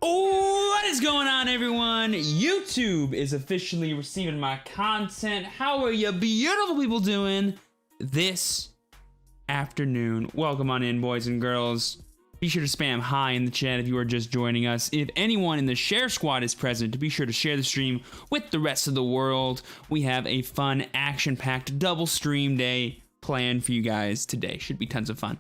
What is going on, everyone? YouTube is officially receiving my content. How are you beautiful people doing this afternoon? Welcome on in, boys and girls. Be sure to spam hi in the chat if you are just joining us. If anyone in the share squad is present, be sure to share the stream with the rest of the world. We have a fun, action-packed double stream day planned for you guys today. Should be tons of fun.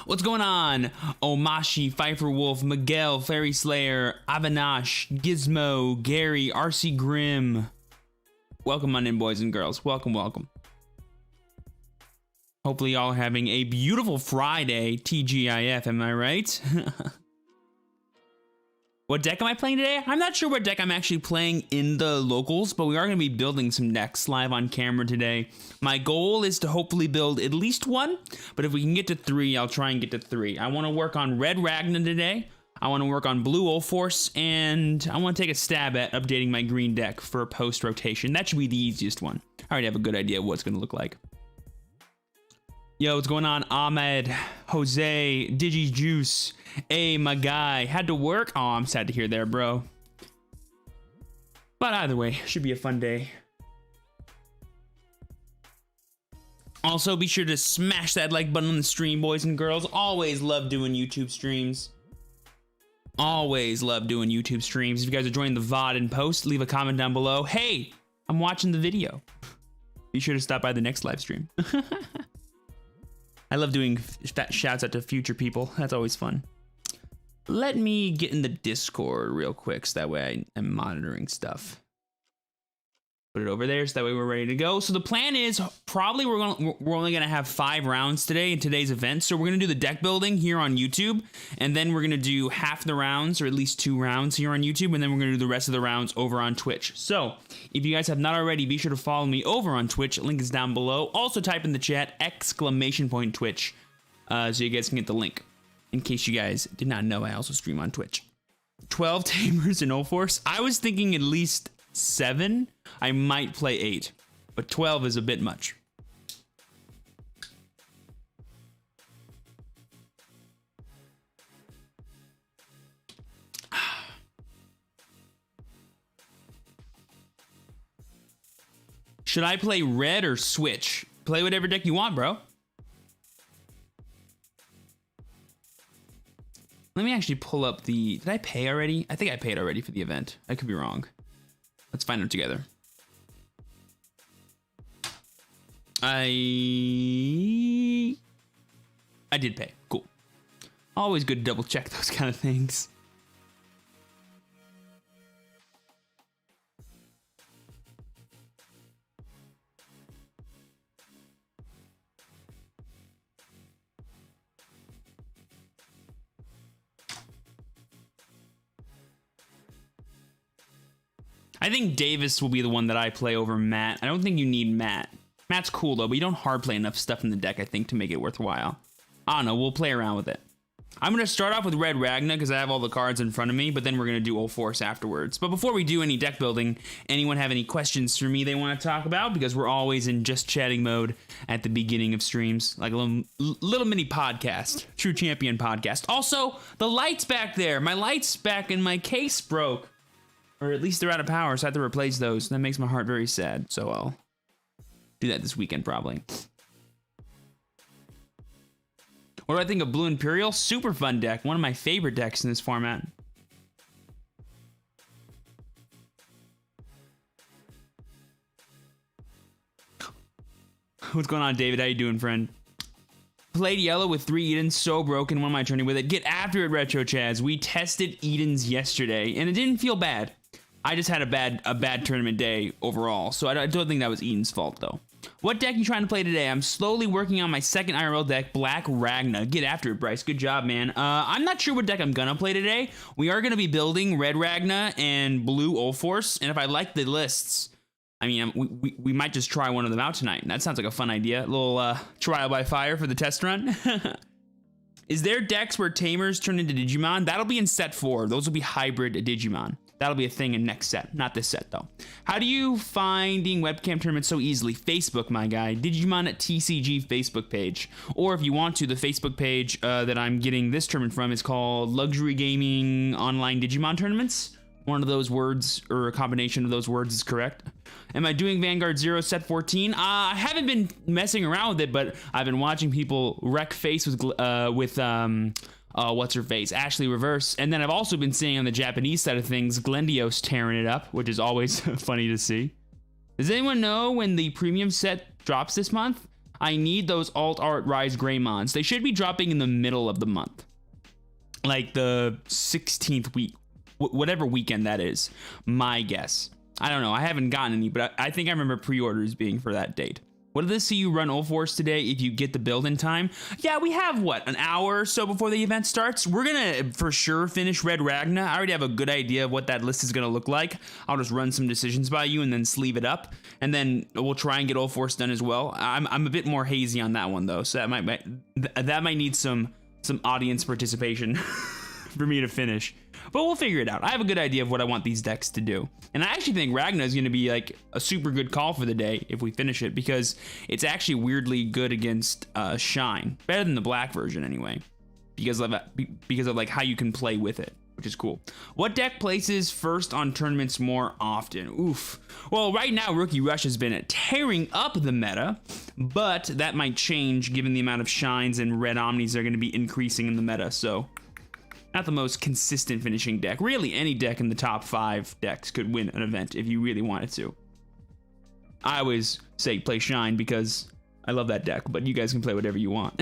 What's going on? Omashi, Pfeiffer Wolf, Miguel, Fairy Slayer, Avinash, Gizmo, Gary, RC Grimm. Welcome on in, boys and girls. Welcome, welcome. Hopefully y'all are having a beautiful Friday, TGIF, am I right? What deck am I playing today? I'm not sure what deck I'm actually playing in the locals, but we are going to be building some decks live on camera today. My goal is to hopefully build at least one, but if we can get to 3, I'll try and get to 3. I want to work on Red Ragna today. I want to work on Blue Ulforce, and I want to take a stab at updating my green deck for a post-rotation. That should be the easiest one. I already have a good idea of what it's going to look like. Yo, what's going on? Ahmed, Jose, DigiJuice, hey, my guy. Had to work? Oh, I'm sad to hear there, bro. But either way, should be a fun day. Also, be sure to smash that like button on the stream, boys and girls. Always love doing YouTube streams. Always love doing YouTube streams. If you guys are joining the VOD and post, leave a comment down below. Hey, I'm watching the video. Be sure to stop by the next live stream. I love doing shouts out to future people. That's always fun. Let me get in the Discord real quick so that way I'm monitoring stuff. Put it over there so that way we're ready to go. So the plan is probably we're only gonna have 5 rounds today in today's event. So we're gonna do the deck building here on YouTube, and then we're gonna do half the rounds, or at least 2 rounds here on YouTube, and then we're gonna do the rest of the rounds over on Twitch. So if you guys have not already, be sure to follow me over on Twitch. Link is down below. Also type in the chat !Twitch so you guys can get the link. In case you guys did not know, I also stream on Twitch. 12 Tamers in Ulforce. I was thinking at least 7. I might play 8, but 12 is a bit much. Should I play red or switch? Play whatever deck you want, bro. Let me actually pull up the... Did I pay already? I think I paid already for the event. I could be wrong. Let's find out together. I did pay. Cool. Always good to double check those kind of things. I think Davis will be the one that I play over Matt. I don't think you need Matt. Matt's cool though, but you don't hard play enough stuff in the deck, I think, to make it worthwhile. I don't know, we'll play around with it. I'm gonna start off with Red Ragna because I have all the cards in front of me, but then we're gonna do Ulforce afterwards. But before we do any deck building, anyone have any questions for me they want to talk about? Because we're always in just chatting mode at the beginning of streams, like a little mini podcast, True Champion podcast. Also, the lights back there, my lights back in my case broke. Or at least they're out of power, so I have to replace those. That makes my heart very sad, so I'll do that this weekend, probably. What do I think of Blue Imperial? Super fun deck. One of my favorite decks in this format. What's going on, David? How you doing, friend? Played yellow with 3 Edens, so broken. What am I turning with it? Get after it, Retro Chaz. We tested Edens yesterday, and it didn't feel bad. I just had a bad tournament day overall, so I don't think that was Eden's fault, though. What deck you trying to play today? I'm slowly working on my second IRL deck, Black Ragna. Get after it, Bryce. Good job, man. I'm not sure what deck I'm gonna play today. We are gonna be building Red Ragna and Blue Ulforce, and if I like the lists, I mean, we might just try one of them out tonight. That sounds like a fun idea. A little trial by fire for the test run. Is there decks where Tamers turn into Digimon? That'll be in set 4. Those will be hybrid Digimon. That'll be a thing in next set, not this set though. How do you finding webcam tournaments so easily? Facebook, my guy. Digimon TCG Facebook page. Or if you want to, the Facebook page that I'm getting this tournament from is called Luxury Gaming Online Digimon Tournaments. One of those words, or a combination of those words, is correct. Am I doing Vanguard 0 set 14? I haven't been messing around with it, but I've been watching people wreck face with what's her face, Ashley Reverse, and then I've also been seeing on the Japanese side of things, Glendios tearing it up, which is always funny to see. Does anyone know when the premium set drops this month? I need those Alt Art Rise Greymons. They should be dropping in the middle of the month, like the 16th week. Whatever weekend that is, my guess. I don't know, I haven't gotten any, but I think I remember pre-orders being for that date. What did this see you run Ulforce today if you get the build in time? Yeah, we have, what, an hour or so before the event starts? We're gonna for sure finish Red Ragna. I already have a good idea of what that list is gonna look like. I'll just run some decisions by you and then sleeve it up. And then we'll try and get Ulforce done as well. I'm a bit more hazy on that one though, so that might need some audience participation for me to finish. But we'll figure it out. I have a good idea of what I want these decks to do. And I actually think Ragna is going to be like a super good call for the day if we finish it, because it's actually weirdly good against Shine. Better than the black version anyway, because of like how you can play with it, which is cool. What deck places first on tournaments more often? Oof. Well, right now Rookie Rush has been tearing up the meta, but that might change given the amount of Shines and Red Omnis are going to be increasing in the meta, so not the most consistent finishing deck. Really, any deck in the top 5 decks could win an event if you really wanted to. I always say play Shine because I love that deck, but you guys can play whatever you want.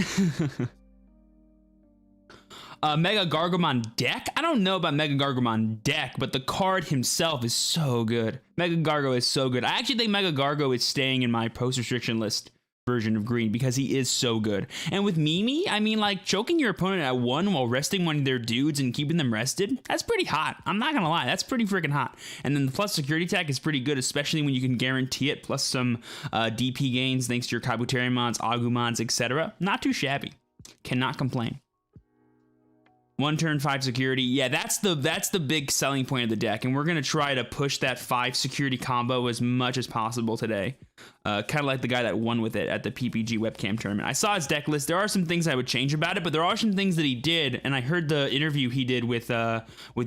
Mega Gargomon deck? I don't know about Mega Gargomon deck, but the card himself is so good. Mega Gargo is so good. I actually think Mega Gargo is staying in my post-restriction list version of green because he is so good. And with Mimi, I mean, like, choking your opponent at 1 while resting one of their dudes and keeping them rested, that's pretty hot. I'm not gonna lie, that's pretty freaking hot. And then the plus security attack is pretty good, especially when you can guarantee it, plus some DP gains thanks to your Kabuterimons, Agumons, etc. Not too shabby. Cannot complain. 1 turn 5 security. Yeah, that's the big selling point of the deck, and we're gonna try to push that 5 security combo as much as possible today. Kind of like the guy that won with it at the PPG webcam tournament. I saw his deck list. There are some things I would change about it, but there are some things that he did, and I heard the interview he did with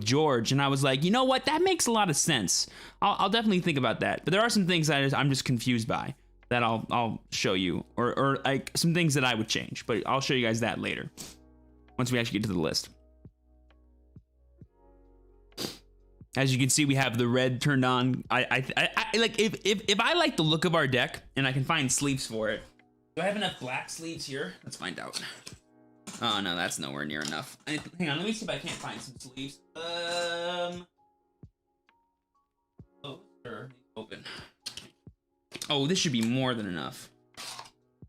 George, and I was like, you know what? That makes a lot of sense. I'll definitely think about that. But there are some things that I'm just confused by that I'll show you, or like some things that I would change. But I'll show you guys that later once we actually get to the list. As you can see, we have the red turned on. I like if I like the look of our deck and I can find sleeves for it. Do I have enough black sleeves here? Let's find out. Oh no, that's nowhere near enough. Hang on, let me see if I can't find some sleeves. Oh, sure. Open. Oh, this should be more than enough.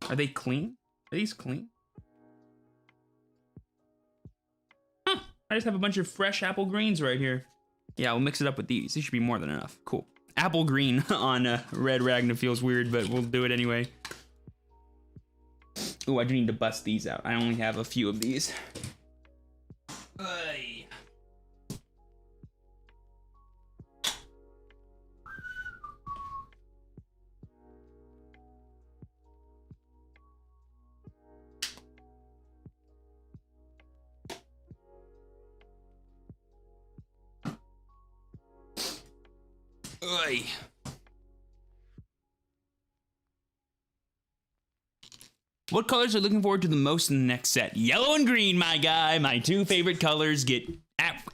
Are they clean? Are these clean? Huh. I just have a bunch of fresh apple greens right here. Yeah, we'll mix it up with these. These should be more than enough. Cool. Apple green on Red Ragna feels weird, but we'll do it anyway. Oh, I do need to bust these out. I only have a few of these. Ay. Oy. What colors are you looking forward to the most in the next set? Yellow and green, my guy. My 2 favorite colors get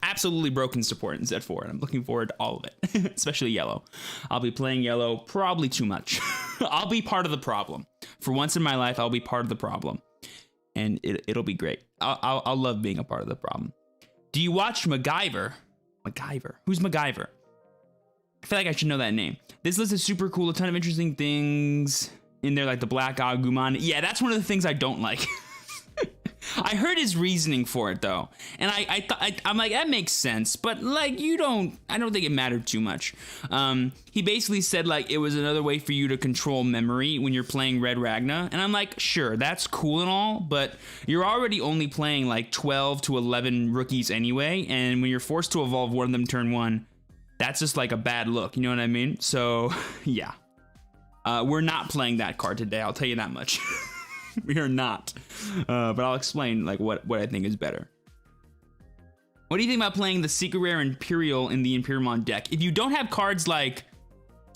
absolutely broken support in set 4, and I'm looking forward to all of it, especially yellow. I'll be playing yellow probably too much. I'll be part of the problem. For once in my life, I'll be part of the problem, and it'll be great. I'll love being a part of the problem. Do you watch MacGyver? MacGyver? Who's MacGyver? I feel like I should know that name. This list is super cool. A ton of interesting things in there, like the Black Agumon. Yeah, that's one of the things I don't like. I heard his reasoning for it though, and I'm like, that makes sense, but like I don't think it mattered too much. He basically said like it was another way for you to control memory when you're playing Red Ragna, and I'm like, sure, that's cool and all, but you're already only playing like 12 to 11 rookies anyway, and when you're forced to evolve one of them turn 1, that's just like a bad look. You know what I mean? So yeah, we're not playing that card today. I'll tell you that much. We are not. But I'll explain like what I think is better. What do you think about playing the Secret Rare Imperial in the Imperialmon deck? If you don't have cards like,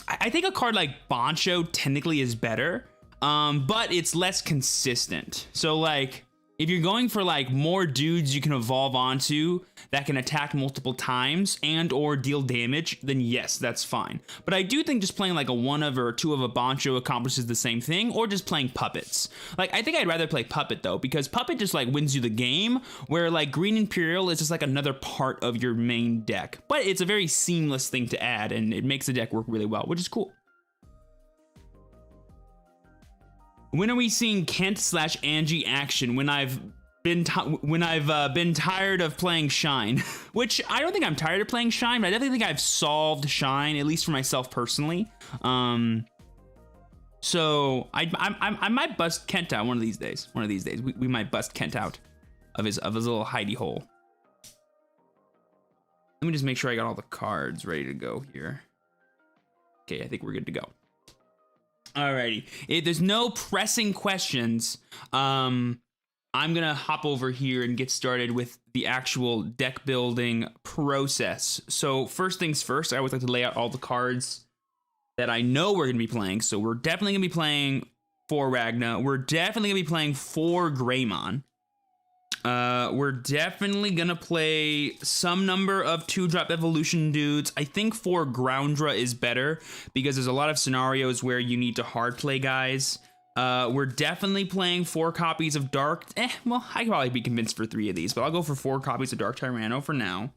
I think a card like Bancho technically is better, but it's less consistent. So like, if you're going for like more dudes you can evolve onto that can attack multiple times and or deal damage, then yes, that's fine. But I do think just playing like a 1 of or 2 of a Bancho accomplishes the same thing, or just playing puppets. Like, I think I'd rather play puppet though, because puppet just like wins you the game, where like Green Imperial is just like another part of your main deck. But it's a very seamless thing to add, and it makes the deck work really well, which is cool. When are we seeing Kent/Angie action? When I've been tired of playing Shine, which I don't think I'm tired of playing Shine, but I definitely think I've solved Shine, at least for myself personally. So I might bust Kent out one of these days. One of these days, we might bust Kent out of his little hidey hole. Let me just make sure I got all the cards ready to go here. Okay, I think we're good to go. Alrighty, if there's no pressing questions, I'm gonna hop over here and get started with the actual deck building process. So first things first, I always like to lay out all the cards that I know we're gonna be playing. So we're definitely gonna be playing 4 Ragna. We're definitely gonna be playing 4 Greymon. We're definitely gonna play some number of 2-drop evolution dudes. I think 4 Groundra is better because there's a lot of scenarios where you need to hard play guys. We're definitely playing 4 copies of Dark. Well, I could probably be convinced for 3 of these, but I'll go for 4 copies of Dark Tyranno for now.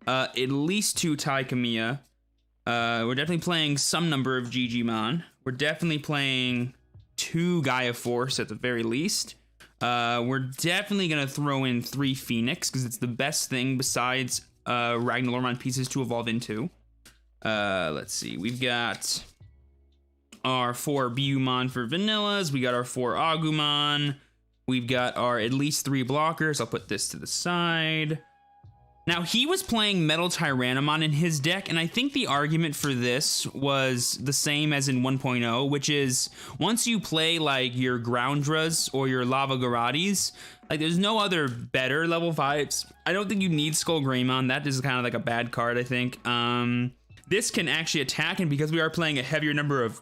At least 2 Tai Kamiya. We're definitely playing some number of Digimon. We're definitely playing 2 Gaia Force at the very least. We're definitely gonna throw in 3 Phoenix because it's the best thing besides Ragnarlormon pieces to evolve into. Let's see, we've got our 4 Biyumon for vanillas. We got our 4 Agumon. We've got our at least 3 blockers. I'll put this to the side. Now, he was playing Metal Tyrannomon in his deck, and I think the argument for this was the same as in 1.0, which is once you play like your Groundras or your Lava Garatis, like there's no other better level 5s. I don't think you need Skull Greymon. That is kind of like a bad card, I think. This can actually attack, and because we are playing a heavier number of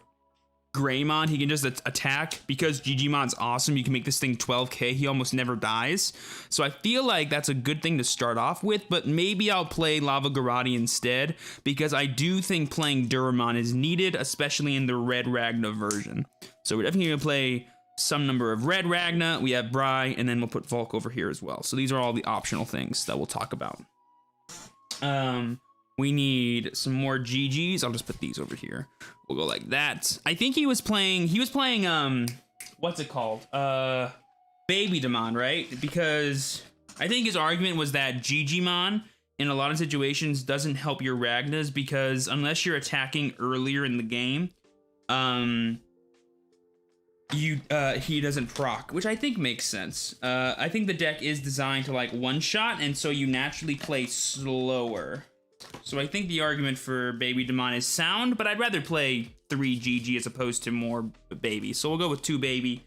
Greymon, he can just attack. Because Gigimon's awesome, you can make this thing 12k. He almost never dies. So I feel like that's a good thing to start off with, but maybe I'll play Lava Garati instead, because I do think playing Duramon is needed, especially in the Red Ragna version. So we're definitely going to play some number of Red Ragna. We have Bry, and then we'll put Volk over here as well. So these are all the optional things that we'll talk about. We need some more GGs. I'll just put these over here. We'll go like that. I think he was playing, what's it called? Baby Demon, right? Because I think his argument was that Digimon in a lot of situations doesn't help your Ragnas, because unless you're attacking earlier in the game, he doesn't proc, which I think makes sense. I think the deck is designed to like one-shot, and so you naturally play slower. So I think the argument for Baby Demon is sound, but I'd rather play 3 GG as opposed to more Baby. So we'll go with 2 Baby,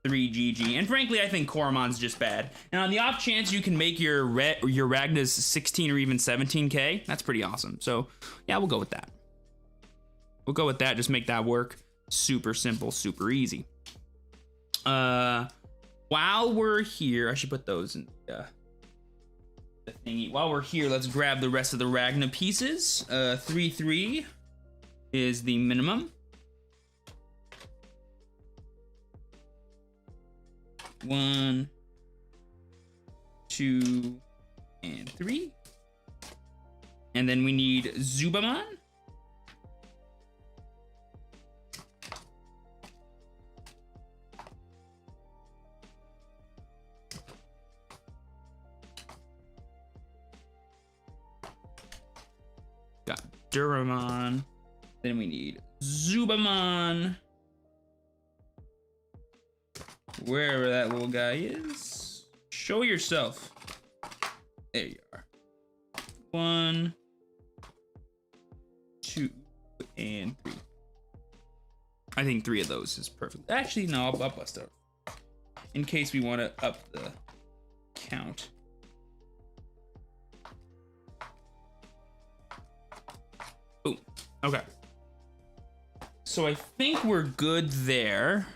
3 GG. And frankly, I think Koramon's just bad. And on the off chance you can make your Ragnas 16 or even 17k, that's pretty awesome. So yeah, we'll go with that. We'll go with that, just make that work. Super simple, super easy. While we're here, I should put those in the thingy. While we're here, let's grab the rest of the Ragna pieces. 3/3 is the minimum. 1, 2, and 3. And then we need Zubamon. Got Duramon. Then we need Zubamon. Wherever that little guy is. Show yourself. There you are. 1, and 3. I think 3 of those is perfect. Actually, no, I'll bust up in case we want to up the count. Oh, okay. So I think we're good there.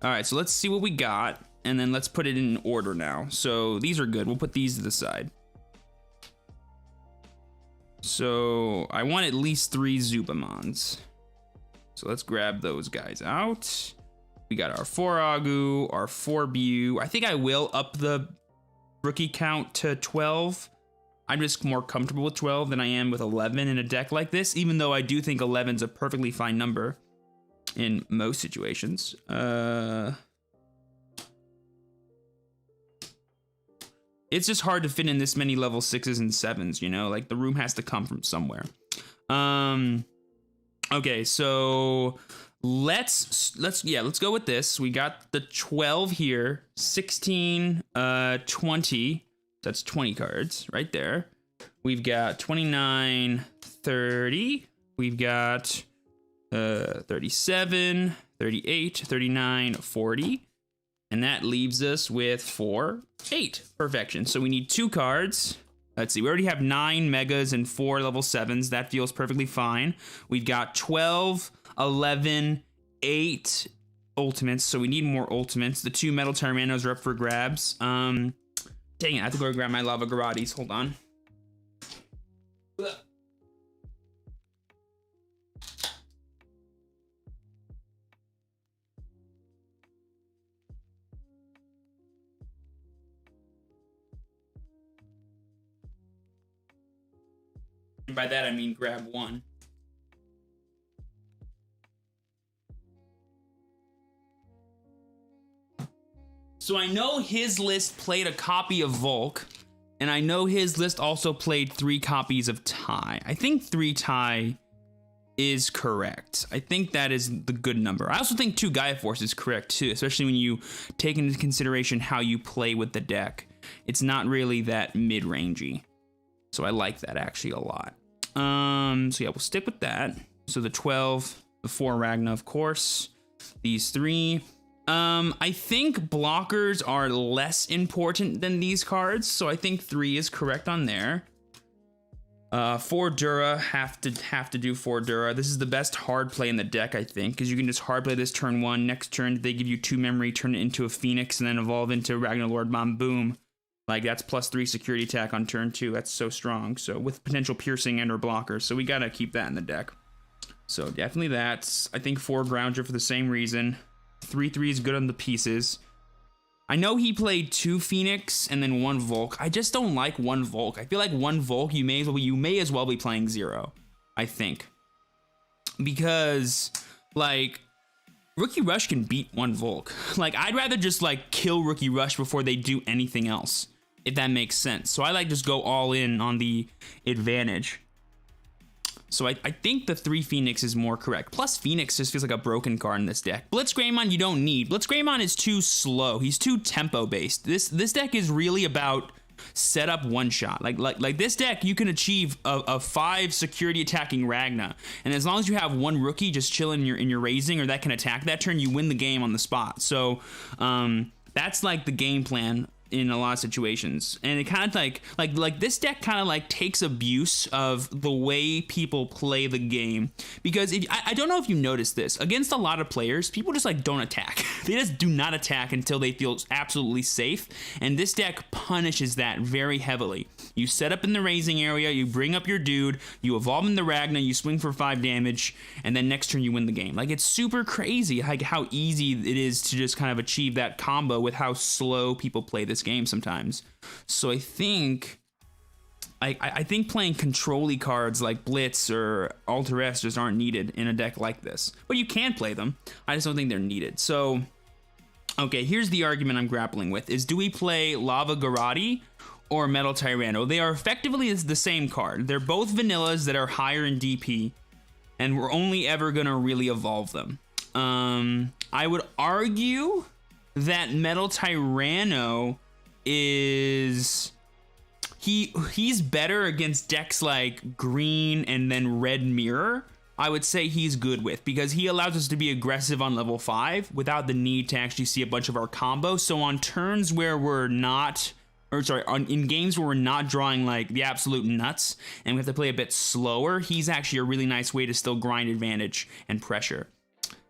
All right, so let's see what we got, and then let's put it in order now. So these are good. We'll put these to the side. So I want at least 3 Zubamons. So let's grab those guys out. We got our 4 Agu, our 4 Bu. I think I will up the rookie count to 12. I'm just more comfortable with 12 than I am with 11 in a deck like this, even though I do think 11's a perfectly fine number in most situations. It's just hard to fit in this many level 6s and 7s, you know? Like, the room has to come from somewhere. Okay, so let's go with this. We got the 12 here, 16, 20. That's 20 cards right there. We've got 29, 30. We've got 37, 38, 39, 40. And that leaves us with 4, 8. Perfection. So we need 2 cards. Let's see, we already have 9 megas and 4 level 7s. That feels perfectly fine. We've got 12, 11, 8 ultimates. So we need more ultimates. The 2 metal Tyrannos are up for grabs. Dang it, I have to go grab my Lava Garatis. Hold on. And by that, I mean grab 1. So I know his list played a copy of Volk, and I know his list also played 3 copies of Tai. I think 3 Tai is correct. I think that is the good number. I also think 2 Gaia Force is correct too, especially when you take into consideration how you play with the deck. It's not really that mid-rangey. So I like that actually a lot. So yeah, we'll stick with that. So the 12, the 4 Ragna, of course, these 3. I think blockers are less important than these cards, so I think 3 is correct on there. 4 Dura, have to do 4 Dura. This is the best hard play in the deck, I think, because you can just hard play this turn 1. Next turn, they give you 2 memory, turn it into a Phoenix, and then evolve into Ragnar Lord Bomb. Boom. Like, that's +3 security attack on turn 2. That's so strong. So with potential piercing and or blockers, so we gotta keep that in the deck. So definitely that's. I think 4 Grounder for the same reason. 3/3 is good on the pieces. I know he played 2 Phoenix and then 1 Volk. I just don't like 1 Volk. I feel like 1 Volk, you may as well be playing 0, I think. Because, like, Rookie Rush can beat 1 Volk. Like, I'd rather just, like, kill Rookie Rush before they do anything else, if that makes sense. So I, like, just go all in on the advantage. So I think the 3 Phoenix is more correct. Plus, Phoenix just feels like a broken card in this deck. Blitz Greymon you don't need. Blitz Greymon is too slow. He's too tempo-based. This deck is really about setup one-shot. Like this deck, you can achieve a 5 security attacking Ragna. And as long as you have 1 rookie just chilling in your raising or that can attack that turn, you win the game on the spot. So that's like the game plan in a lot of situations, and it kind of like this deck kind of like takes abuse of the way people play the game, because I don't know if you noticed this against a lot of players, people just like don't attack. They just do not attack until they feel absolutely safe, and this deck punishes that very heavily. You set up in the raising area, you bring up your dude, you evolve in the Ragna, you swing for 5 damage, and then next turn you win the game. Like, it's super crazy like how easy it is to just kind of achieve that combo with how slow people play this game sometimes. So I think playing control-y cards like Blitz or Alter S just aren't needed in a deck like this. But you can play them. I just don't think they're needed. So, okay, here's the argument I'm grappling with, is do we play Lava Garati or Metal Tyranno? They are effectively the same card. They're both vanillas that are higher in DP, and we're only ever gonna really evolve them. I would argue that Metal Tyranno is he's better against decks like Green and then Red Mirror, I would say he's good with, because he allows us to be aggressive on level 5 without the need to actually see a bunch of our combos. So on turns where we're not, in games where we're not drawing like the absolute nuts and we have to play a bit slower, he's actually a really nice way to still grind advantage and pressure.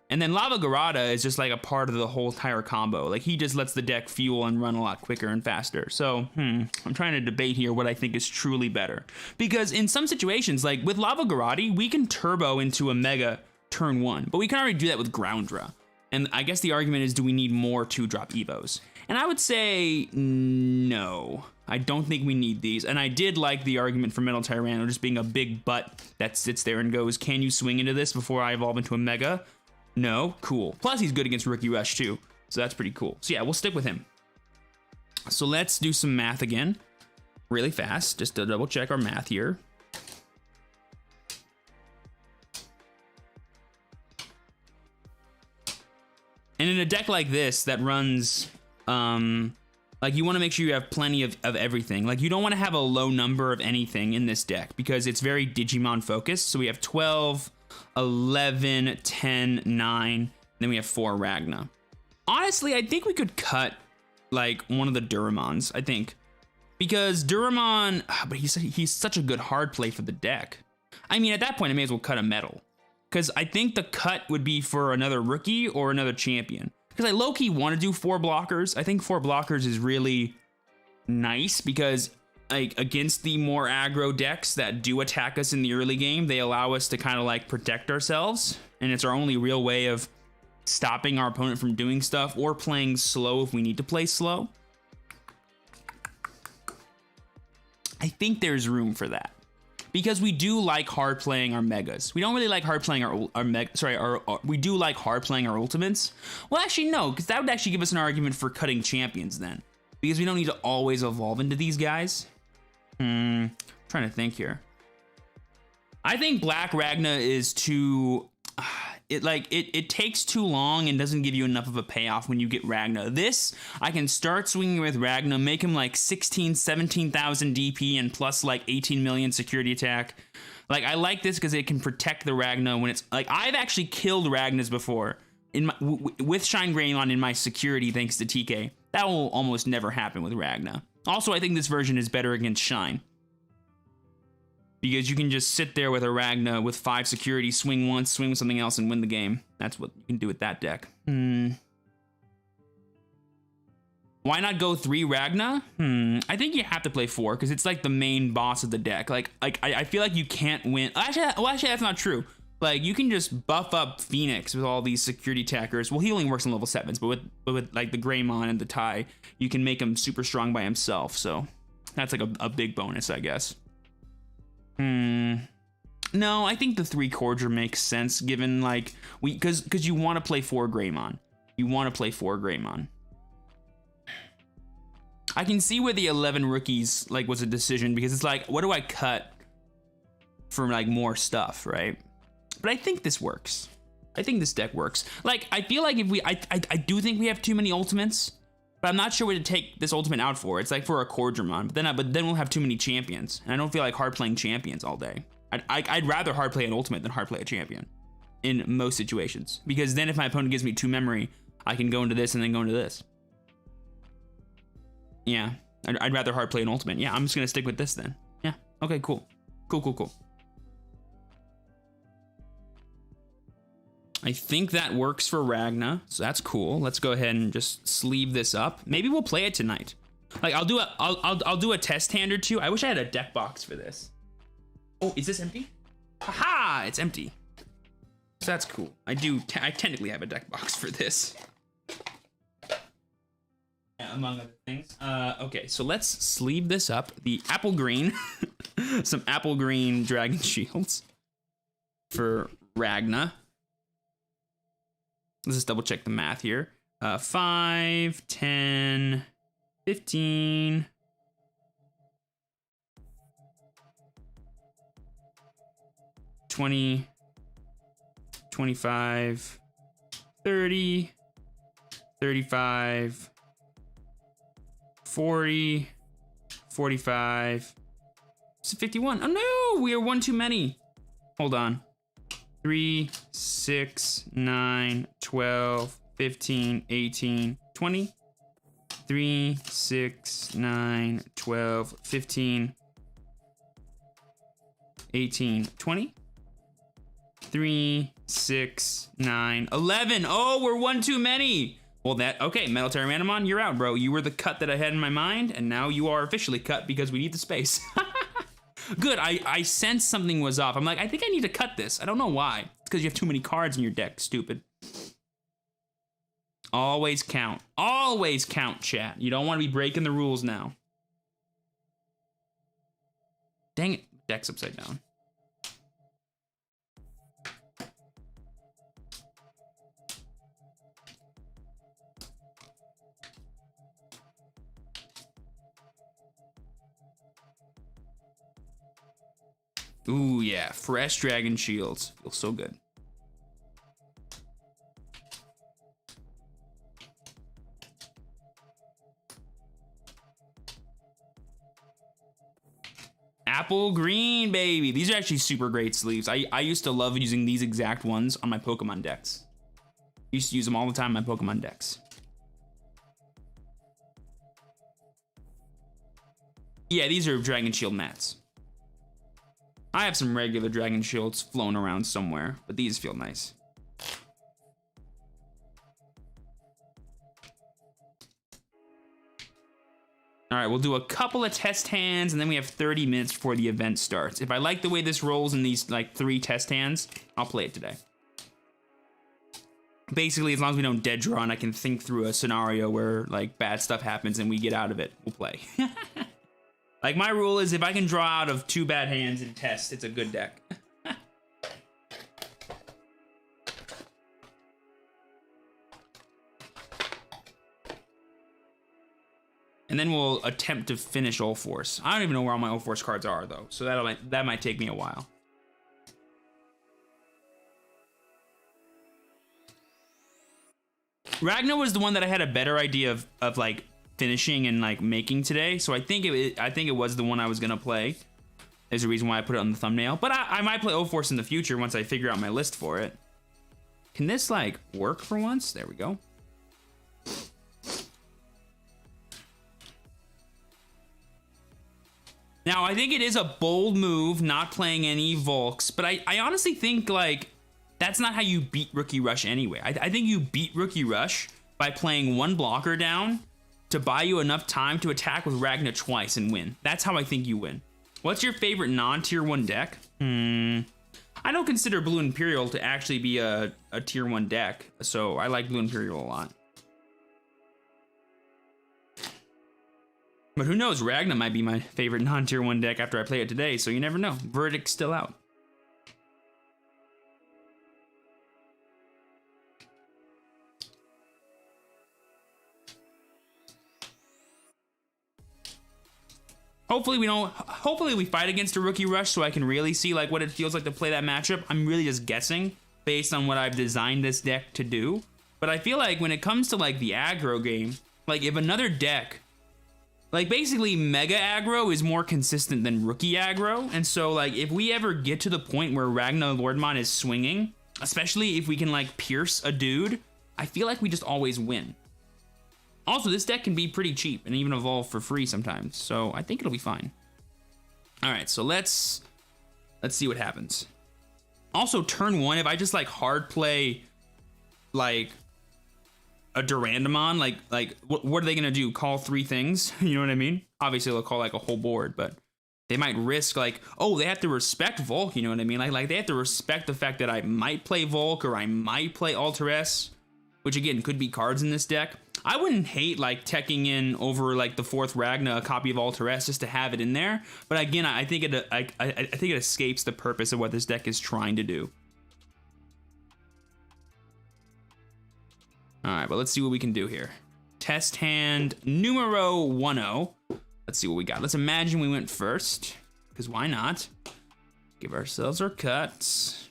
And then Lava Garada is just like a part of the whole entire combo. Like, he just lets the deck fuel and run a lot quicker and faster. So, I'm trying to debate here what I think is truly better. Because in some situations, like with Lava Garada, we can turbo into a Mega turn 1, but we can already do that with Groundra. And I guess the argument is, do we need more 2-drop Evos? And I would say no. I don't think we need these. And I did like the argument for Metal Tyranno just being a big butt that sits there and goes, can you swing into this before I evolve into a Mega? No, cool. Plus, he's good against Rookie Rush, too. So that's pretty cool. So yeah, we'll stick with him. So let's do some math again. Really fast, just to double check our math here. And in a deck like this that runs, like, you want to make sure you have plenty of everything. Like, you don't want to have a low number of anything in this deck because it's very Digimon focused. So we have 12... 11, 10, 9, then we have 4 Ragna. Honestly, I think we could cut like one of the Duramons, I think. Because Duramon, but he's such a good hard play for the deck. I mean, at that point, I may as well cut a Metal. Because I think the cut would be for another Rookie or another Champion. Because I low-key want to do 4 blockers. I think 4 blockers is really nice because, like, against the more aggro decks that do attack us in the early game, they allow us to kind of like protect ourselves, and it's our only real way of stopping our opponent from doing stuff or playing slow if we need to play slow. I think there's room for that because we do like hard playing our Megas. We don't really like hard playing we do like hard playing our Ultimates. Well, actually no, because that would actually give us an argument for cutting Champions then, because we don't need to always evolve into these guys. Trying to think here. I think Black Ragna is too... It takes too long and doesn't give you enough of a payoff when you get Ragna. This, I can start swinging with Ragna, make him like 16, 17,000 DP and plus like 18 million security attack. Like, I like this because it can protect the Ragna when it's... Like, I've actually killed Ragnas before in my, with Shine Greymon in my security thanks to TK. That will almost never happen with Ragna. Also, I think this version is better against Shine. Because you can just sit there with a Ragna with 5 security, swing once, swing with something else, and win the game. That's what you can do with that deck. Why not go 3 Ragna? I think you have to play 4, because it's like the main boss of the deck. I feel like you can't win. Actually, that's not true. Like, you can just buff up Phoenix with all these security attackers. Well, he only works on level 7s, but with like the Greymon and the Tai, you can make him super strong by himself. So that's like a big bonus, I guess. No, I think the 3 Cordier makes sense given like because you want to play 4 Greymon. You want to play 4 Greymon. I can see where the 11 rookies like was a decision because it's like, what do I cut for like more stuff, right? But I think this works. I think this deck works. Like, I feel like if I do think we have too many ultimates, but I'm not sure what to take this ultimate out for. It's like for a Corgermon, but then we'll have too many champions, and I don't feel like hard playing champions all day. I'd rather hard play an ultimate than hard play a champion in most situations, because then if my opponent gives me 2 memory, I can go into this and then go into this. Yeah, I'd rather hard play an ultimate. Yeah, I'm just gonna stick with this then. Yeah, okay, cool. Cool. I think that works for Ragna, so that's cool. Let's go ahead and just sleeve this up. Maybe we'll play it tonight. Like, I'll do a test hand or 2. I wish I had a deck box for this. Oh, is this empty? Haha, it's empty. So that's cool. I technically have a deck box for this. Yeah, among other things. Okay, so let's sleeve this up. The apple green, some apple green dragon shields for Ragna. Let's just double check the math here. 5, 10, 15. 20, 25, 30, 35, 40, 45, 51. Oh no, we are one too many. Hold on. 3, 6, 9, 12, 15, 18, 20. 3, 6, 9, 12, 15, 18, 20. 3, 6, 9, 11. Oh, we're one too many. Well, okay, Metal Pteranodon, you're out, bro. You were the cut that I had in my mind, and now you are officially cut because we need the space. Good, I sensed something was off. I'm like, I think I need to cut this. I don't know why. It's because you have too many cards in your deck, stupid. Always count. Always count, chat. You don't want to be breaking the rules now. Dang it, deck's upside down. Ooh, yeah, fresh dragon shields. Feels so good. Apple green, baby. These are actually super great sleeves. I used to love using these exact ones on my Pokemon decks. Used to use them all the time on my Pokemon decks. Yeah, these are Dragon Shield mats. I have some regular Dragon Shields flown around somewhere, but these feel nice. All right, we'll do a couple of test hands, and then we have 30 minutes before the event starts. If I like the way this rolls in these, like, 3 test hands, I'll play it today. Basically, as long as we don't dead draw and I can think through a scenario where, like, bad stuff happens and we get out of it, we'll play. Like, my rule is if I can draw out of 2 bad hands in test, it's a good deck. And then we'll attempt to finish Ulforce. I don't even know where all my Ulforce cards are, though, so that might take me a while. Ragna was the one that I had a better idea of like finishing and like making today, so I think it was the one I was gonna play. There's a reason why I put it on the thumbnail, but I might play Ulforce in the future once I figure out my list for it. Can this like work for once? There we go. Now, I think it is a bold move not playing any Volks, but I honestly think, like, that's not how you beat Rookie Rush anyway. I think you beat Rookie Rush by playing 1 blocker down to buy you enough time to attack with Ragna twice and win. That's how I think you win. What's your favorite non-tier 1 deck? I don't consider Blue Imperial to actually be a tier 1 deck, so I like Blue Imperial a lot. But who knows, Ragna might be my favorite non-tier 1 deck after I play it today, so you never know. Verdict's still out. Hopefully we fight against a Rookie Rush so I can really see like what it feels like to play that matchup. I'm really just guessing based on what I've designed this deck to do. But I feel like when it comes to like the aggro game, like if another deck, like basically Mega Aggro is more consistent than Rookie Aggro. And so like if we ever get to the point where Ragna Lordmon is swinging, especially if we can like pierce a dude, I feel like we just always win. Also, this deck can be pretty cheap and even evolve for free sometimes. So I think it'll be fine. All right, so let's see what happens. Also, turn 1, if I just like hard play like a Durandamon, like what are they gonna do? Call 3 things? You know what I mean? Obviously they'll call like a whole board, but they might risk like, oh, they have to respect Volk, you know what I mean? Like they have to respect the fact that I might play Volk or I might play Ulforce, which again could be cards in this deck. I wouldn't hate like teching in over like the 4th Ragna a copy of Ulforce just to have it in there, but again I think it escapes the purpose of what this deck is trying to do. All right, but let's see what we can do here. Test hand numero 10. Let's see what we got. Let's imagine we went first, because why not? Give ourselves our cuts.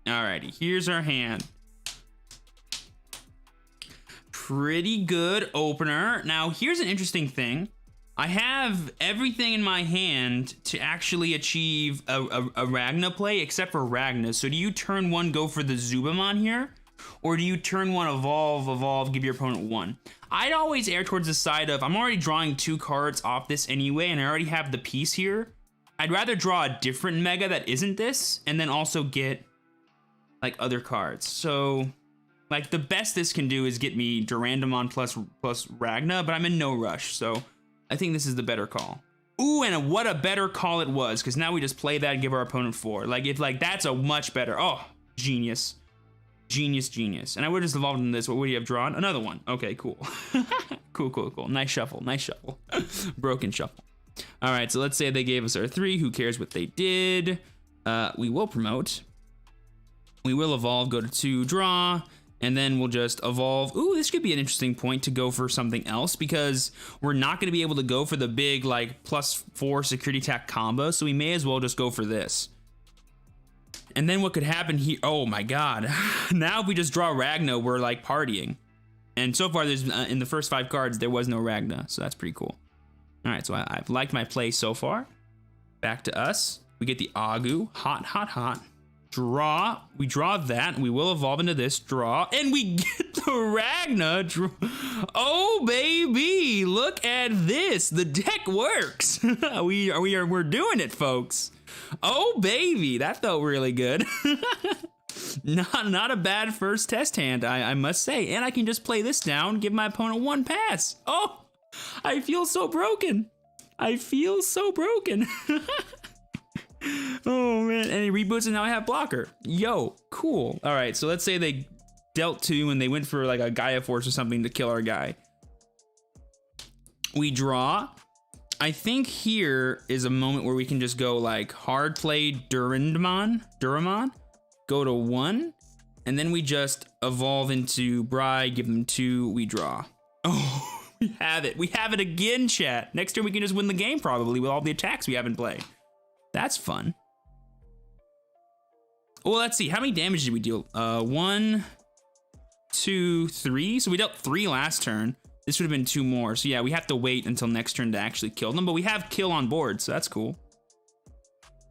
Alrighty, here's our hand. Pretty good opener. Now, here's an interesting thing. I have everything in my hand to actually achieve a Ragna play, except for Ragna. So do you turn 1 go for the Zubamon here? Or do you turn 1 evolve, give your opponent 1? I'd always err towards the side of, I'm already drawing 2 cards off this anyway, and I already have the piece here. I'd rather draw a different Mega that isn't this, and then also get, like, other cards. So, like, the best this can do is get me Durandamon plus Ragna, but I'm in no rush, so I think this is the better call. Ooh, and what a better call it was, because now we just play that and give our opponent 4. Like, that's a much better, oh, genius. Genius. And I would have just evolved in this. What would you have drawn? Another one. Okay, cool. cool. Nice shuffle. Broken shuffle. All right, so let's say they gave us our 3. Who cares what they did? We will promote. We will evolve, go to 2, draw, and then we'll just evolve. Ooh, this could be an interesting point to go for something else, because we're not going to be able to go for the big, like, +4 security attack combo, so we may as well just go for this. And then what could happen here? Oh my god. Now if we just draw Ragna, we're like partying. And so far, there's in the first 5 cards, there was no Ragna, so that's pretty cool. All right, so I've liked my play so far. Back to us. We get the Agu. Hot. Draw. We draw that. We will evolve into this. Draw. And we get the Ragna. Oh, baby. Look at this. The deck works. We're doing it, folks. Oh, baby. That felt really good. Not a bad first test hand, I must say. And I can just play this down, give my opponent 1 pass. Oh, I feel so broken. Oh, man. And he reboots, and now I have blocker. Yo, cool. All right, so let's say they dealt 2, and they went for like a Gaia Force or something to kill our guy. We draw. I think here is a moment where we can just go like hard play Duramon, go to 1, and then we just evolve into Bri, give them 2, we draw. Oh, we have it. We have it again, chat. Next turn we can just win the game probably with all the attacks we have in play. That's fun. Well, let's see. How many damage did we deal? 1, 2, 3. So we dealt 3 last turn. This would have been 2 more. So yeah, we have to wait until next turn to actually kill them, but we have kill on board, so that's cool.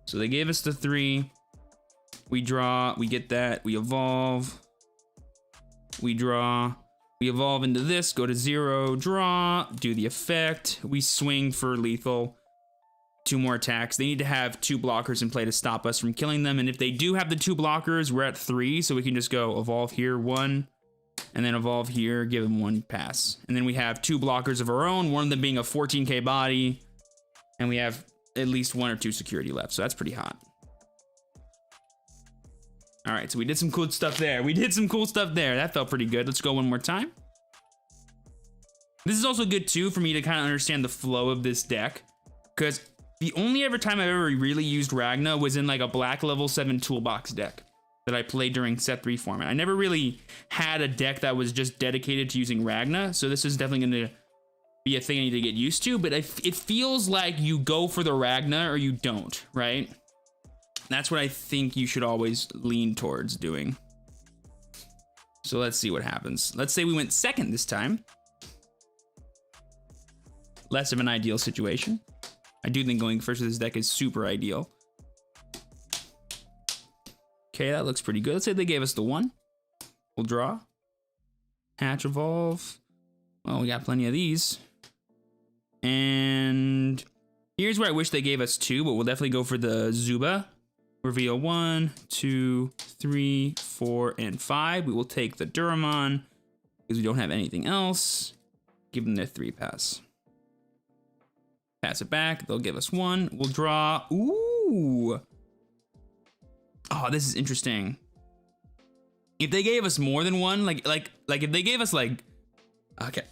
So they gave us the 3. We draw, we get that, we evolve. We draw, we evolve into this, go to 0, draw, do the effect. We swing for lethal. 2 more attacks. They need to have 2 blockers in play to stop us from killing them. And if they do have the 2 blockers, we're at 3. So we can just go evolve here, 1, and then evolve here, give them 1 pass. And then we have 2 blockers of our own, one of them being a 14k body. And we have at least 1 or 2 security left. So that's pretty hot. All right, so we did some cool stuff there. That felt pretty good. Let's go one more time. This is also good too for me to kind of understand the flow of this deck, because the only ever time I've ever really used Ragna was in like a black level 7 toolbox deck that I played during set 3 format. I never really had a deck that was just dedicated to using Ragna, so this is definitely going to be a thing I need to get used to, but it feels like you go for the Ragna or you don't, right? That's what I think you should always lean towards doing. So let's see what happens. Let's say we went second this time. Less of an ideal situation. I do think going first with this deck is super ideal. Okay, that looks pretty good. Let's say they gave us the 1. We'll draw. Hatch, evolve. Well, we got plenty of these. And here's where I wish they gave us 2, but we'll definitely go for the Zuba. Reveal 1, 2, 3, 4, and 5. We will take the Duramon because we don't have anything else. Give them their 3 pass. Pass it back. They'll give us 1. We'll draw. Ooh. Oh, this is interesting. If they gave us more than 1, like if they gave us like, okay,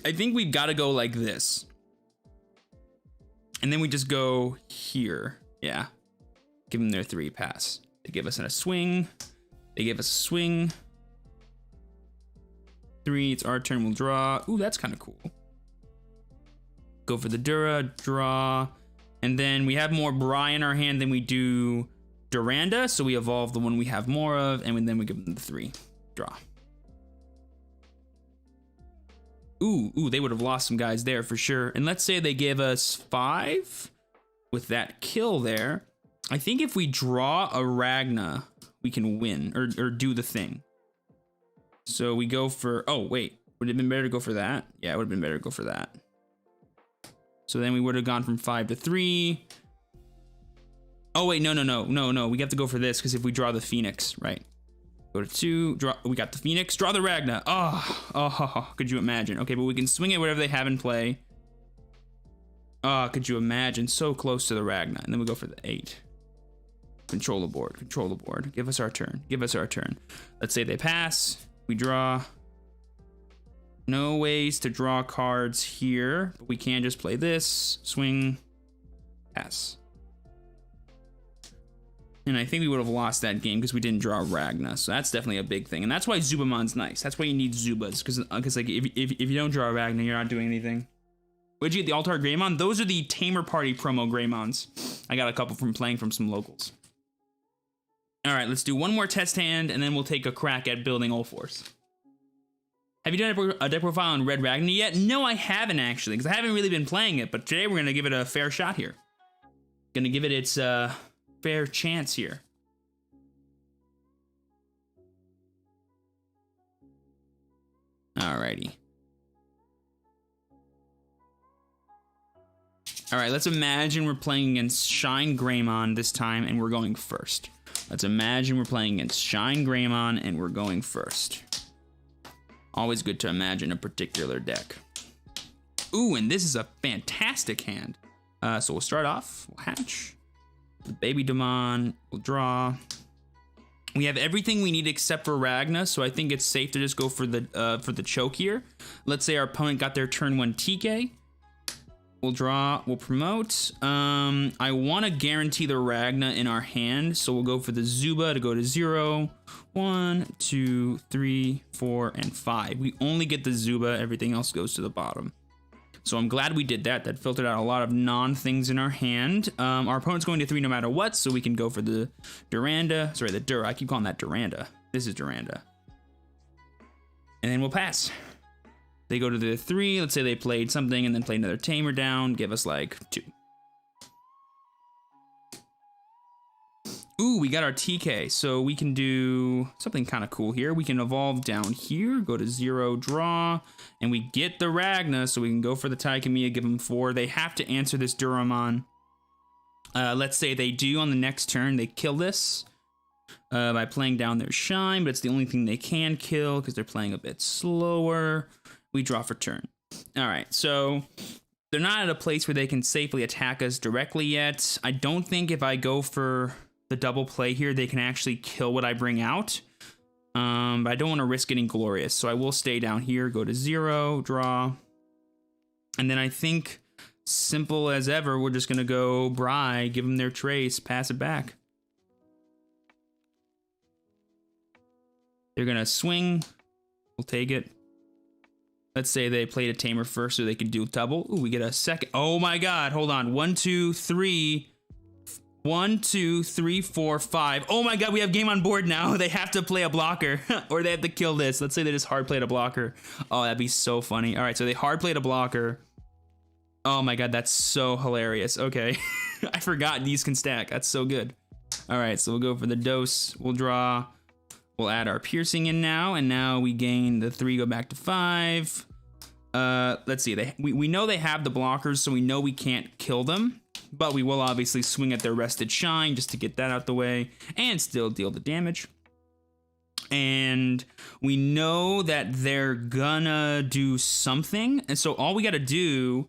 I think we've got to go like this. And then we just go here. Yeah. Give them their 3 pass. They give us a swing. They give us a swing. 3, it's our turn, we'll draw. Ooh, that's kind of cool. Go for the Dura, draw. And then we have more Bri in our hand than we do Duranda, so we evolve the one we have more of, and then we give them the 3, draw. Ooh, they would have lost some guys there for sure. And let's say they give us 5 with that kill there. I think if we draw a Ragna, we can win or do the thing. So we go for, oh wait, would it have been better to go for that? Yeah, it would have been better to go for that. So then we would have gone from 5 to 3. Oh wait, no. We have to go for this because if we draw the Phoenix, right? Go to 2, draw, we got the Phoenix, draw the Ragna. Oh, could you imagine? Okay, but we can swing it whatever they have in play. Oh, could you imagine? So close to the Ragna. And then we go for the 8. Control the board. Give us our turn. Let's say they pass, we draw. No ways to draw cards here, but we can just play this, swing, pass. And I think we would have lost that game because we didn't draw Ragna, so that's definitely a big thing. And that's why Zubamon's nice. That's why you need Zubas, because like if you don't draw Ragna, you're not doing anything. Where'd you get the Altar Greymon? Those are the Tamer Party promo Greymons. I got a couple from playing from some locals. All right, let's do one more test hand, and then we'll take a crack at building Ulforce. Have you done a deck profile on Red Ragna yet? No, I haven't actually, because I haven't really been playing it, but today we're gonna give it a fair shot here. Gonna give it its fair chance here. Alrighty. Alright, let's imagine we're playing against Shine Greymon this time, and we're going first. Let's imagine we're playing against Shine Greymon, and we're going first. Always good to imagine a particular deck. Ooh, and this is a fantastic hand. So we'll start off, we'll hatch. The baby Digimon, we'll draw. We have everything we need except for Ragna, so I think it's safe to just go for the choke here. Let's say our opponent got their turn 1 TK. We'll draw, we'll promote. I want to guarantee the Ragna in our hand, so we'll go for the Zuba to go to 0. 1, 2, 3, 4, and 5. We only get the Zuba, everything else goes to the bottom. So I'm glad we did that. That filtered out a lot of non-things in our hand. Our opponent's going to 3 no matter what, so we can go for the Duranda. Sorry, the Dura. I keep calling that Duranda. This is Duranda. And then we'll pass. They go to the 3. Let's say they played something and then played another Tamer down. Give us like 2. Ooh, we got our TK, so we can do something kind of cool here. We can evolve down here, go to 0, draw, and we get the Ragna, so we can go for the Taikamiya, give them 4. They have to answer this Duramon. Let's say they do on the next turn. They kill this by playing down their Shine, but it's the only thing they can kill because they're playing a bit slower. We draw for turn. All right, so they're not at a place where they can safely attack us directly yet. I don't think if I go for the double play here, they can actually kill what I bring out. But I don't want to risk getting glorious, so I will stay down here, go to 0, draw. And then I think, simple as ever, we're just going to go Bri, give them their trace, pass it back. They're going to swing. We'll take it. Let's say they played a Tamer first so they could do double. Ooh, we get a second. Oh my god, hold on. 1, 2, 3. 1, 2, 3, 4, 5. Oh my god, we have game on board now. They have to play a blocker or they have to kill this. Let's say they just hard played a blocker. Oh, that'd be so funny. All right, so they hard played a blocker. Oh my god, that's so hilarious. Okay. I forgot these can stack. That's so good. All right, so we'll go for the dose. We'll draw. We'll add our piercing in now, and now we gain the 3, go back to 5. Let's see. We know they have the blockers, so we know we can't kill them. But we will obviously swing at their rested Shine just to get that out the way and still deal the damage. And we know that they're gonna do something. And so all we gotta do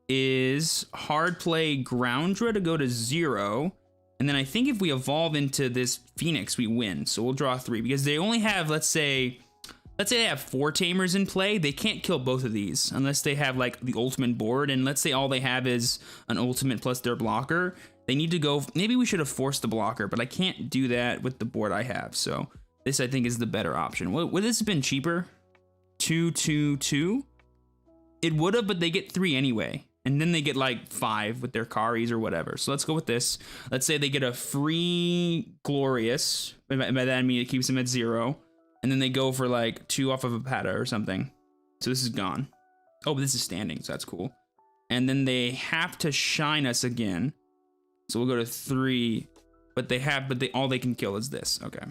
is hard play Groundra to go to 0. And then I think if we evolve into this Phoenix, we win. So we'll draw 3 because they only have, let's say they have 4 Tamers in play. They can't kill both of these unless they have like the ultimate board. And let's say all they have is an ultimate plus their blocker. They need to go, maybe we should have forced the blocker, but I can't do that with the board I have. So this I think is the better option. Would this have been cheaper? 2, 2, 2? It would have, but they get 3 anyway. And then they get like 5 with their Karis or whatever. So let's go with this. Let's say they get a free Glorious. By that I mean it keeps them at 0. And then they go for like 2 off of a Pata or something. So this is gone. Oh, but this is standing, so that's cool. And then they have to shine us again. So we'll go to 3, but all they can kill is this. Okay.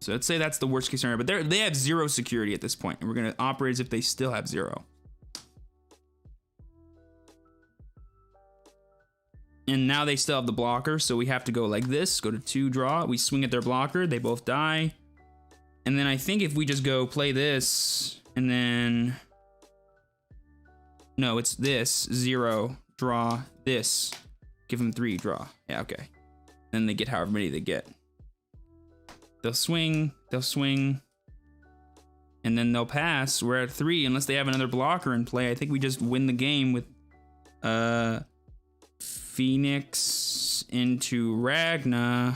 So let's say that's the worst case scenario, but they have 0 security at this point, and we're gonna operate as if they still have 0. And now they still have the blocker, so we have to go like this, go to 2, draw. We swing at their blocker, they both die. And then I think if we just go play this, and then... No, it's this, 0, draw, this. Give them 3, draw. Yeah, okay. Then they get however many they get. They'll swing, and then they'll pass. We're at 3, unless they have another blocker in play. I think we just win the game with... Phoenix into Ragna.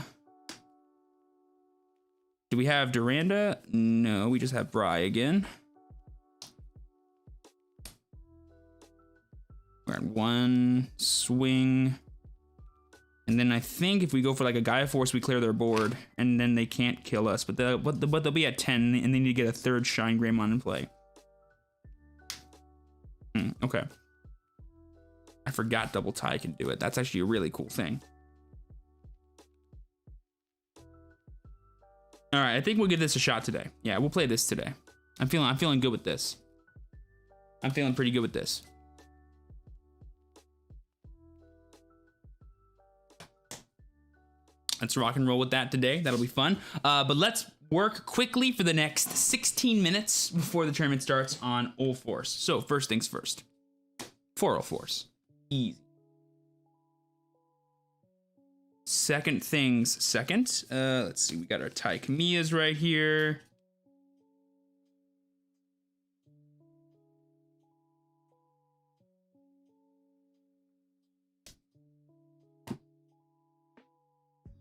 Do we have Duranda? No, we just have Bry again. We're at 1 swing. And then I think if we go for like a Gaia Force, we clear their board, and then they can't kill us. But they'll be at 10, and they need to get a 3rd Shine Greymon in play. Okay. I forgot Double Tie can do it. That's actually a really cool thing. All right, I think we'll give this a shot today. Yeah, we'll play this today. I'm feeling good with this. I'm feeling pretty good with this. Let's rock and roll with that today. That'll be fun. But let's work quickly for the next 16 minutes before the tournament starts on Ulforce. So first things first. For Ulforce. Easy. Second things second. Let's see, we got our Tai Kamiyas right here.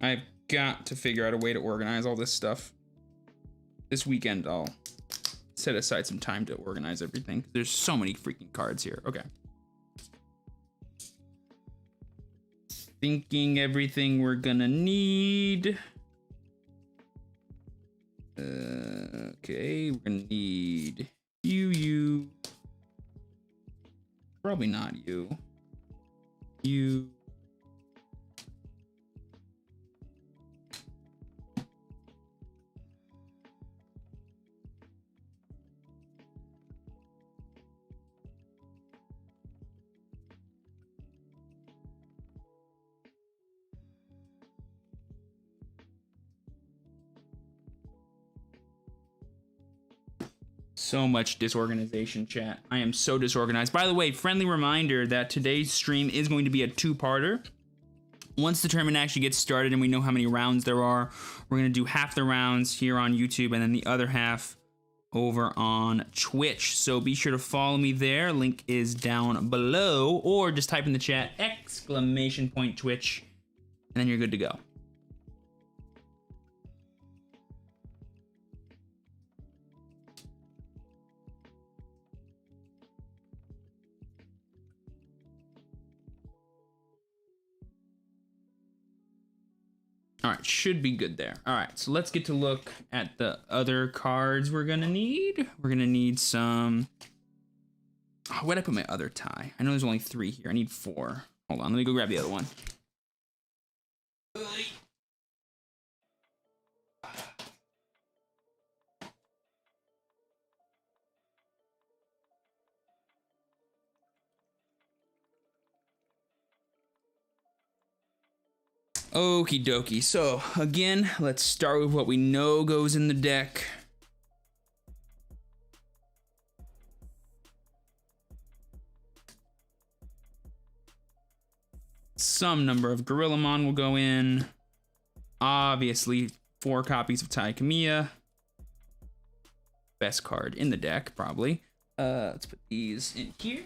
I've got to figure out a way to organize all this stuff. This weekend, I'll set aside some time to organize everything. There's so many freaking cards here. Okay. Thinking everything we're gonna need. Okay, we're gonna need you. Probably not you. You. So much disorganization, chat. I am so disorganized. By the way, friendly reminder that today's stream is going to be a 2-parter. Once the tournament actually gets started and we know how many rounds there are, we're going to do half the rounds here on YouTube and then the other half over on Twitch. So be sure to follow me there. Link is down below, or just type in the chat !Twitch, and then you're good to go. All right, should be good there. All right, so let's get to look at the other cards we're gonna need. We're gonna need some... Oh, where'd I put my other tie? I know there's only 3 here. I need 4. Hold on, let me go grab the other one. Okie dokie. So again, let's start with what we know goes in the deck. Some number of Gorillamon will go in. Obviously, 4 copies of Tai Kamiya. Best card in the deck, probably. Let's put these in here.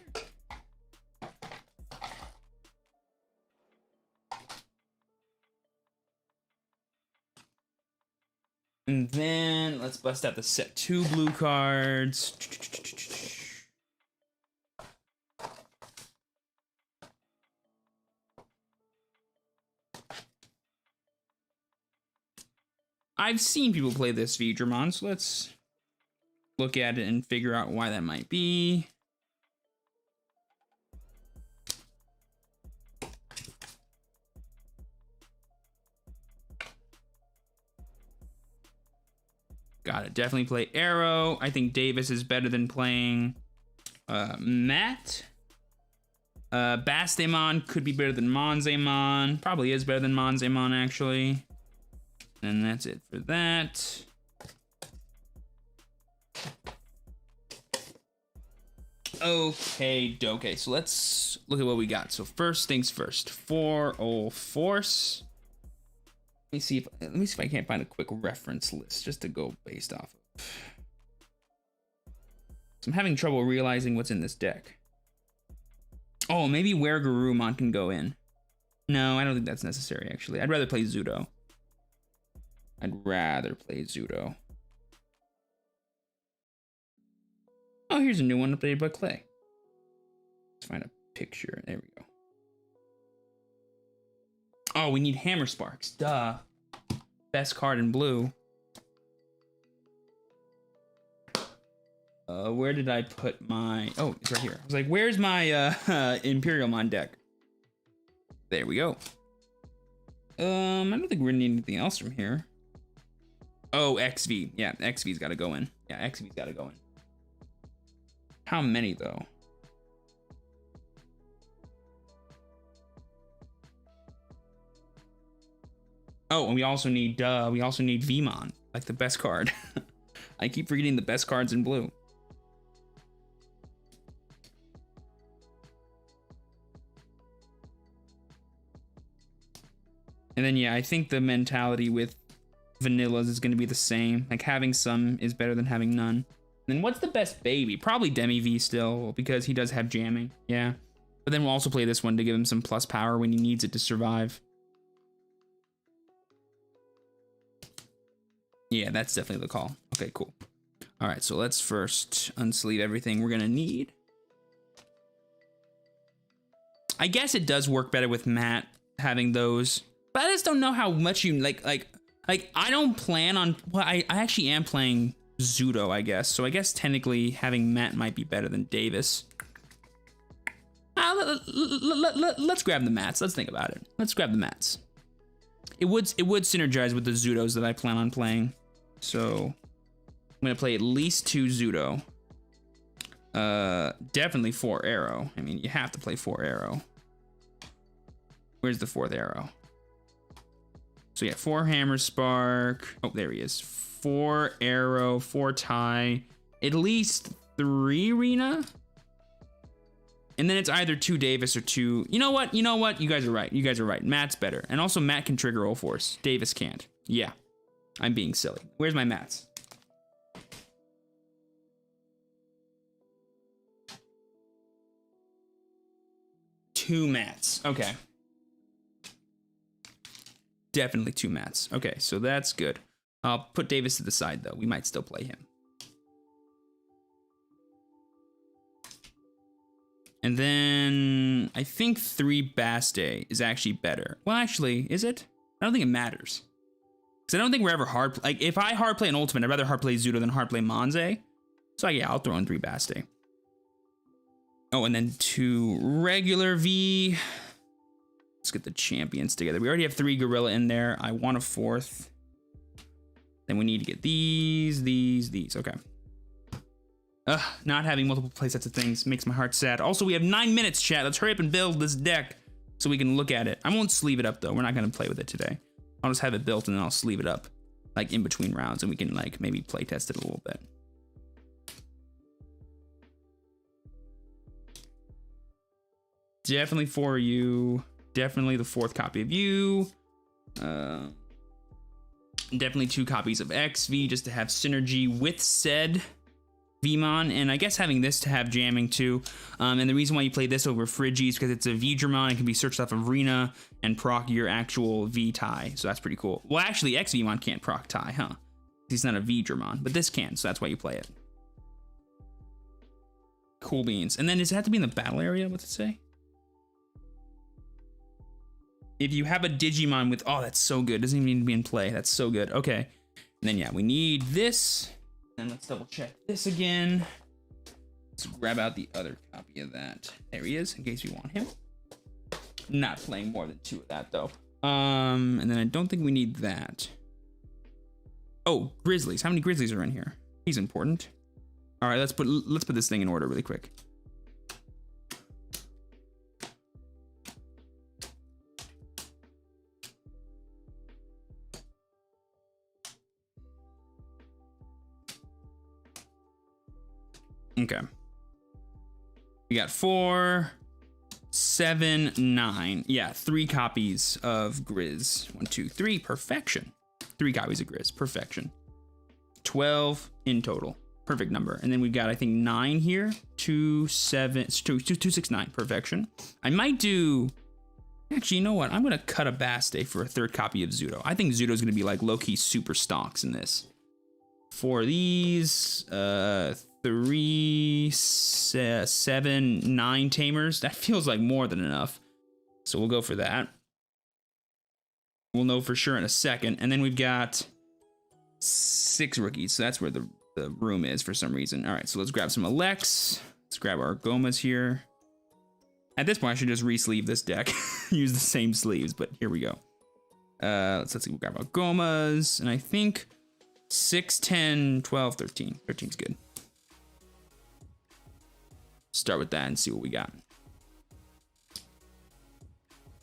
And then let's bust out the set 2 blue cards. I've seen people play this Veedramon, so let's look at it and figure out why that might be. Gotta definitely play Arrow. I think Davis is better than playing Matt. Bastemon could be better than Monzemon. Probably is better than Monzemon, actually. And that's it for that. Okay, so let's look at what we got. So first things first, for Ulforce. Let me see if I can't find a quick reference list just to go based off of. So I'm having trouble realizing what's in this deck. Oh, maybe where Garurumon can go in. No, I don't think that's necessary, actually. I'd rather play Zudo. Oh, here's a new one updated by Clay. Let's find a picture. There we go. Oh, we need Hammer Sparks. Duh. Best card in blue. Where did I put my... Oh, it's right here. I was like, where's my Imperialmon deck? There we go. I don't think we're gonna need anything else from here. Oh, XV. Yeah, XV's gotta go in. How many, though? Oh, and we also need Vmon, like the best card. I keep forgetting the best cards in blue. And then, yeah, I think the mentality with vanillas is going to be the same. Like, having some is better than having none. And then what's the best baby? Probably Demi V still, because he does have jamming. Yeah. But then we'll also play this one to give him some plus power when he needs it to survive. Yeah, that's definitely the call. Okay, cool. All right, so let's first unsleeve everything we're going to need. I guess it does work better with Matt having those. But I just don't know how much you like I don't plan on, well, I actually am playing Zudo, I guess. So I guess technically having Matt might be better than Davis. Let's grab the Mats. Let's think about it. Let's grab the Mats. It would synergize with the Zudos that I plan on playing. So I'm gonna play at least 2 Zudo. Definitely 4 Arrow. I mean, you have to play 4 Arrow. Where's the 4th Arrow? So yeah, 4 Hammer Spark. Oh, there he is. 4 Arrow, 4 Tie, at least 3 Rena. And then it's either 2 Davis or 2. You know what? You guys are right. Matt's better. And also Matt can trigger Ulforce. Davis can't. Yeah. I'm being silly. Where's my Mats? Two Mats. Okay. Definitely 2 Mats. Okay, so that's good. I'll put Davis to the side, though. We might still play him. And then I think 3 Baste is actually better. Well, actually, is it? I don't think it matters. Because I don't think we're ever hard... Like, if I hard play an Ultimate, I'd rather hard play Zudo than hard play Monze. So, yeah, I'll throw in 3 Baste. Oh, and then 2 regular V. Let's get the champions together. We already have 3 Gorilla in there. I want a 4th. Then we need to get these. Okay. Not having multiple playsets of things makes my heart sad. Also, we have 9 minutes, chat. Let's hurry up and build this deck so we can look at it. I won't sleeve it up, though. We're not going to play with it today. I'll just have it built, and then I'll sleeve it up, like, in between rounds, and we can, like, maybe play test it a little bit. Definitely for you. Definitely the 4th copy of you. Definitely 2 copies of XV just to have synergy with said Vmon, and I guess having this to have jamming too. And the reason why you play this over Frigi is because it's a V-Dramon. It can be searched off of Rena and proc your actual V-Tie, so that's pretty cool. Well, actually, XVmon can't proc Tie, huh? He's not a V-Dramon, but this can, so that's why you play it. Cool beans. And then does it have to be in the battle area? What's it say? If you have a Digimon with... Oh, that's so good. Doesn't even need to be in play. That's so good. Okay. And then, yeah, we need this. And let's double check this again. Let's grab out the other copy of that. There he is, in case we want him. Not playing more than 2 of that, though. And then I don't think we need that. Oh, Grizzlies. How many Grizzlies are in here? He's important. All right, let's put this thing in order really quick. Okay. We got 4, 7, 9. Yeah, 3 copies of Grizz. 1, 2, 3. Perfection. 3 copies of Grizz. Perfection. 12 in total. Perfect number. And then we've got, I think, 9 here. 2, 7, 2, 6, 9. Perfection. I might do... Actually, you know what? I'm going to cut a Bast for a 3rd copy of Zudo. I think Zudo's going to be like low-key super stocks in this. For these, 3, 7, 9 tamers. That feels like more than enough. So we'll go for that. We'll know for sure in a second. And then we've got 6 rookies. So that's where the room is for some reason. All right, so let's grab some Alex. Let's grab our Gomas here. At this point, I should just re-sleeve this deck. Use the same sleeves, but here we go. Let's see, we'll grab our Gomas. And I think 6, 10, 12, 13. 13's good. Start with that and see what we got.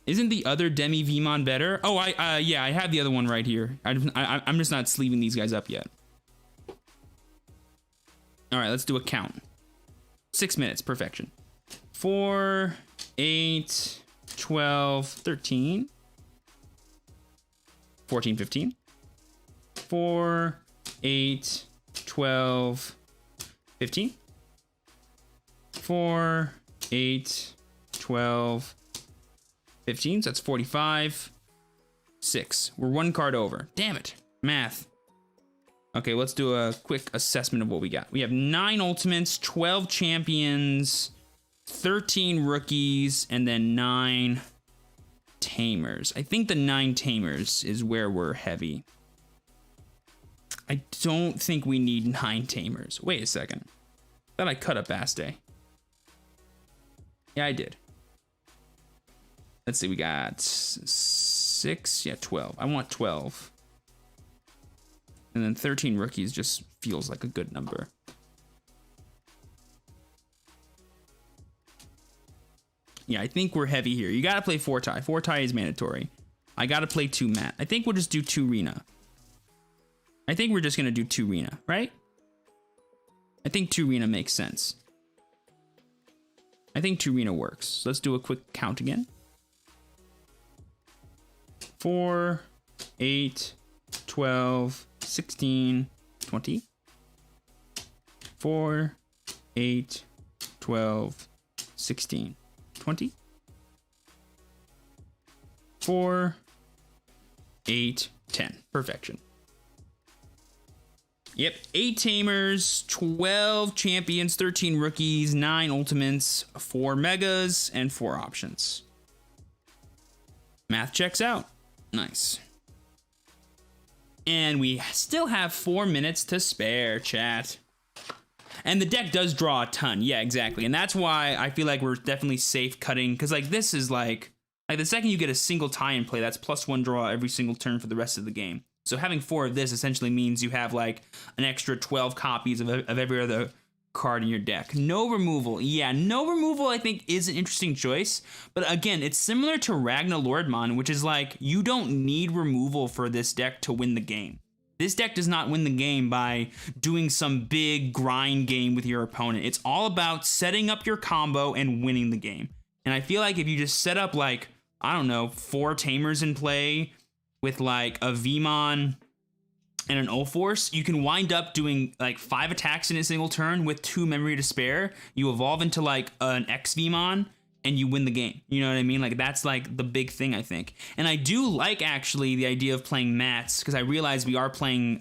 Isn't the other Demi Vmon better? Oh, yeah, I have the other one right here. I'm just not sleeving these guys up yet. All right, let's do a count. 6 minutes, perfection. 4, 8, 12, 13, 14, 15. 4, 8, 12, 15. 4, 8, 12, 15. So that's 45. 6. We're 1 card over. Damn it. Math. Okay, let's do a quick assessment of what we got. We have 9 ultimates, 12 champions, 13 rookies, and then 9 tamers. I think the 9 tamers is where we're heavy. I don't think we need 9 tamers. Wait a second. Thought I cut a Baste. Yeah, I did. Let's see, we got 6, yeah, 12. I want 12. And then 13 rookies just feels like a good number. Yeah, I think we're heavy here. You gotta play 4 tie. 4 tie is mandatory. I gotta play 2 Matt. I think we'll just do 2 Rena. I think we're just gonna do 2 Rena, right? I think 2 Rena makes sense. I think 2 Rena works. So let's do a quick count again. 4, 8, 12, 16, 20. 4, 8, 12, 16, 20. 4, 8, 10. Perfection. Yep, 8 tamers, 12 champions, 13 rookies, 9 ultimates, 4 megas, and 4 options. Math checks out. Nice. And we still have 4 minutes to spare, chat. And the deck does draw a ton. Yeah, exactly. And that's why I feel like we're definitely safe cutting. Because, like, this is like the second you get a single tie in play, that's +1 draw every single turn for the rest of the game. So having 4 of this essentially means you have, like, an extra 12 copies of every other card in your deck. No removal. Yeah, no removal, I think, is an interesting choice. But again, it's similar to Ragna Lordmon, which is like, you don't need removal for this deck to win the game. This deck does not win the game by doing some big grind game with your opponent. It's all about setting up your combo and winning the game. And I feel like if you just set up, like, I don't know, 4 tamers in play with like a Vmon and an Ulforce, you can wind up doing like 5 attacks in a single turn with 2 memory to spare. You evolve into like an X Vmon and you win the game. You know what I mean? Like, that's like the big thing, I think. And I do like actually the idea of playing Mats, because I realize we are playing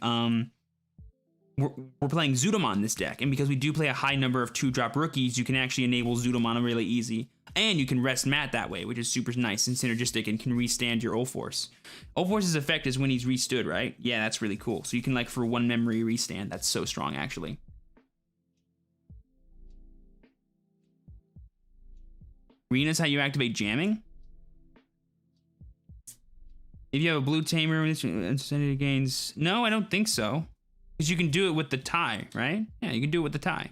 we're playing Zudomon in this deck, and because we do play a high number of 2-drop rookies, you can actually enable Zudomon really easy. And you can rest Matt that way, which is super nice and synergistic and can restand your Ulforce. Ulforce's effect is when he's restood, right? Yeah, that's really cool. So you can, like, for 1 memory restand. That's so strong, actually. Rena's how you activate jamming? If you have a blue tamer, insanity gains. No, I don't think so. Because you can do it with the tie, right? Yeah, you can do it with the tie.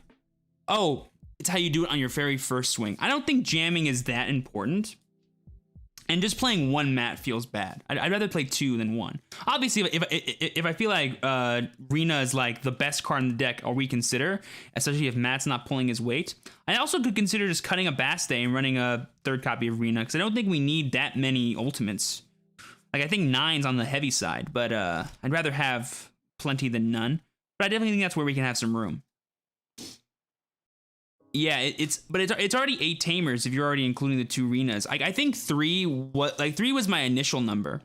Oh, it's how you do it on your very first swing. I don't think jamming is that important. And just playing one mat feels bad. I'd rather play two than one. Obviously, if I feel like Rena is like the best card in the deck, I'll reconsider, especially if Matt's not pulling his weight. I also could consider just cutting a Bast and running a third copy of Rena, because I don't think we need that many ultimates. Like, I think 9's on the heavy side, but I'd rather have plenty than none. But I definitely think that's where we can have some room. Yeah, it's already 8 tamers if you're already including the 2 Renas. I think 3 was my initial number.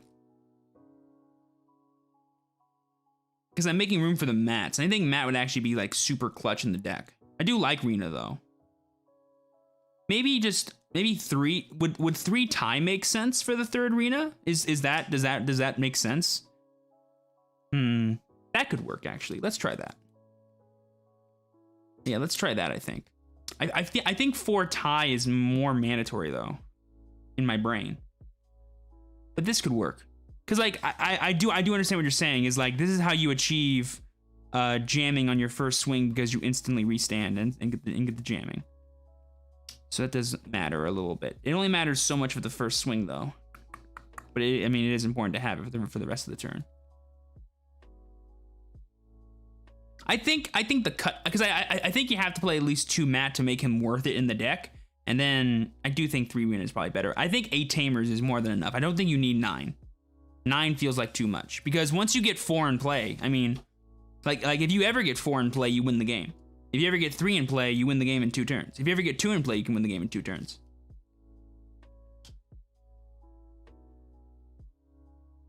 Because I'm making room for the mats. And I think Matt would actually be like super clutch in the deck. I do like Rena though. Maybe 3 would 3 tie make sense for the third Rena? Does that make sense? That could work actually. Let's try that. Yeah, let's try that, I think. I think 4 tie is more mandatory though, in my brain. But this could work, because like I do understand what you're saying. Is like this is how you achieve jamming on your first swing, because you instantly restand and get the jamming. So that does matter a little bit. It only matters so much for the first swing though, but I mean it is important to have it for the rest of the turn. I think the cut, because I think you have to play at least 2 Matt to make him worth it in the deck, and then I do think 3 Rena is probably better. I think 8 tamers is more than enough. I don't think you need 9. 9 feels like too much, because once you get 4 in play, I mean, like if you ever get 4 in play, you win the game. If you ever get 3 in play, you win the game in 2 turns. If you ever get 2 in play, you can win the game in 2 turns.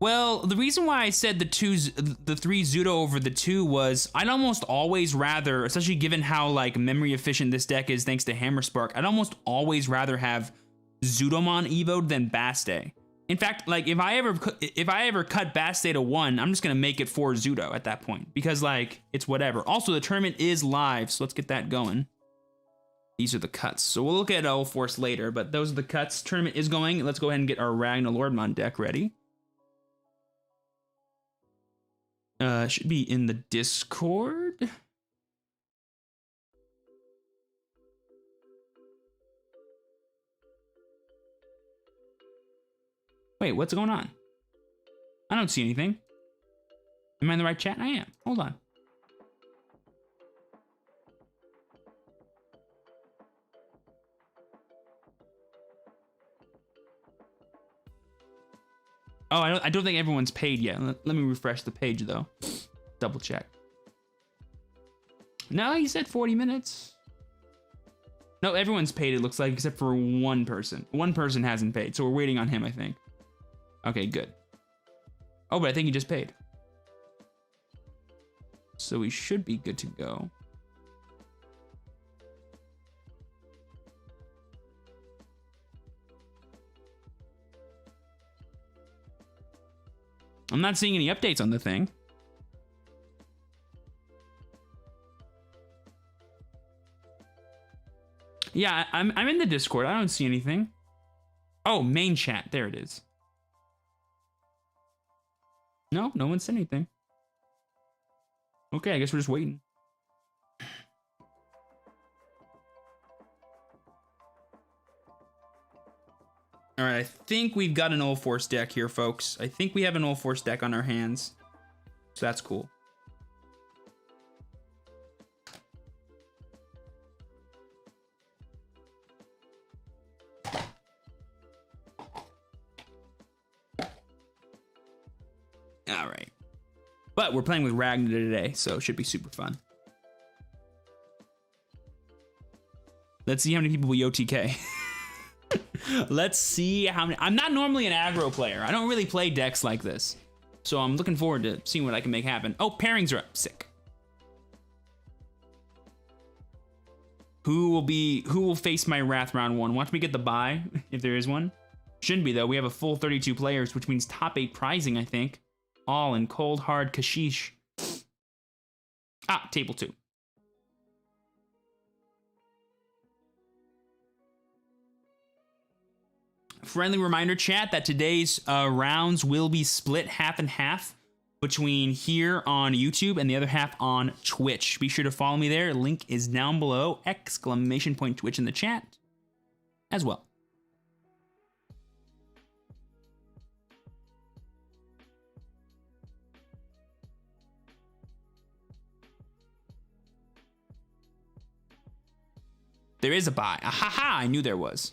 Well, the reason why I said the 3 Zudo over the 2 was I'd almost always rather, especially given how like memory efficient this deck is thanks to Hammer Spark, I'd almost always rather have Zudomon evoed than Bast. In fact, like if I ever cut Bast to 1, I'm just gonna make it 4 Zudo at that point, because like it's whatever. Also, the tournament is live, so let's get that going. These are the cuts. So we'll look at Ulforce later, but those are the cuts. Tournament is going. Let's go ahead and get our Ragna Lordmon deck ready. Should be in the Discord. Wait, what's going on? I don't see anything. Am I in the right chat? I am. Hold on. Oh, I don't think everyone's paid yet. Let me refresh the page though. Double check. No, he said 40 minutes. No, everyone's paid, it looks like, except for one person. One person hasn't paid, so we're waiting on him, I think. Okay, good. Oh, but I think he just paid. So we should be good to go. I'm not seeing any updates on the thing. Yeah, I'm in the Discord. I don't see anything. Oh, main chat. There it is. No, no one said anything. Okay, I guess we're just waiting. All right, I think we've got an Ulforce deck here, folks. I think we have an Ulforce deck on our hands. So that's cool. All right. But we're playing with Ragna today, so it should be super fun. Let's see how many people we OTK. Let's see how many. I'm not normally an aggro player. I don't really play decks like this. So I'm looking forward to seeing what I can make happen. Oh, pairings are up. Sick. Who will face my Wrath round 1? Watch me get the bye, if there is one. Shouldn't be though. We have a full 32 players, which means top 8 prizing, I think. All in cold hard Kashish. Ah, table 2. friendly reminder, chat, that today's rounds will be split half and half between here on YouTube and the other half on Twitch. Be sure to follow me there. Link is down below. ! Twitch in the chat as well. There is a buy. Ahaha, I knew there was.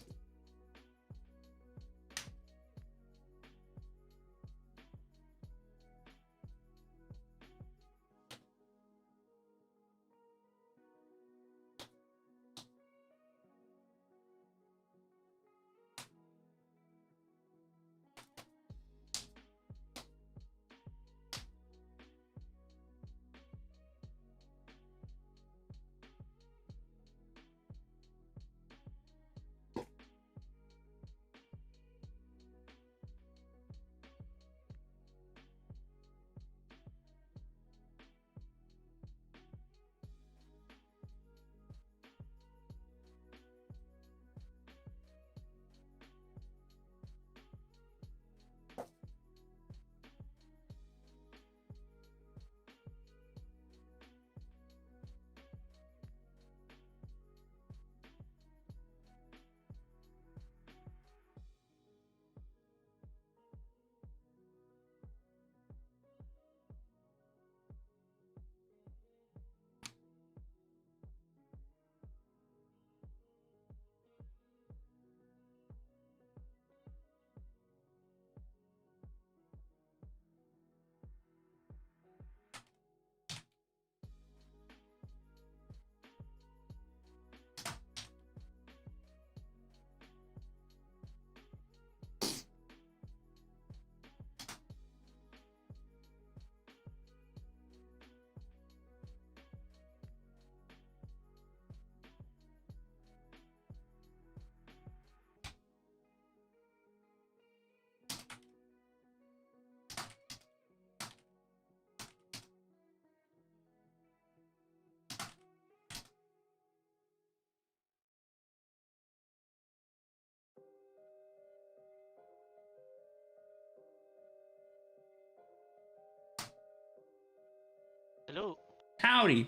Hello. Howdy.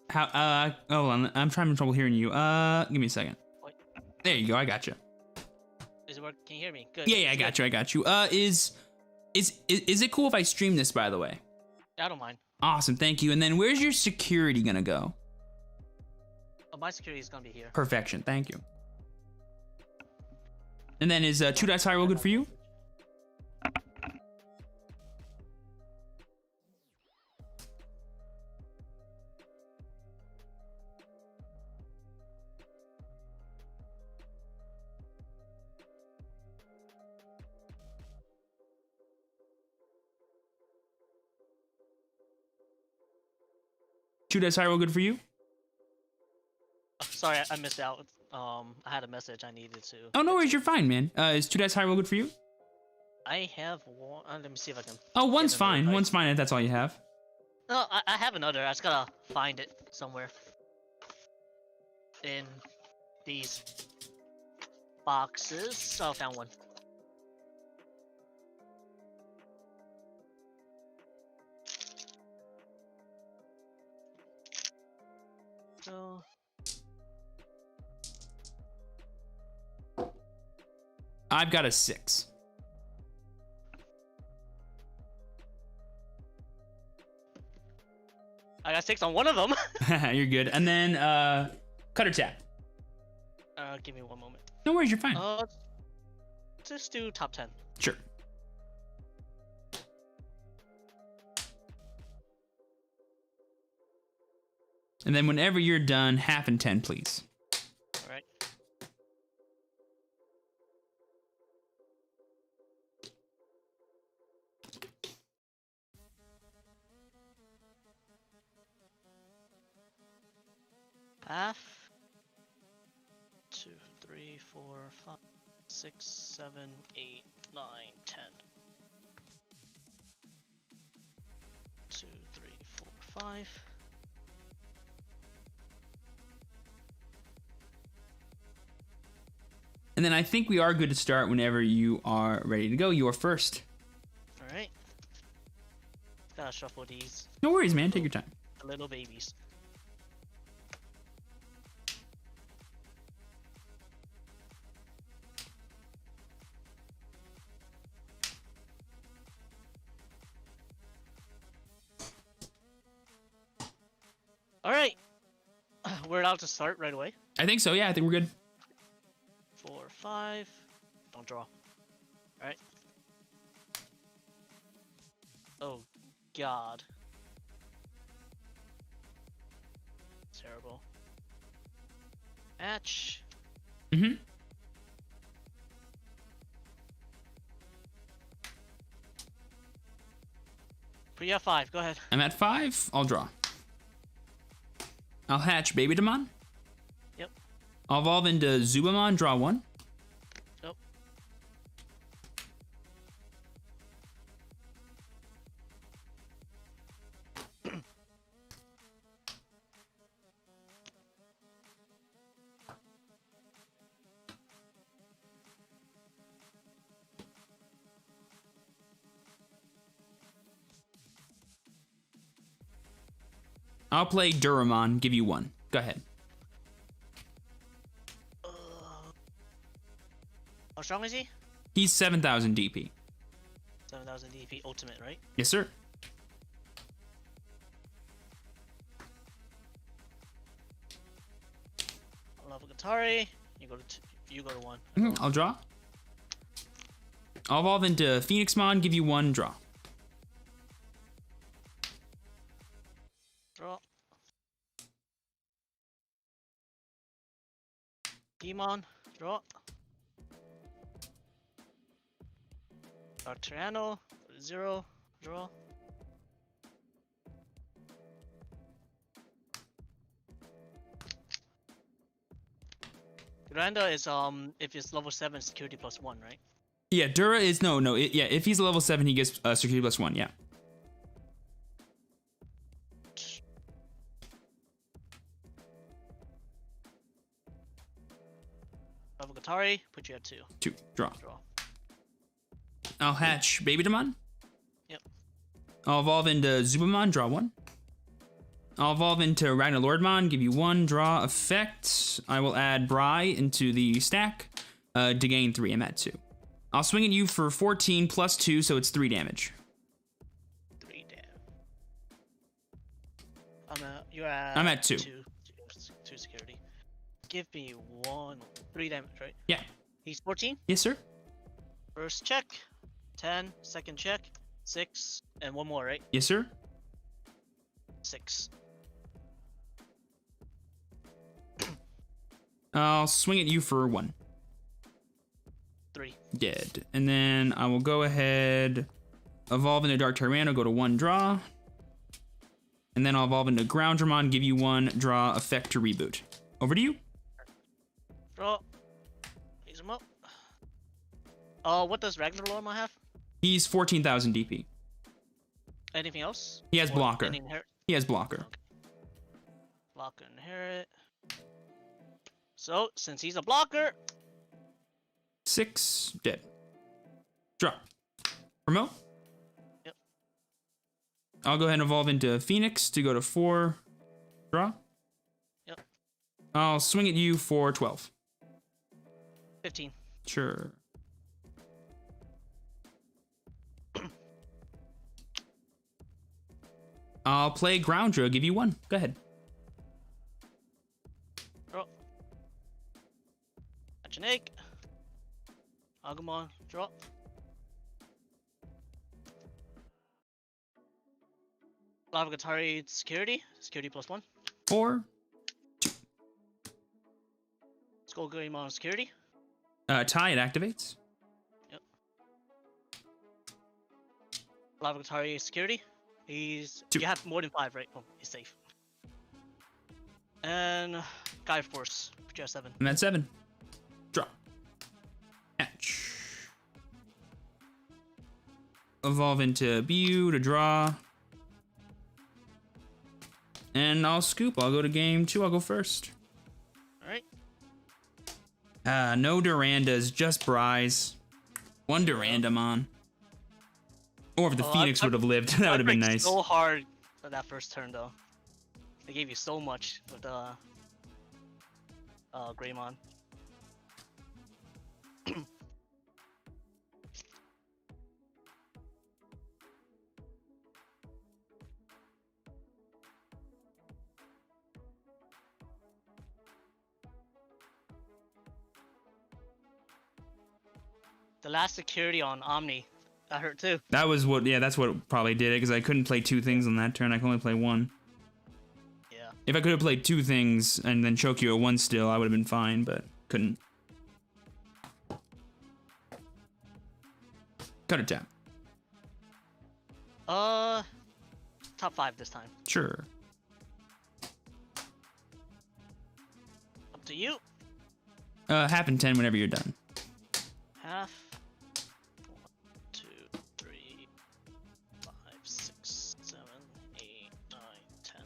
How, hold on, I'm having trouble hearing you. Give me a second. Wait. There you go, I got you. Is it work? Can you hear me? Good. Yeah, I got you. Is it cool if I stream this, by the way? I don't mind. Awesome, thank you. And then where's your security gonna go? Oh, my security is gonna be here. Perfection, thank you. And then is 2 dice high roll good for you? Two dice high roll good for you? Sorry, I missed out. I had a message I needed to. Oh, no worries, you're fine, man. Is 2 dice high roll good for you? I have one. Let me see if I can. Oh, one's fine. Dice. One's fine if that's all you have. No, I have another. I just gotta find it somewhere. In these boxes. Oh, I found one. So. I've got a 6. I got 6 on one of them. You're good. And then cut or tap. Give me one moment. No worries, you're fine. Just do top 10. Sure. And then whenever you're done, half and 10, please. All right. Half. 2, 3, 4, 5, 6, 7, 8, 9, 10. 2, 3, 4, 5. And then I think we are good to start whenever you are ready to go. You are first. All right. Gotta shuffle these. No worries, man. Take your time. Little babies. All right. We're allowed to start right away. I think so. Yeah, I think we're good. 4, 5. Don't draw. All right. Oh, God. Terrible. Match. Mm-hmm. Pre F5. Go ahead. I'm at 5. I'll draw. I'll hatch Baby Digimon. Yep. I'll evolve into Zubamon, draw 1. Yep. I'll play Duramon, give you 1. Go ahead. How strong is he? He's 7,000 DP. 7,000 DP ultimate, right? Yes, sir. I love Gatari. You go to 1. I'll draw. I'll evolve into Phoenixmon, give you 1, draw. Draw. Demon. Draw. Arturano. 0. Draw. Miranda is if it's level 7 security plus 1, right? Yeah, Dura is yeah. If he's level 7, he gets security plus 1. Yeah. Level Gatari, put you at 2. 2, draw. Draw. I'll hatch Baby Digimon. Yep. I'll evolve into Zubamon, draw 1. I'll evolve into Ragna Lordmon, give you 1, draw effect. I will add Bry into the stack to gain 3. I'm at 2. I'll swing at you for 14 plus 2, so it's 3 damage. 3 damage. You're at. I'm at 2. 2 security. Give me 3 damage, right? Yeah. He's 14. Yes, sir. First check. 10. Second check. 6. And 1 more, right? Yes, sir. 6. I'll swing at you for 1. 3. Dead. And then I will go ahead, evolve into Dark Tyranno, go to 1, draw. And then I'll evolve into Groundramon, give you 1, draw, effect to reboot. Over to you. Draw. Raise him up. What does Ragnarlorma have? He's 14,000 DP. Anything else? He has Or blocker. any inherit? He has blocker. Okay. Blocker inherit. So, since he's a blocker, 6, dead. Draw. Promote. Yep. I'll go ahead and evolve into Phoenix to go to 4. Draw. Yep. I'll swing at you for 12. 15. Sure. I'll play Groundra, give you 1. Go ahead. Draw. Hatch an egg. Agumon, draw. Lava Gatari security. Security plus 1. 4. Skullgreymon security. Tie, it activates. Yep. Lava Gatari security. He's 2. You have more than 5, right? Oh, he's safe. And Guy Force, put you at 7. I'm at 7. Draw. Hatch. Evolve into Bu to draw. And I'll scoop. I'll go to game 2. I'll go first. Alright. No Durandas, just Bryce. One Durandamon. Or if the Phoenix would have lived, that would have been nice. So hard for that first turn though. They gave you so much with the Greymon. The last security on Omni, that hurt too. That was what, yeah, that's what probably did it, because I couldn't play two things on that turn. I could only play one. Yeah. If I could have played two things and then choke you at one still, I would have been fine, but couldn't. Cut or tap? Top 5 this time. Sure. Up to you. Half and 10 whenever you're done. Half. 1, 2, 3, 5, 6, 7, 8, 9, 10.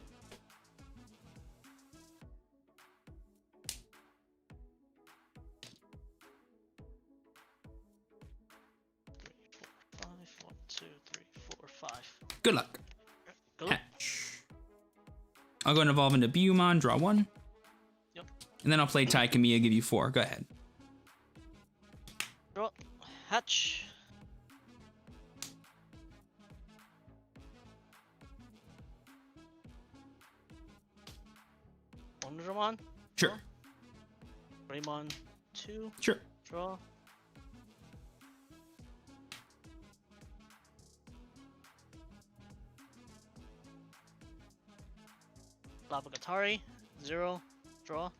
3, 4, 5. 1, 2, 3, 4, 5. Good luck. Good luck. Hatch. I'll go and evolve into Biyomon, draw 1. Yep. And then I'll play Taikamiya, give you 4. Go ahead. Draw. Hatch. Wondermon. Sure. Greymon 2. Sure. Draw. Lavagatari 0. Draw.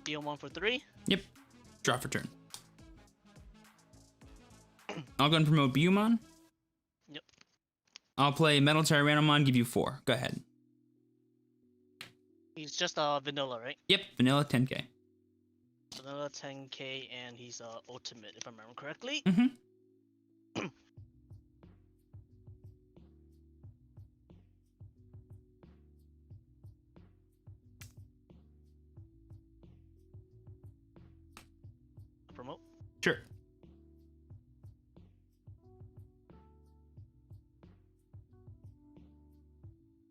Biyomon for 3. Yep. Draw for turn. I'll go and promote Biyomon. Yep. I'll play Metal Tyrannomon, give you 4. Go ahead. He's just vanilla, right? Yep, vanilla 10k. Vanilla 10k, and he's ultimate, if I remember correctly. Mm-hmm. Promote. Sure.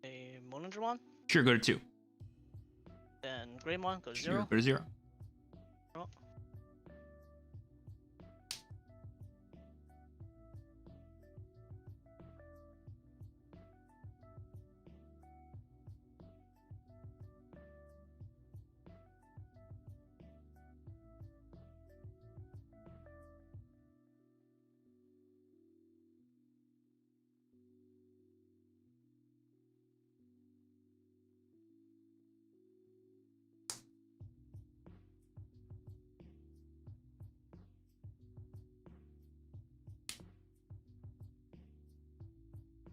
A Monodramon. Sure, go to 2. Then Greymon goes Sure, 0. go to 0. Draw.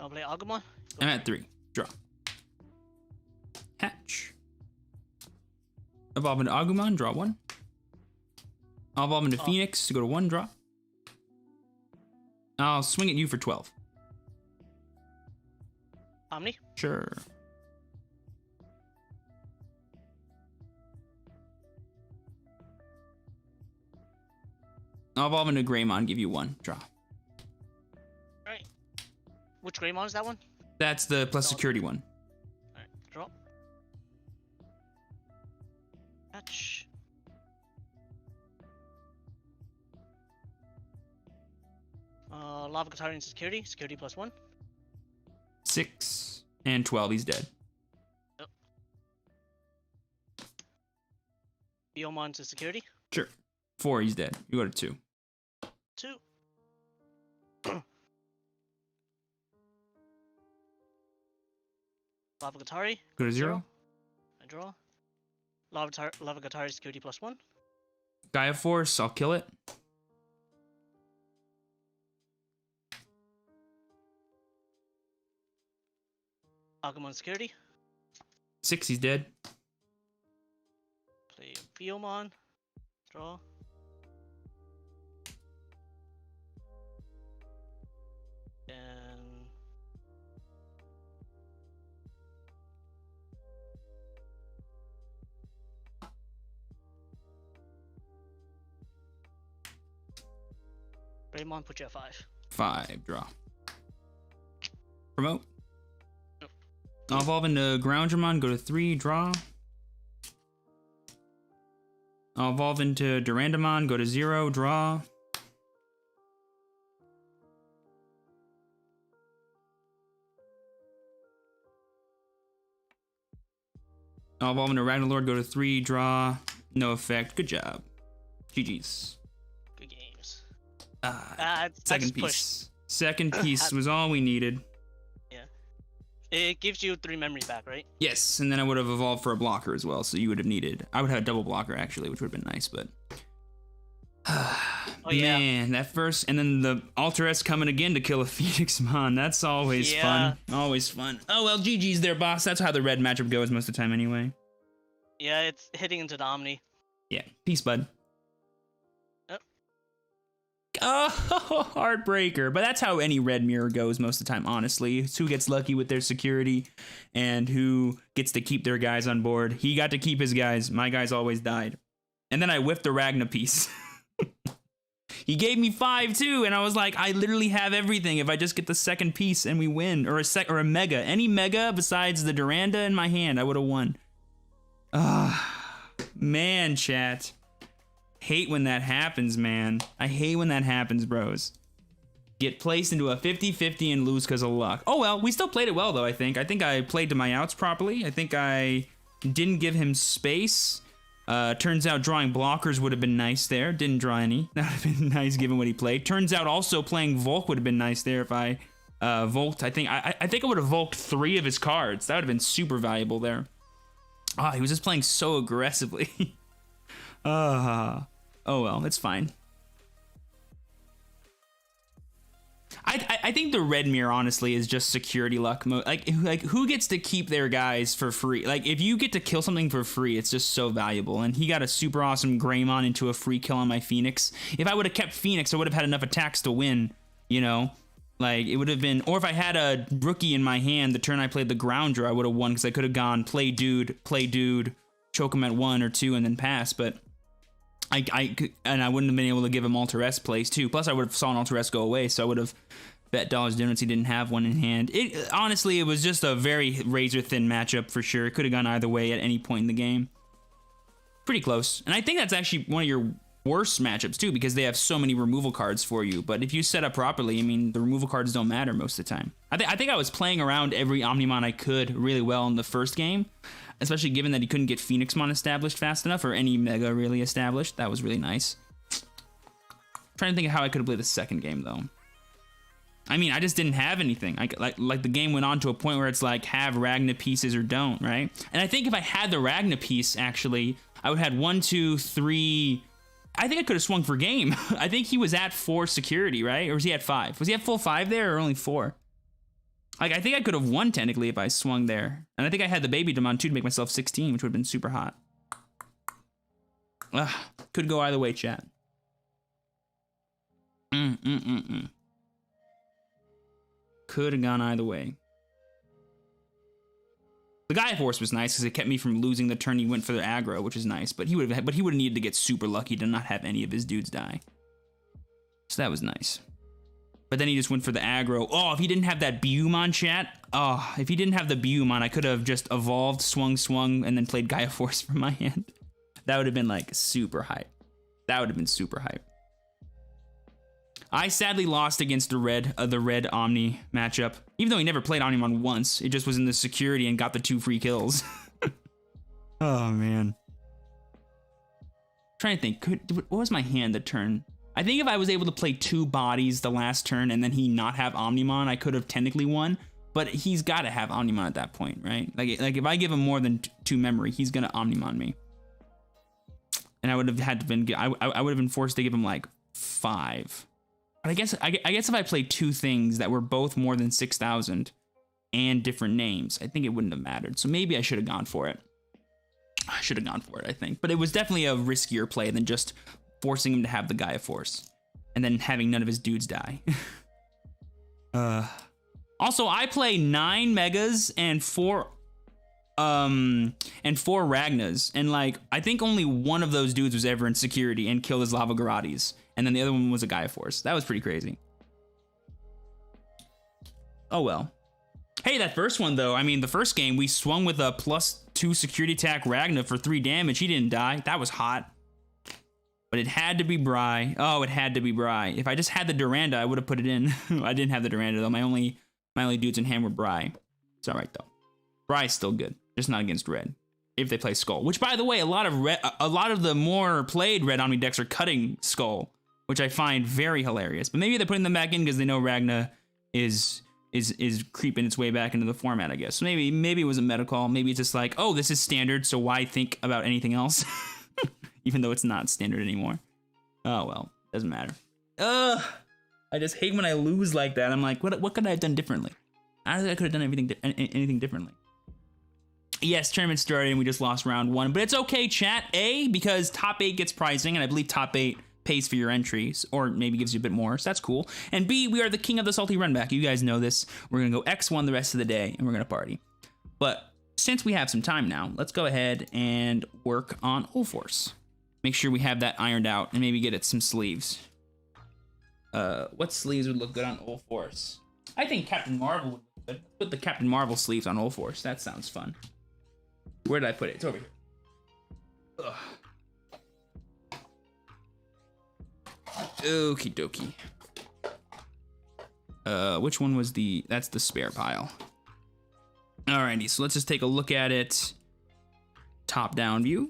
I'll play Agumon. I'm at 3. Draw. Hatch. Evolve into Agumon, draw 1. I'll evolve into Phoenix to go to 1, draw. I'll swing at you for 12. Omni. Sure. I'll evolve into Greymon, give you 1, draw. Alright. Which Greymon is that one? That's the plus security one. Alright, draw. Hatch. Lavagatari and security. Security plus 1. 6 and 12, he's dead. Yep. Biyomon to security. Sure. 4, he's dead. You go to 2. 2. Lavagatari. Go to 0. I draw. Lavagatari security plus 1. Gaia Force, I'll kill it. Agumon security. 6, he's dead. Play Biyomon. Draw. And Greymon put you at 5. 5, draw. Promote. Nope. I'll evolve into Groundramon, go to 3, draw. I'll evolve into Durandamon, go to 0, draw. I'll evolve into Ragnalord, go to 3, draw. No effect. Good job. GG's. Good games. Second piece. Second piece was all we needed. Yeah. It gives you 3 memory back, right? Yes, and then I would have evolved for a blocker as well, so you would have needed... I would have a double blocker, actually, which would have been nice, but... Oh, yeah. Man, that first... And then the Alter S coming again to kill a Phoenixmon. That's always fun. Always fun. Oh, well, GG's there, boss. That's how the red matchup goes most of the time anyway. Yeah, it's hitting into the Omni. Yeah. Peace, bud. Yep. Oh, heartbreaker. But that's how any red mirror goes most of the time, honestly. It's who gets lucky with their security and who gets to keep their guys on board. He got to keep his guys. My guys always died. And then I whiffed the Ragna piece. He gave me 5 too, and I was like, I literally have everything if I just get the second piece and we win, or a mega. Any mega besides the Duranda in my hand, I would have won. Man, chat. Hate when that happens, man. I hate when that happens, bros. Get placed into a 50-50 and lose because of luck. Oh well, we still played it well though, I think. I think I played to my outs properly. I think I didn't give him space. Turns out drawing blockers would have been nice there. Didn't draw any. That would have been nice given what he played. Turns out also playing Volk would have been nice there if I Volked. I think I would have Volked 3 of his cards. That would have been super valuable there. Ah, he was just playing so aggressively. Oh well, it's fine. I think the red mirror honestly is just security luck mode. Like who gets to keep their guys for free? Like if you get to kill something for free, it's just so valuable. And he got a super awesome Greymon into a free kill on my Phoenix. If I would have kept Phoenix, I would have had enough attacks to win, you know? Like it would have been, or if I had a rookie in my hand, the turn I played the Grounder, I would have won because I could have gone play dude, choke him at 1 or 2 and then pass. But I wouldn't have been able to give him Alter S plays too. Plus I would have saw an Alter S go away, so I would have bet dollars donuts he didn't have one in hand. Honestly, it was just a very razor thin matchup for sure. It could have gone either way at any point in the game. Pretty close. And I think that's actually one of your worst matchups too, because they have so many removal cards for you. But if you set up properly, I mean, the removal cards don't matter most of the time. I think I was playing around every Omnimon I could really well in the first game, especially given that he couldn't get Phoenixmon established fast enough, or any Mega really established. That was really nice. Trying to think of how I could have played the second game though. I mean, I just didn't have anything. Like the game went on to a point where it's like, have Ragna pieces or don't, right? And I think if I had the Ragna piece, actually, I would have had 1, 2, 3... I think I could have swung for game. I think he was at 4 security, right? Or was he at 5? Was he at full 5 there or only 4? Like, I think I could have won technically if I swung there. And I think I had the baby Digimon too to make myself 16, which would have been super hot. Ugh, could go either way, chat. Could have gone either way. The Gaia Force was nice because it kept me from losing the turn he went for the aggro, which is nice. But he would have needed to get super lucky to not have any of his dudes die. So that was nice. But then he just went for the aggro. Oh, if he didn't have that Biyumon, chat. Oh, if he didn't have the Biyumon, I could have just evolved, swung, and then played Gaia Force from my hand. That would have been like super hype. That would have been super hype. I sadly lost against the red Omni matchup. Even though he never played Omnimon once, it just was in the security and got the 2 free kills. Oh man. Trying to think, what was my hand that turn? I think if I was able to play 2 bodies the last turn and then he not have Omnimon, I could have technically won. But he's got to have Omnimon at that point, right? Like if I give him more than 2 memory, he's gonna Omnimon me. And I would have had to been, I would have been forced to give him like 5. But I guess if I played 2 things that were both more than 6,000 and different names, I think it wouldn't have mattered. So maybe I should have gone for it. I should have gone for it, I think. But it was definitely a riskier play than just forcing him to have the Gaia Force and then having none of his dudes die. Also, I play 9 Megas and 4... and 4 Ragnas, and like I think only one of those dudes was ever in security and killed his Lava Garatis, and then the other one was a Gaia Force. That was pretty crazy. Oh well. Hey, that first one though, I mean the first game we swung with a +2 security attack Ragna for 3 damage. He didn't die. That was hot. But it had to be Bry. Oh, it had to be Bry. If I just had the Duranda, I would have put it in. I didn't have the Duranda though. My only dudes in hand were Bry. It's all right though. Bry's still good, just not against Red. If they play Skull, which by the way, a lot of the more played Red Omni decks are cutting Skull, which I find very hilarious. But maybe they're putting them back in because they know Ragna is creeping its way back into the format, I guess. So maybe it was a meta call. Maybe it's just like, oh, this is standard, so why think about anything else? Even though it's not standard anymore. Oh well, doesn't matter. I just hate when I lose like that. I'm like, what could I have done differently? I don't think I could have done anything differently. Yes, tournament started and we just lost round 1, but it's okay, chat. A, because top 8 gets pricing, and I believe top 8 pays for your entries, or maybe gives you a bit more, so that's cool. And B, we are the king of the salty runback. You guys know this. We're gonna go X1 the rest of the day, and we're gonna party. But since we have some time now, let's go ahead and work on Ulforce. Make sure we have that ironed out, and maybe get it some sleeves. What sleeves would look good on Ulforce? I think Captain Marvel would look good. Put the Captain Marvel sleeves on Ulforce. That sounds fun. Where did I put it? It's over here. Ugh. Okie dokie. Which one was that's the spare pile. Alrighty, so let's just take a look at it. Top down view.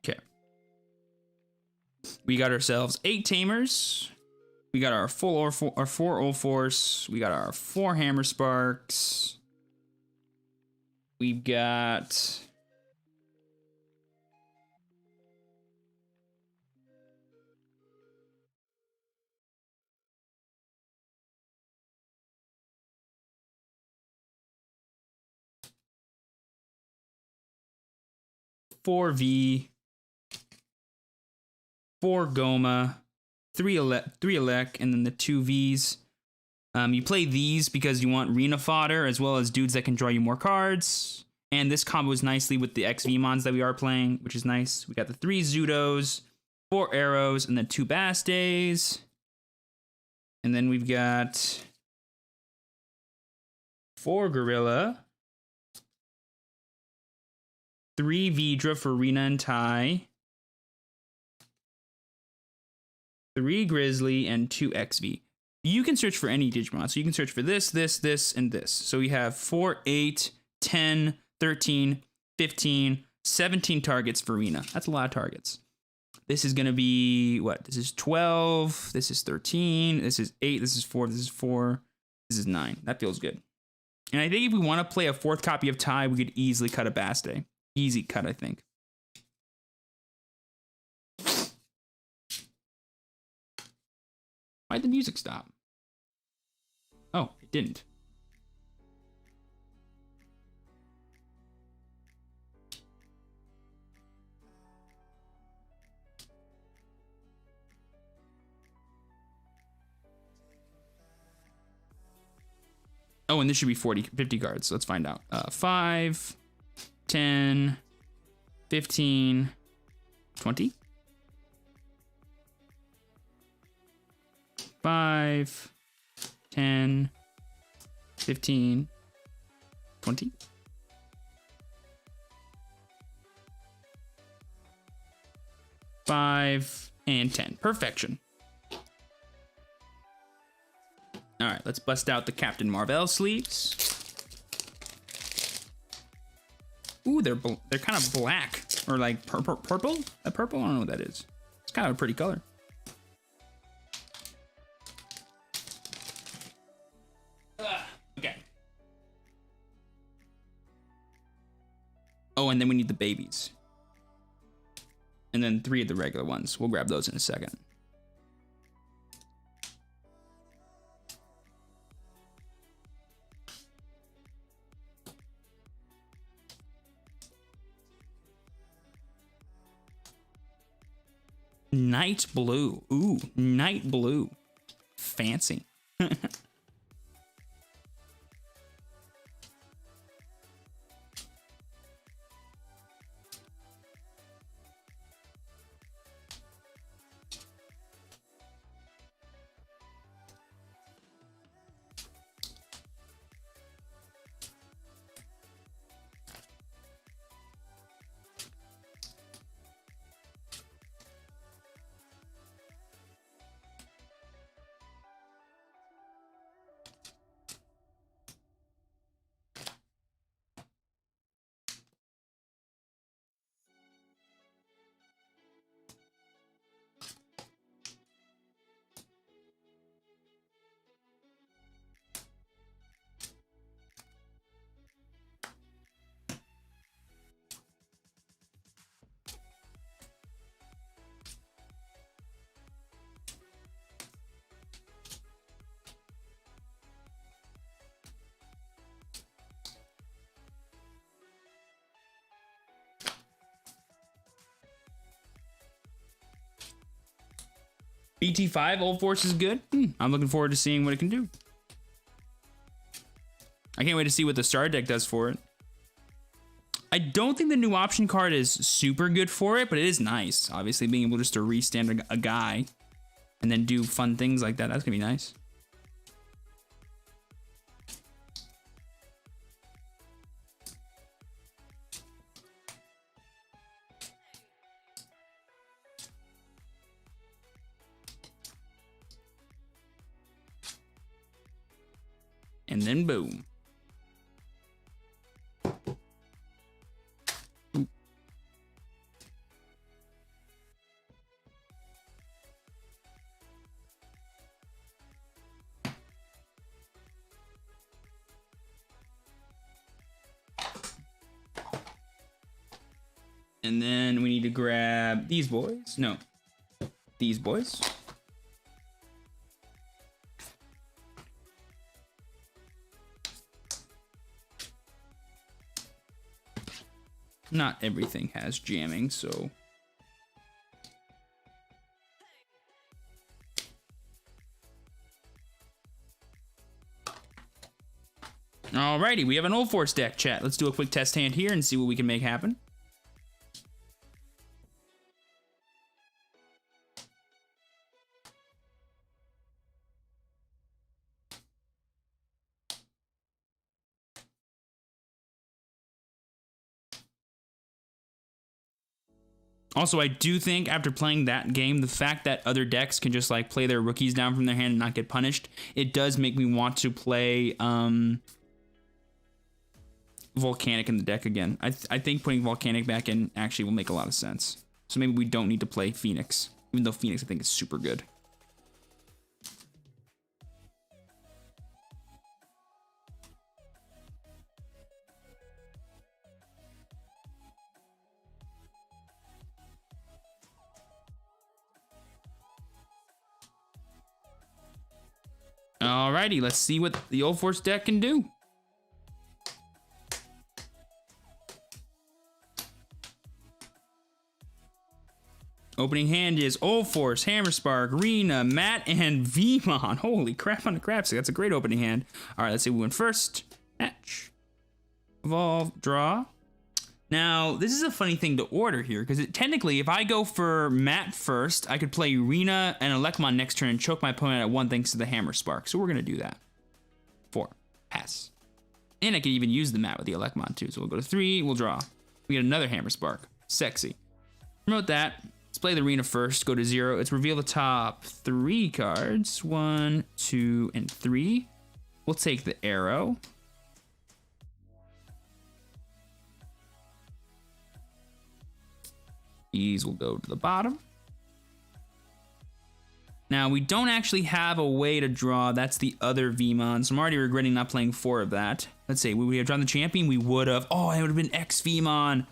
Okay. We got ourselves 8 Tamers. We got our four Ulforce. We got our 4 Hammer Sparks. We've got... four V, 4 Goma, 3 Elec, and then the 2 Vs. You play these because you want Rena fodder, as well as dudes that can draw you more cards. And this combos nicely with the XV mons that we are playing, which is nice. We got the 3 Zudos, 4 Arrows, and then 2 Bastes. And then we've got 4 Gorilla, 3 Vidra for Rena and Ty, 3 Grizzly, and 2 XV. You can search for any Digimon. So you can search for this, and this. So we have 4, 8, 10, 13, 15, 17 targets for Rena. That's a lot of targets. This is going to be, what? This is 12. This is 13. This is 8. This is 4. This is 4. This is 9. That feels good. And I think if we want to play a 4th copy of Ty, we could easily cut a Baste. Easy cut, I think. Why'd the music stop? Oh, it didn't. Oh, and this should be 50 cards. So let's find out. 5, 10, 15, 20. 5, 10, 15, 20. 5 and 10. Perfection. All right, let's bust out the Captain Marvel sleeves. Ooh, they're kind of black or like purple. A purple? I don't know what that is. It's kind of a pretty color. Okay. Oh, and then we need the babies. And then 3 of the regular ones. We'll grab those in a second. Night blue. Ooh, night blue. Fancy. BT5 Ulforce is good. I'm looking forward to seeing what it can do. I can't wait to see what the star deck does for it. I don't think the new option card is super good for it, but it is nice. Obviously, being able just to restand a guy and then do fun things like that, that's gonna be nice. And then boom. And then we need to grab these boys. No, these boys. Not everything has jamming, so. Alrighty, we have an Ulforce deck, chat. Let's do a quick test hand here and see what we can make happen. Also, I do think after playing that game, the fact that other decks can just like play their rookies down from their hand and not get punished, it does make me want to play Volcanic in the deck again. I think putting Volcanic back in actually will make a lot of sense. So maybe we don't need to play Phoenix, even though Phoenix I think is super good. Alrighty, let's see what the Ulforce deck can do. Opening hand is Ulforce, Hammerspark, Rena, Matt, and Vmon. Holy crap on the crap. So that's a great opening hand. All right, let's see who went first. Match. Evolve, draw. Now, this is a funny thing to order here, because technically, if I go for Matt first, I could play Rena and Elecmon next turn and choke my opponent at one thanks to the Hammerspark. So we're going to do that. 4. Pass. And I can even use the Matt with the Elecmon too. So we'll go to 3, we'll draw. We get another Hammerspark. Sexy. Promote that. Let's play the Rena first. Go to 0. Let's reveal the top 3 cards. 1, 2, and 3. We'll take the arrow. These will go to the bottom. Now, we don't actually have a way to draw. That's the other Vmon, so I'm already regretting not playing 4 of that. Let's see, would we have drawn the champion? We would have. Oh, it would have been X Vmon.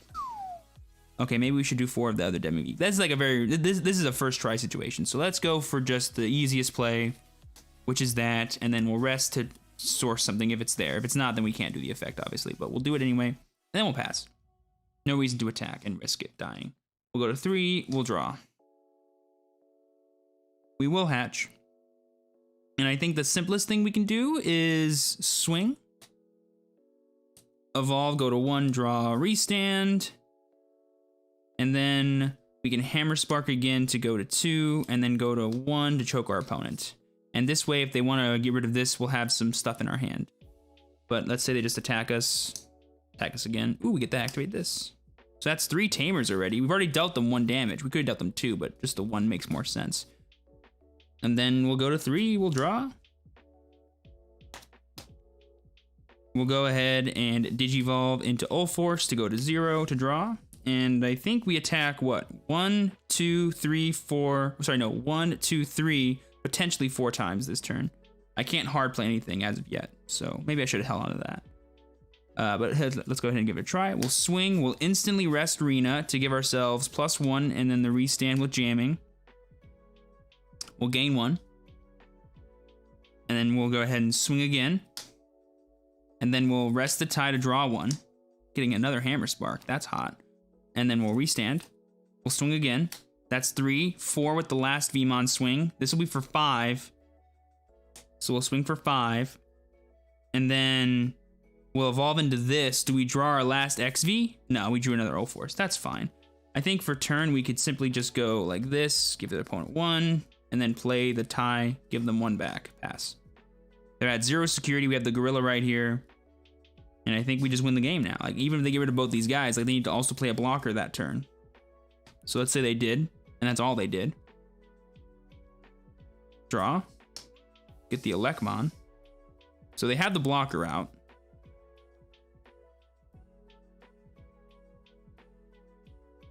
Okay, maybe we should do 4 of the other Demi-V. That's like a very, this is a first try situation. So let's go for just the easiest play, which is that, and then we'll rest to source something if it's there. If it's not, then we can't do the effect, obviously, but we'll do it anyway. And then we'll pass. No reason to attack and risk it dying. We'll go to 3, we'll draw. we will hatch. And I think the simplest thing we can do is swing, evolve, go to 1, draw, restand, and then we can Hammer Spark again to go to 2, and then go to 1 to choke our opponent. And this way, if they want to get rid of this, we'll have some stuff in our hand. But let's say they just attack us again. Ooh, we get to activate this. So that's 3 Tamers already. We've already dealt them 1 damage. We could have dealt them 2, but just the 1 makes more sense. And then we'll go to 3, we'll draw. We'll go ahead and Digivolve into Ulforce to go to 0 to draw. And I think we attack what? 1, 2, 3, 4. Sorry, no, 1, 2, 3, potentially 4 times this turn. I can't hard play anything as of yet, so maybe I should have held on to that. But let's go ahead and give it a try. We'll swing, we'll instantly rest Rena to give ourselves +1, and then the restand with jamming. We'll gain 1. And then we'll go ahead and swing again. And then we'll rest the tie to draw 1. Getting another Hammer Spark, that's hot. And then we'll restand. We'll swing again. That's 3, 4 with the last Vmon swing. This will be for 5. So we'll swing for 5. And then we'll evolve into this. Do we draw our last XV? No, we drew another Ulforce. That's fine. I think for turn, we could simply just go like this, give the opponent 1, and then play the tie, give them 1 back, pass. They're at 0 security. We have the gorilla right here. And I think we just win the game now. Like, even if they get rid of both these guys, like, they need to also play a blocker that turn. So let's say they did, and that's all they did. Draw. Get the Elecmon. So they have the blocker out.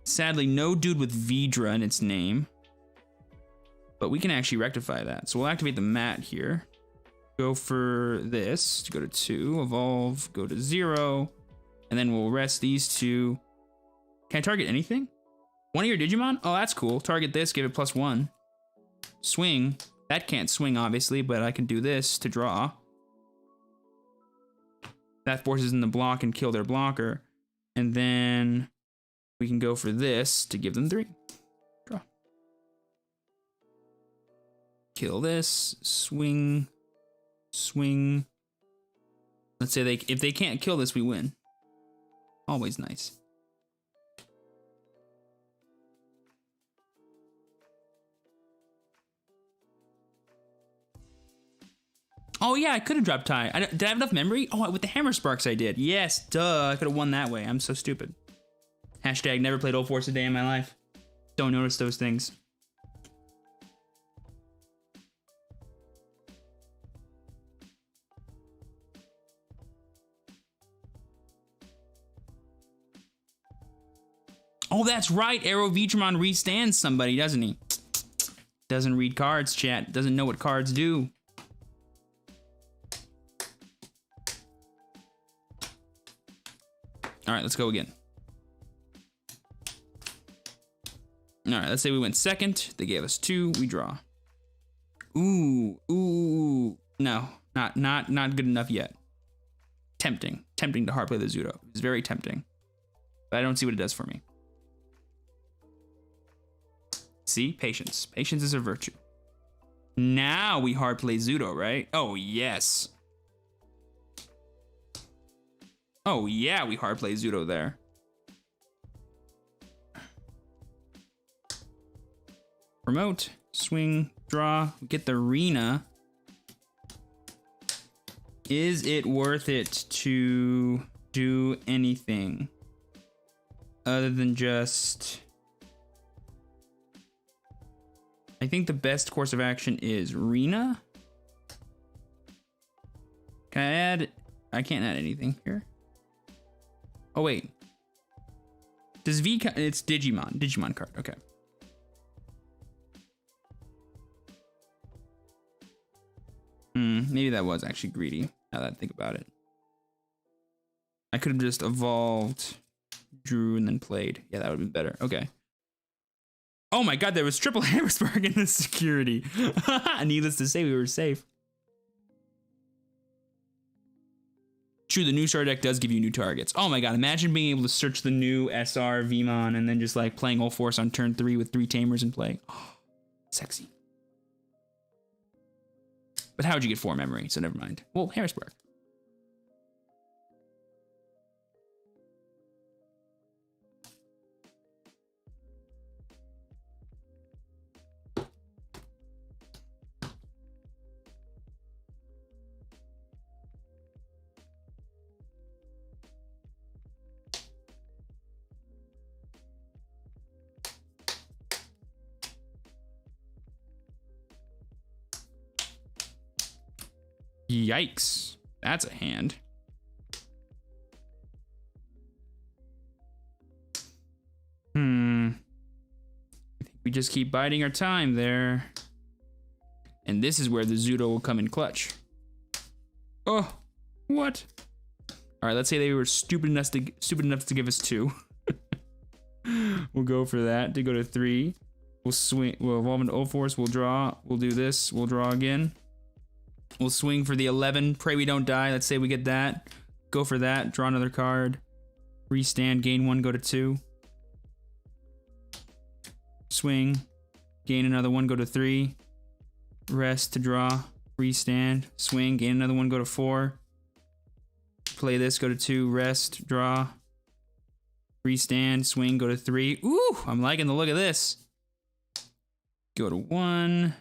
Sadly, no dude with Vidra in its name. But we can actually rectify that. So we'll activate the mat here. Go for this to go to 2, evolve, go to 0, and then we'll rest these 2. Can I target anything? One of your Digimon? Oh, that's cool. Target this, give it +1. Swing. That can't swing, obviously, but I can do this to draw. That forces in the block and kill their blocker. And then we can go for this to give them 3. Draw. Kill this, swing. Swing. Let's say if they can't kill this, we win. Always nice. Oh yeah, I could have dropped tie. Did I have enough memory? Oh, with the Hammer Sparks I did. Yes, duh. I could have won that way. I'm so stupid. Hashtag never played Ulforce a day in my life. Don't notice those things. Oh, that's right. Arrow Vitramon restands somebody, doesn't he? Doesn't read cards, chat. Doesn't know what cards do. All right, let's go again. All right, let's say we went second. They gave us 2. We draw. Ooh. No, not good enough yet. Tempting to hard play the Zudo. It's very tempting, but I don't see what it does for me. See, patience. Patience is a virtue. Now we hard play Zudo, right? Oh, yes. Oh, yeah, we hard play Zudo there. Promote, swing, draw, get the Rena. Is it worth it to do anything other than just... I think the best course of action is Rena. Can I add? I can't add anything here. Oh, wait. Does V... It's Digimon. Digimon card. Okay. Maybe that was actually greedy, now that I think about it. I could have just evolved, drew, and then played. Yeah, that would have been better. Okay. Oh my god, there was triple Hammer Spark in the security. Needless to say, we were safe. True, the new star deck does give you new targets. Oh my god, imagine being able to search the new SR Vmon and then just like playing Ulforce on turn 3 with 3 Tamers in play. Oh, sexy. But how would you get 4 memory? So never mind. Well, Hammer Spark. Yikes. That's a hand. I think we just keep biding our time there. And this is where the Zudo will come in clutch. Oh, what? All right, let's say they were stupid enough to give us 2. We'll go for that to go to 3. We'll swing. We'll evolve into Ulforce. We'll draw. We'll do this. We'll draw again. We'll swing for the 11. Pray we don't die. Let's say we get that. Go for that. Draw another card. Restand. Gain 1. Go to 2. Swing. Gain another 1. Go to 3. Rest to draw. Restand. Swing. Gain another 1. Go to 4. Play this. Go to 2. Rest. Draw. Restand. Swing. Go to 3. Ooh! I'm liking the look of this. Go to 1.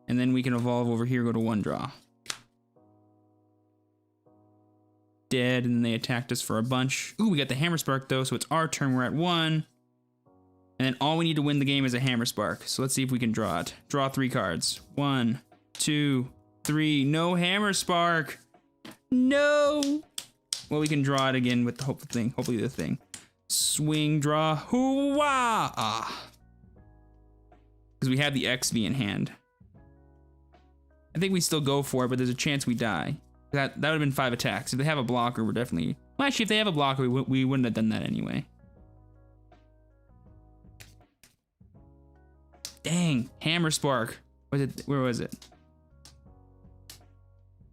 And then we can evolve over here, go to 1 draw. Dead, and then they attacked us for a bunch. Ooh, we got the Hammer Spark though, so it's our turn, we're at 1. And then all we need to win the game is a Hammer Spark. So let's see if we can draw it. Draw 3 cards. 1, 2, 3. No Hammer Spark. No. Well, we can draw it again with the hopefully the thing. Swing, draw, hoo-wah! Ah. Because we have the XV in hand. I think we still go for it, but there's a chance we die. That would have been 5 attacks. If they have a blocker, we're definitely... Well, actually, if they have a blocker, we wouldn't have done that anyway. Dang, Hammer Spark. Where was it?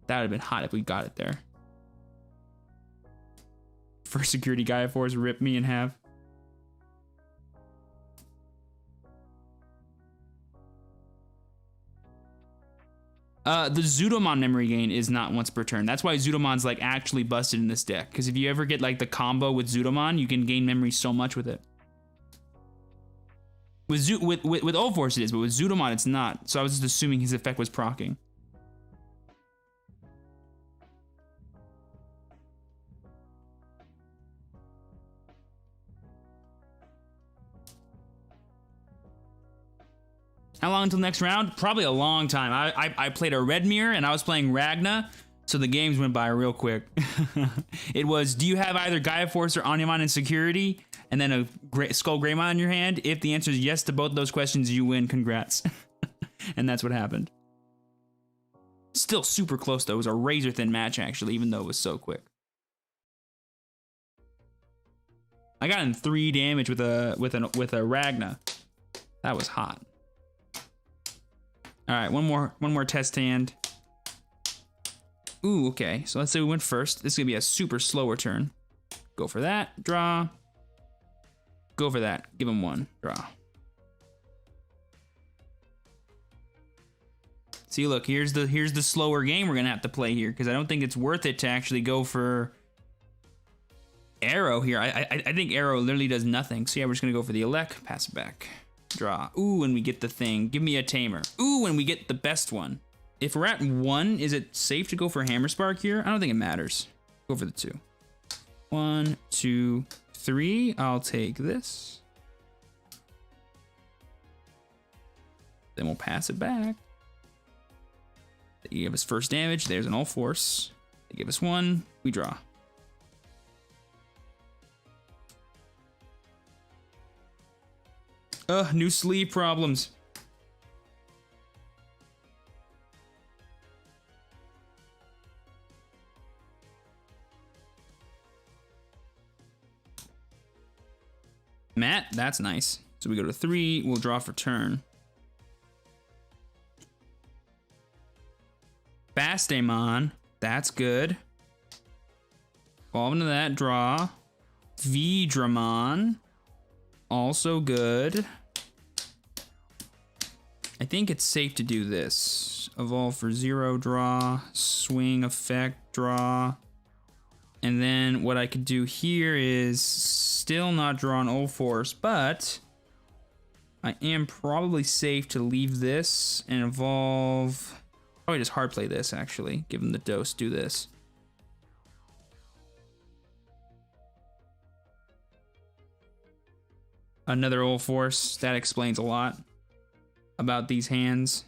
That would have been hot if we got it there. First security Ulforce ripped me in half. The Zudomon memory gain is not once per turn. That's why Zudomon's like actually busted in this deck. Because if you ever get like the combo with Zudomon, you can gain memory so much with it. With Ulforce it is, but with Zudomon it's not. So I was just assuming his effect was proccing. How long until next round? Probably a long time. I played a Red Mirror and I was playing Ragna, so the games went by real quick. It was, do you have either Ulforce or Onimon in security? And then a Skull Greymon in your hand? If the answer is yes to both of those questions, you win. Congrats. And that's what happened. Still super close though. It was a razor thin match actually, even though it was so quick. I got in 3 damage with a Ragna. That was hot. All right, one more test hand. Ooh, okay. So let's say we went first. This is gonna be a super slower turn. Go for that. Draw. Go for that. Give him 1. Draw. See, look, here's the slower game we're gonna have to play here because I don't think it's worth it to actually go for Arrow here. I think Arrow literally does nothing. So yeah, we're just gonna go for the Elec. Pass it back. Draw. Ooh, and we get the thing. Give me a Tamer. Ooh, and we get the best one. If we're at 1, is it safe to go for Hammer Spark here? I don't think it matters. Go for the 2. 1, 2, 3. I'll take this. Then we'll pass it back. They give us first damage. There's an Ulforce. They give us 1. We draw. New sleeve problems. Matt, that's nice. So we go to 3, we'll draw for turn. Bastamon, that's good. Evolve into that, draw. Vidramon, also good. I think it's safe to do this. Evolve for 0, draw, swing, effect, draw. And then what I could do here is still not draw an Ulforce, but I am probably safe to leave this and evolve. Probably just hard play this, actually. Give him the dose, do this. Another Ulforce. That explains a lot about these hands.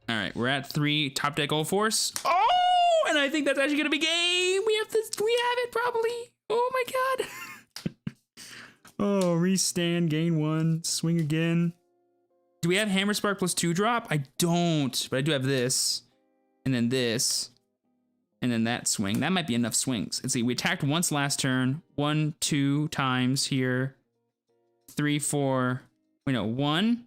All right, we're at 3. Top deck Ulforce. Oh, and I think that's actually gonna be game. We have this. We have it probably. Oh my god. Oh, restand, gain 1, swing again. Do we have Hammer Spark plus 2 drop? I don't, but I do have this, and then this, and then that swing. That might be enough swings. Let's see. We attacked once last turn. 1, 2 times here. 3, 4. Wait, no. 1,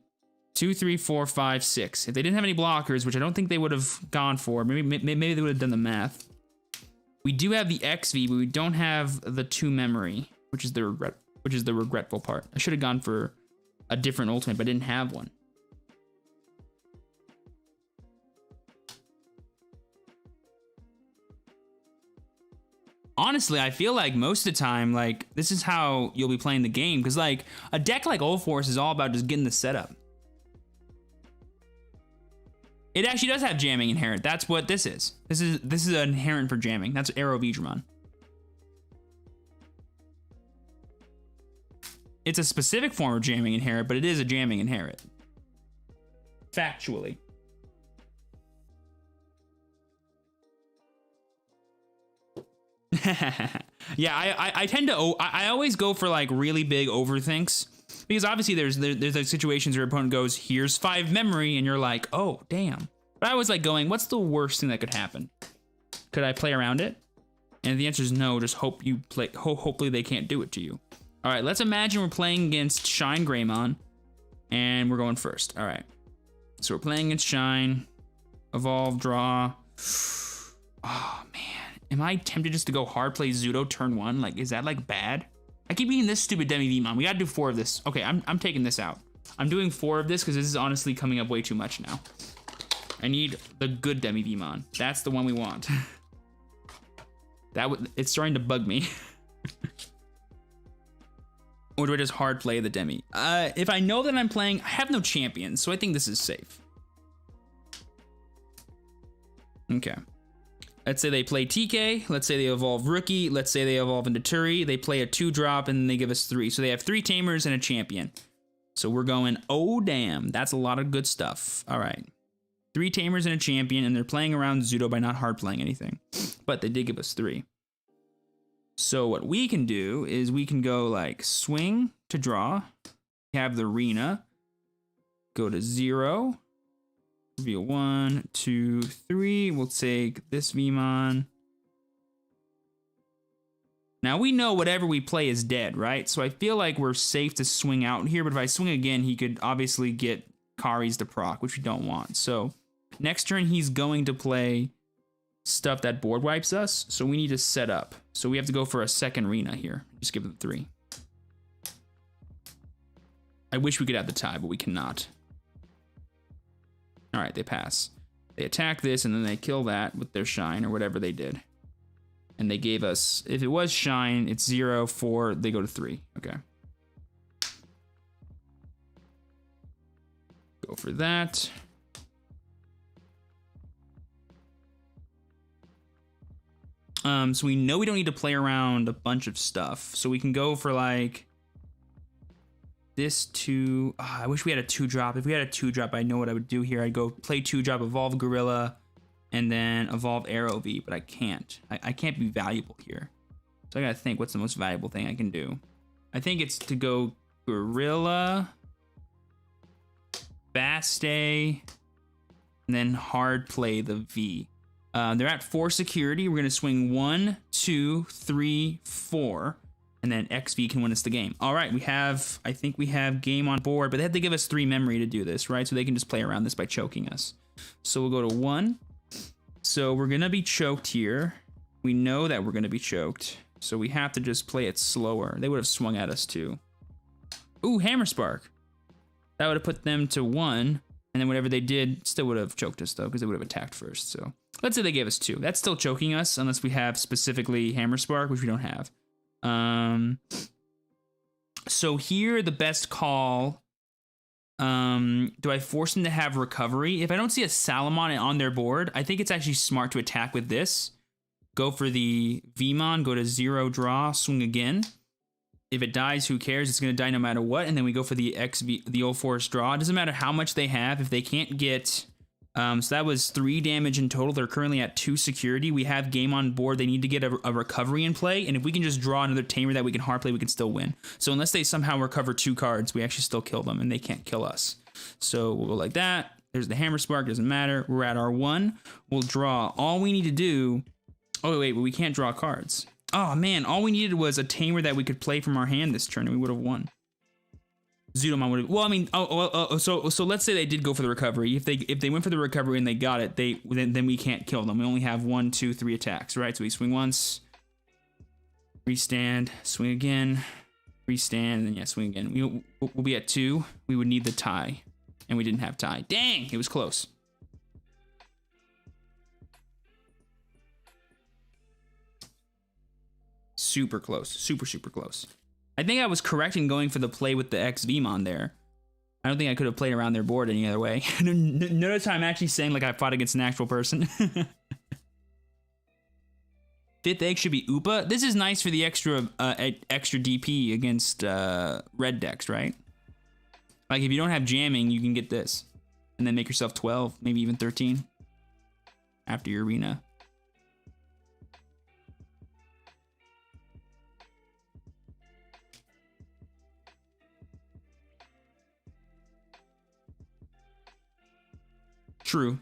2, 3, 4, 5, 6. If they didn't have any blockers, which I don't think they would have gone for, maybe they would have done the math. We do have the XV, but we don't have the 2 memory, which is the regretful part. I should have gone for a different ultimate, but I didn't have one. Honestly, I feel like most of the time, like, this is how you'll be playing the game, because, like, a deck like Ulforce is all about just getting the setup. It actually does have jamming inherent. That's what this is. This is an inherent for jamming. That's Arrow Digimon. It's a specific form of jamming inherent, but it is a jamming inherent. Factually. Yeah, I tend to, I always go for like really big overthinks, because obviously there's like situations where your opponent goes, here's 5 memory, and you're like, oh damn. But I was like going, what's the worst thing that could happen? Could I play around it? And the answer is no. Just hope you play. Hopefully they can't do it to you. All right, let's imagine we're playing against Shine Greymon, and we're going first. All right, so we're playing against Shine. Evolve, draw. Oh man. Am I tempted just to go hard play Zudo turn 1? Like, is that like bad? I keep eating this stupid Digimon. We gotta do 4 of this. Okay, I'm taking this out. I'm doing 4 of this because this is honestly coming up way too much now. I need the good Digimon. That's the one we want. It's starting to bug me. Or do I just hard play the Demi? If I know that I'm playing, I have no champions, so I think this is safe. Okay. Let's say they play TK. Let's say they evolve Rookie. Let's say they evolve into Turi. They play a 2-drop and they give us 3. So they have 3 Tamers and a champion. So we're going, oh damn, that's a lot of good stuff. All right. 3 Tamers and a champion, and they're playing around Zudo by not hard playing anything. But they did give us 3. So what we can do is we can go like swing to draw. We have the arena. Go to 0. Reveal 1, 2, 3. We'll take this Vmon. Now we know whatever we play is dead, right? So I feel like we're safe to swing out here, but if I swing again, he could obviously get Kari's to proc, which we don't want. So next turn, he's going to play stuff that board wipes us, so we need to set up. So we have to go for a second arena here. Just give them 3. I wish we could have the tie, but we cannot. All right, they pass. They attack this, and then they kill that with their shine or whatever they did. And they gave us, if it was shine, it's 0, 4, they go to 3. Okay. Go for that. So we know we don't need to play around a bunch of stuff. So we can go for like this 2. Oh, I wish we had a 2-drop. If we had a 2-drop, I know what I would do here. I'd go play 2-drop, evolve Gorilla, and then evolve Arrow V, but I can't. I can't be valuable here. So I gotta think, what's the most valuable thing I can do? I think it's to go Gorilla, Bastay, and then hard play the V. They're at 4 security. We're gonna swing 1, 2, 3, 4, and then XV can win us the game. All right, I think we have game on board, but they have to give us 3 memory to do this, right? So they can just play around this by choking us. So we'll go to 1. So we're gonna be choked here. We know that we're gonna be choked, so we have to just play it slower. They would have swung at us too. Ooh, Hammer Spark. That would have put them to 1. And then whatever they did still would have choked us, though, because they would have attacked first. So let's say they gave us 2. That's still choking us, unless we have specifically Hammer Spark, which we don't have. So here, the best call... do I force them to have recovery? If I don't see a Salamon on their board, I think it's actually smart to attack with this. Go for the Vmon, go to 0, draw, swing again. If it dies, who cares? It's going to die no matter what. And then we go for the Ulforce draw. It doesn't matter how much they have. If they can't get... so that was 3 damage in total. They're currently at 2 security. We have game on board. They need to get a recovery in play. And if we can just draw another Tamer that we can hard play, we can still win. So unless they somehow recover 2 cards, we actually still kill them. And they can't kill us. So we'll go like that. There's the Hammer Spark. Doesn't matter. We're at our 1. We'll draw. All we need to do... Oh, wait. But we can't draw cards. Oh, man. All we needed was a Tamer that we could play from our hand this turn. And we would have won. Zudomon would have. Well, I mean, so let's say they did go for the recovery. If they went for the recovery and they got it, then we can't kill them. We only have 1, 2, 3 attacks, right? So we swing once, restand, swing again, restand, and then yeah, swing again. We'll be at 2. We would need the tie, and we didn't have tie. Dang, it was close. Super close, super close. I think I was correct in going for the play with the XVmon there. I don't think I could have played around their board any other way. Notice I'm actually saying like I fought against an actual person. 5th egg should be Upa. This is nice for the extra DP against red decks, right? Like if you don't have jamming, you can get this. And then make yourself 12, maybe even 13 after your arena. True.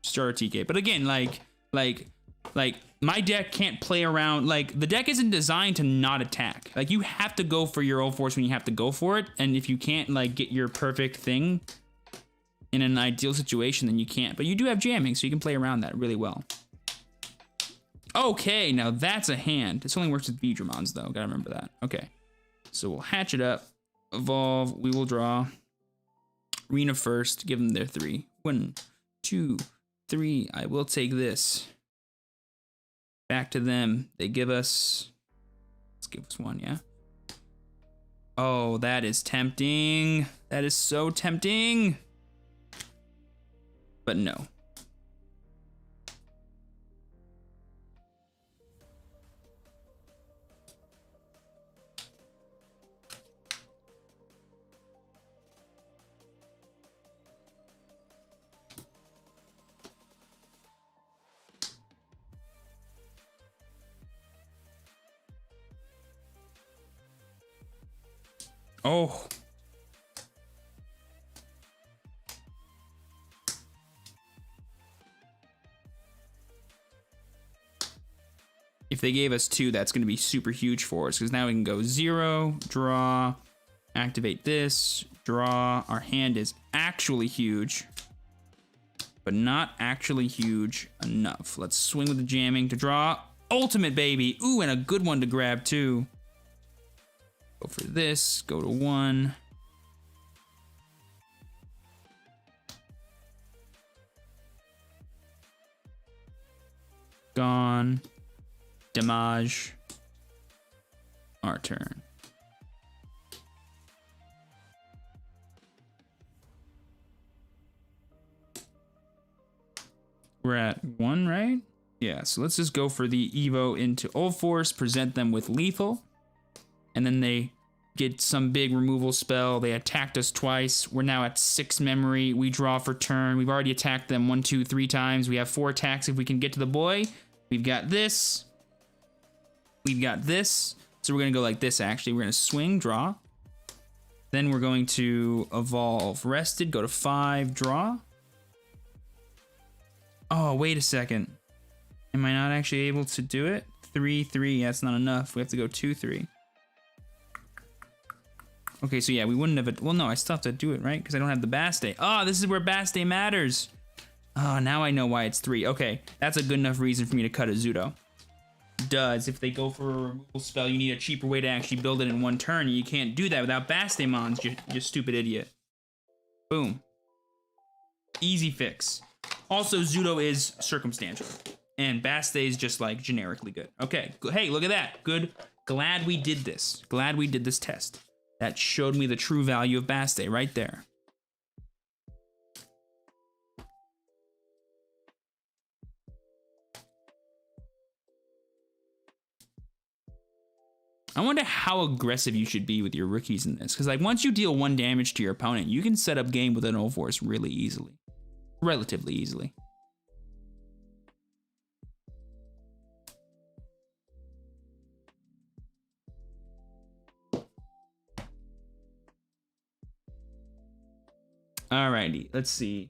Starter TK. But again, like my deck can't play around. Like the deck isn't designed to not attack. Like you have to go for your Ulforce when you have to go for it. And if you can't like get your perfect thing in an ideal situation, then you can't. But you do have jamming, so you can play around that really well. Okay, now that's a hand. This only works with Beedramons though. Gotta remember that. Okay. So we'll hatch it up. Evolve. We will draw. Arena first. Give them their 3. 1, 2, 3. I will take this. Back to them. They give us... Let's give us 1, yeah? Oh, that is tempting. That is so tempting. But no. Oh. If they gave us 2, that's going to be super huge for us because now we can go 0, draw, activate this, draw. Our hand is actually huge, but not actually huge enough. Let's swing with the jamming to draw. Ultimate, baby. Ooh, and a good one to grab, too. Go for this, go to 1. Gone. Damage. Our turn. We're at 1, right? Yeah, so let's just go for the Evo into Ulforce, present them with lethal. And then they get some big removal spell. They attacked us twice. We're now at 6 memory. We draw for turn. We've already attacked them 1, 2, 3 times. We have 4 attacks if we can get to the boy. We've got this. We've got this. So we're going to go like this, actually. We're going to swing, draw. Then we're going to evolve. Rested, go to 5, draw. Oh, wait a second. Am I not actually able to do it? 3, 3. That's not enough. We have to go 2, 3. Okay, so yeah, we wouldn't have... Well, no, I still have to do it, right? Because I don't have the Bass Day. Oh, this is where Bass Day matters. Oh, now I know why it's 3. Okay, that's a good enough reason for me to cut a Zudo. does. If they go for a removal spell, you need a cheaper way to actually build it in one turn. You can't do that without Bastemons, you stupid idiot. Boom. Easy fix. Also, Zudo is circumstantial. And Baste is just like generically good. Okay, hey, look at that. Good. Glad we did this. Glad we did this test. That showed me the true value of Baste right there. I wonder how aggressive you should be with your rookies in this. Because like once you deal 1 damage to your opponent, you can set up game with an Ulforce really easily. Relatively easily. Alrighty, let's see.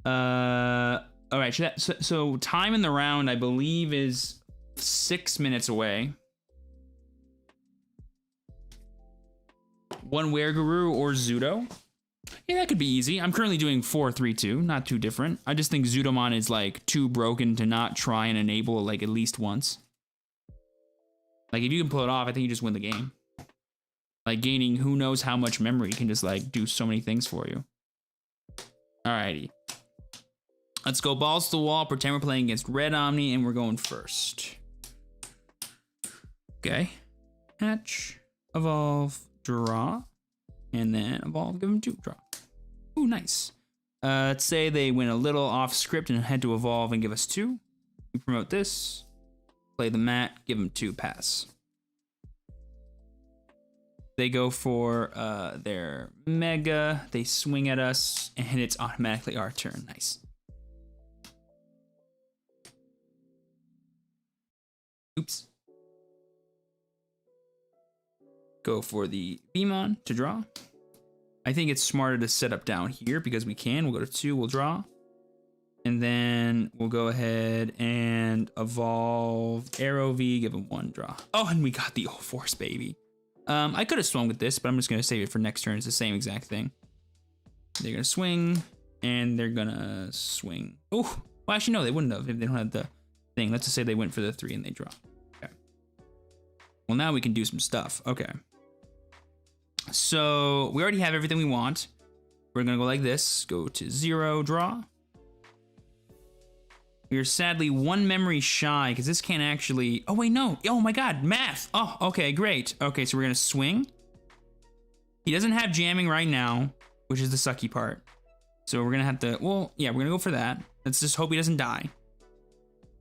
All right, so time in the round, I believe, is 6 minutes away. 1 Wereguru or Zudo. Yeah, that could be easy. I'm currently doing 4-3-2, not too different. I just think Zudomon is like too broken to not try and enable like at least once. Like if you can pull it off, I think you just win the game. Like gaining who knows how much memory can just like do so many things for you. Alrighty. Let's go balls to the wall, pretend we're playing against Red Omni, and we're going first. Okay. Hatch, evolve, draw, and then evolve, give them 2, draw. Ooh, nice. Let's say they went a little off script and had to evolve and give us 2. We promote this, play the mat, give them 2, pass. They go for their Mega, they swing at us, and it's automatically our turn. Nice. Oops. Go for the Beamon to draw. I think it's smarter to set up down here because we can. We'll go to 2, we'll draw. And then we'll go ahead and evolve Arrow V, give him 1, draw. Oh, and we got the Ulforce, baby. I could have swung with this, but I'm just going to save it for next turn. It's the same exact thing. They're going to swing, and they're going to swing. Oh, well, actually, no, they wouldn't have if they don't have the thing. Let's just say they went for the 3 and they draw. Okay. Well, now we can do some stuff. Okay. So we already have everything we want. We're going to go like this. Go to 0, draw. We are sadly 1 memory shy because this can't actually... Oh, wait, no. Oh, my God. Math. Oh, okay, great. Okay, so we're going to swing. He doesn't have jamming right now, which is the sucky part. So we're going to have to... Well, yeah, we're going to go for that. Let's just hope he doesn't die.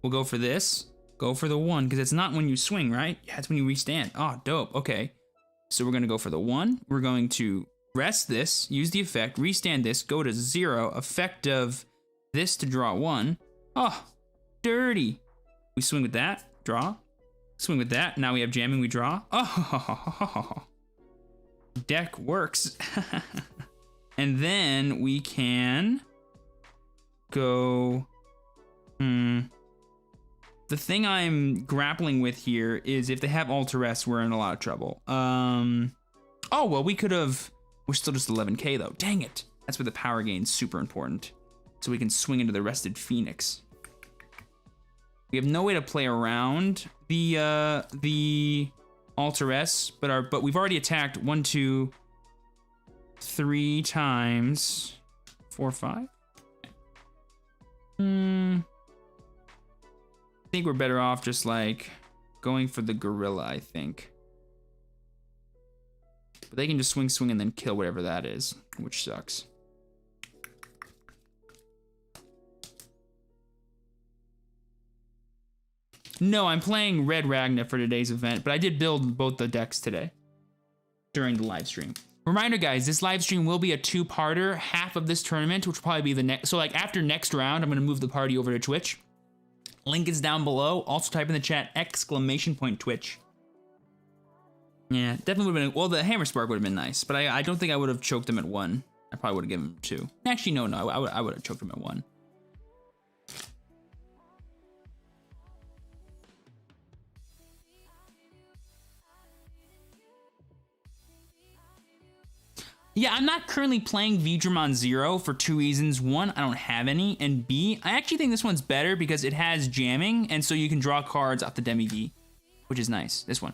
We'll go for this. Go for the 1 because it's not when you swing, right? Yeah, it's when you restand. Oh, dope. Okay. So we're going to go for the 1. We're going to rest this, use the effect, restand this, go to 0, effect of this to draw 1. Oh, dirty. We swing with that, draw. Swing with that, now we have jamming, we draw. Oh, deck works. And then we can go, The thing I'm grappling with here is if they have Ulforce, we're in a lot of trouble. Oh, well, we could have, we're still just 11k though, dang it. That's where the power gain's super important. So we can swing into the rested Phoenix. We have no way to play around the Ulforce, but we've already attacked 1, 2, 3 times. 4, 5. I think we're better off just like going for the gorilla, I think. But they can just swing, and then kill whatever that is, which sucks. No, I'm playing Red Ragna for today's event, but I did build both the decks today during the live stream. Reminder, guys, this live stream will be a 2-parter. Half of this tournament, which will probably be the next. So like after next round, I'm going to move the party over to Twitch. Link is down below. Also type in the chat !Twitch. Yeah, definitely would have been, well, the Hammer Spark would have been nice, but I don't think I would have choked him at 1. I probably would have given him 2. Actually, no, I would have choked him at 1. Yeah, I'm not currently playing Digimon Zero for 2 reasons. One, I don't have any, and B, I actually think this one's better because it has jamming, and so you can draw cards off the Demi V, which is nice. This one,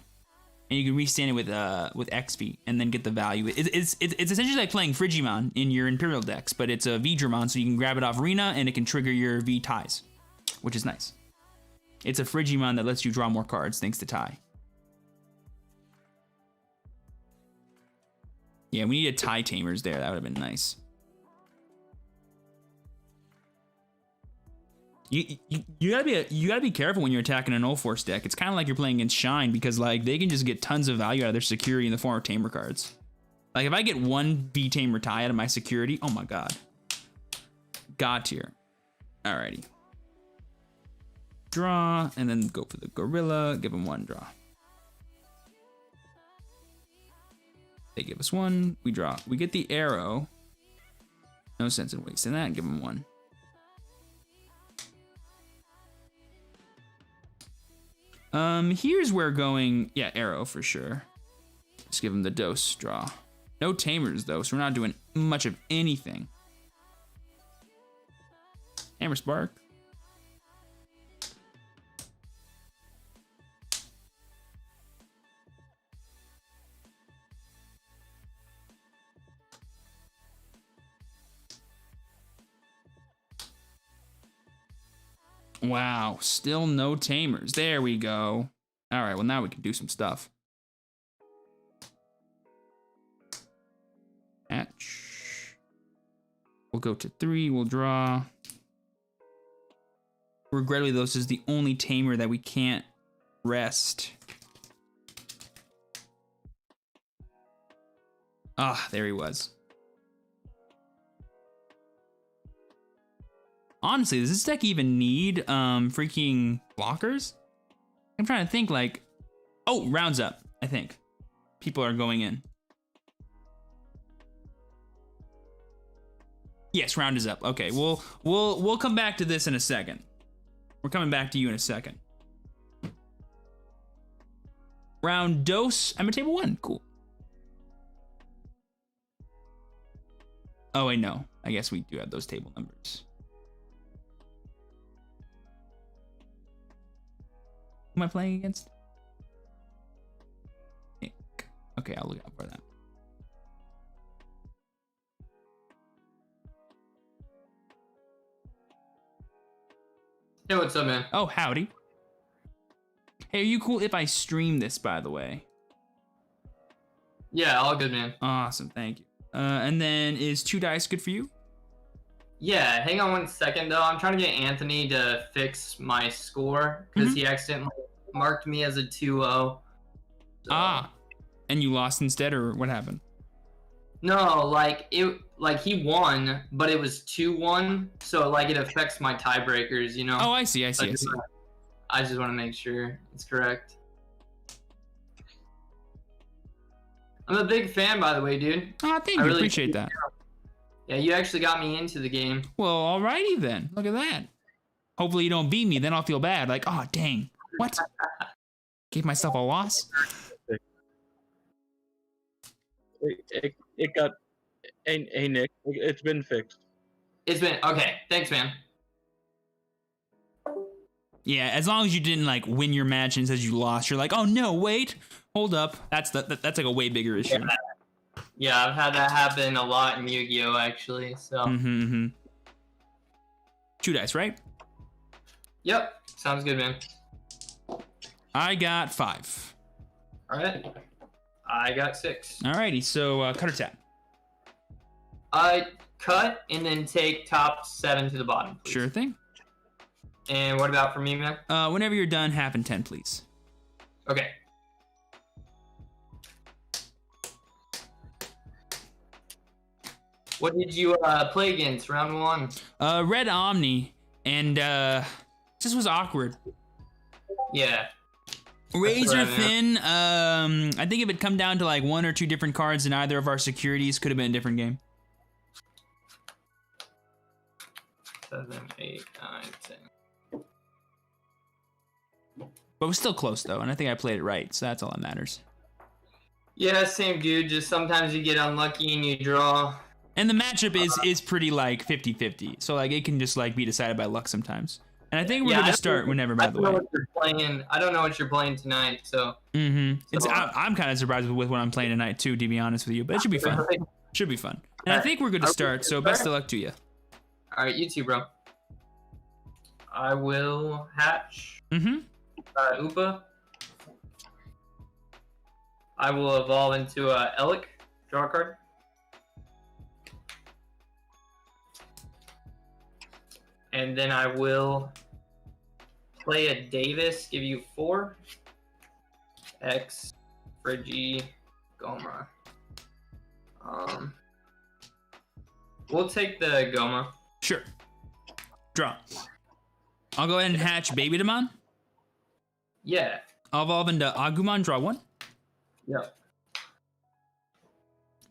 and you can restand it with XV and then get the value. It's essentially like playing Frigimon in your Imperial decks, but it's a Digimon, so you can grab it off Arena and it can trigger your V ties, which is nice. It's a Frigimon that lets you draw more cards thanks to tie. Yeah, we needed tie tamers there. That would have been nice. You gotta be careful when you're attacking an Ulforce deck. It's kind of like you're playing against Shine because like they can just get tons of value out of their security in the form of tamer cards. Like if I get one V tamer tie out of my security, oh my god, god tier. Alrighty. Draw and then go for the gorilla. Give him 1 draw. They give us 1, we draw. We get the arrow. No sense in wasting that, give them 1. Here's where going, yeah, arrow for sure. Just give them the dose, draw. No tamers though, so we're not doing much of anything. Hammer Spark. Wow, still no tamers. There we go. All right, well now we can do some stuff. Hatch. We'll go to 3, we'll draw. Regrettably, this is the only tamer that we can't rest. Ah, there he was. Honestly, does this deck even need freaking blockers? I'm trying to think like, oh, rounds up, I think. People are going in. Yes, round is up. Okay, we'll come back to this in a second. We're coming back to you in a second. Round dose, I'm at table 1, cool. Oh wait, no, I guess we do have those table numbers. Who am I playing against? Nick. Okay, I'll look out for that. Hey, what's up, man? Oh, howdy. Hey, are you cool if I stream this, by the way? Yeah, all good, man. Awesome, thank you. And then is 2 dice good for you? Yeah, hang on 1 second, though. I'm trying to get Anthony to fix my score because he accidentally marked me as a 2-0. So. Ah, and you lost instead, or what happened? No, like he won, but it was 2-1, so like it affects my tiebreakers, you know. Oh, I see. I just want to make sure it's correct. I'm a big fan, by the way, dude. Oh, thank you. Really appreciate that. Yeah, you actually got me into the game. Well, alrighty then. Look at that. Hopefully you don't beat me, then I'll feel bad. Like, oh, dang. What? Gave myself a loss? It got... Hey, Nick, it's been fixed. It's been... Okay, thanks, man. Yeah, as long as you didn't, like, win your match and it says you lost, you're like, oh, no, wait. Hold up. That's like a way bigger issue. Yeah, I've had that happen a lot in Yu-Gi-Oh! Actually, so. 2 dice, right? Yep, sounds good, man. I got 5. All right, I got 6. Alrighty, so cut or tap. Cut and then take top 7 to the bottom, please. Sure thing. And what about for me, man? Whenever you're done, half and 10, please. Okay. What did you play against round 1? Red Omni, and this was awkward. Yeah. Razor thin. I think if it come down to like 1 or 2 different cards in either of our securities, could have been a different game. 7, 8, 9, 10. But it was still close though, and I think I played it right, so that's all that matters. Yeah, same dude. Just sometimes you get unlucky and you draw. And the matchup is pretty like 50-50. So like it can just like be decided by luck sometimes. And I think we're gonna start whenever, by the way. I don't know what you're playing. I don't know what you're playing tonight, so. It's I'm kind of surprised with what I'm playing tonight too, to be honest with you. But it should be fun. Should be fun. And I think we're good to start. So best of luck to you. All right, you too, bro. I will hatch. Upa. I will evolve into Elic. Draw a card. And then I will play a Davis, give you 4. X, Frigi, Goma. We'll take the Goma. Sure. Draw. I'll go ahead and hatch Baby Demon. Yeah. I'll evolve into Agumon, draw 1. Yep.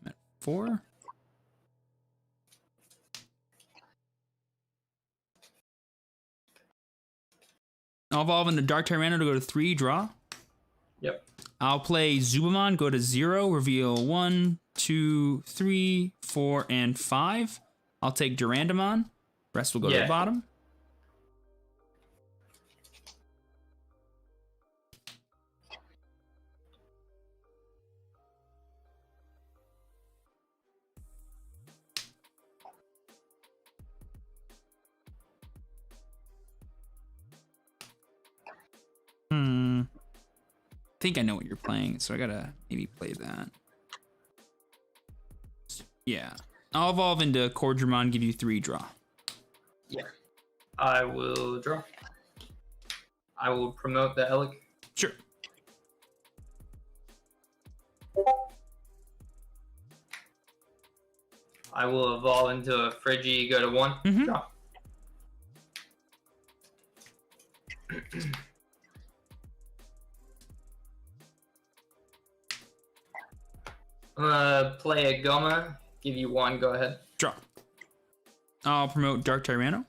I'm at 4. I'll evolve into Dark Tyranno to go to 3, draw. Yep. I'll play Zubamon, go to 0, reveal 1, 2, 3, 4, and 5. I'll take Durandamon. Rest will go to the bottom. I think I know what you're playing, so I gotta maybe play that. Yeah. I'll evolve into Cordramon, give you 3, draw. Yeah. I will draw. I will promote the Elic. Sure. I will evolve into a Frigi, go to 1. Draw. I'm gonna play a Goma, give you 1, go ahead. Draw. I'll promote Dark Tyranno.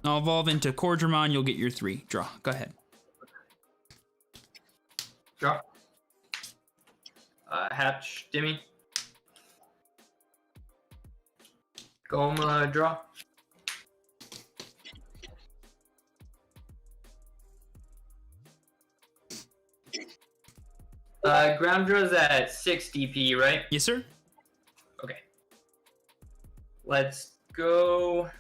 I'll evolve into Cordramon, you'll get your 3. Draw. Go ahead. Draw. Hatch, Dimmy. Goma, draw. Ground draw's at 6 DP, right? Yes, sir. Okay. Let's go.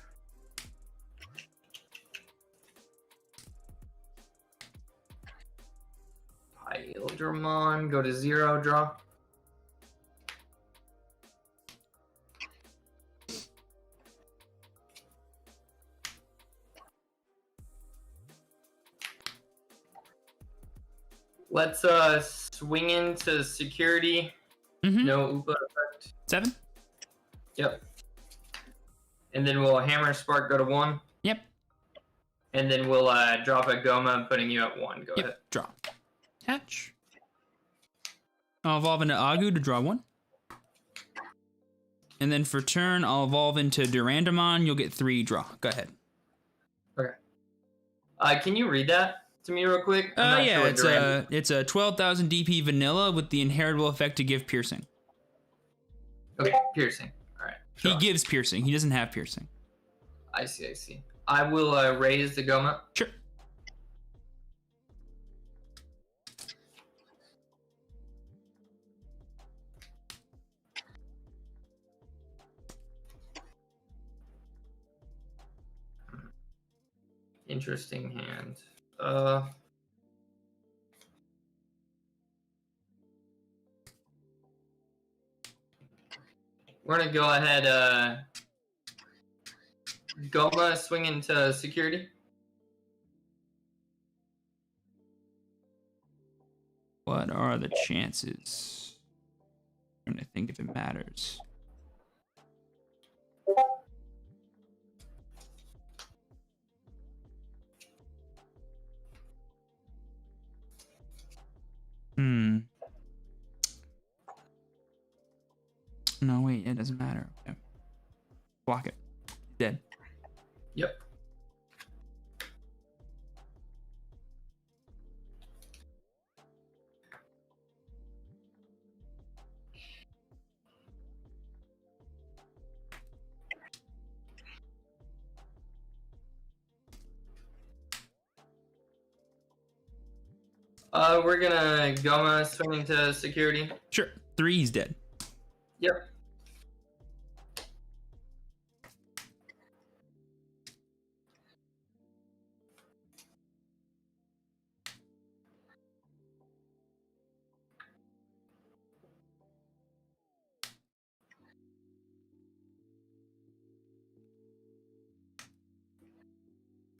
Hydramon, go to 0, draw. Let's swing into security. No Upa effect. 7. Yep. And then we'll hammer spark, go to 1. Yep. And then we'll drop a Goma, putting you at 1. Go ahead. Draw. Hatch. I'll evolve into Agu to draw 1. And then for turn, I'll evolve into Durandamon. You'll get 3, draw. Go ahead. Okay. Can you read that to me real quick? Yeah, it's a 12,000 DP vanilla with the inheritable effect to give piercing. Okay, piercing. All right. He gives piercing. He doesn't have piercing. I see. I will raise the Goma. Sure. Interesting hand. We're gonna go ahead, Goma, swing into security. What are the chances? I'm trying to think if it matters. No, wait, it doesn't matter. Okay. Block it. Dead. Yep. We're gonna Goma swing into security. Sure. 3, he's dead. Yep.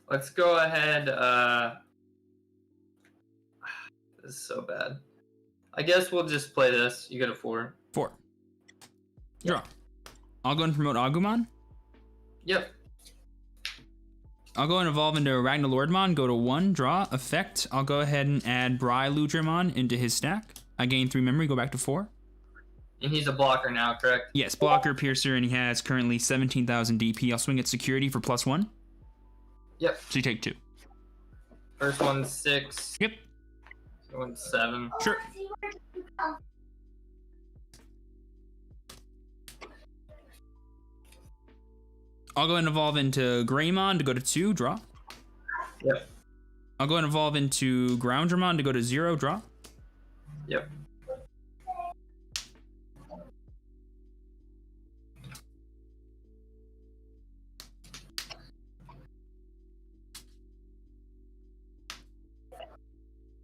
Let's go ahead. This is so bad. I guess we'll just play this. You get a 4. 4. Draw. I'll go and promote Agumon. Yep. I'll go and evolve into Ragna Lordmon, go to 1, draw, effect. I'll go ahead and add Bryludramon into his stack. I gain 3 memory, go back to 4. And he's a blocker now, correct? Yes, blocker, piercer, and he has currently 17,000 DP. I'll swing at security for +1. Yep. So you take 2. First one's 6. Yep. Second one's 7. Sure. I'll go and evolve into Greymon to go to 2, draw. Yep. I'll go and evolve into Groundramon to go to 0, draw. Yep.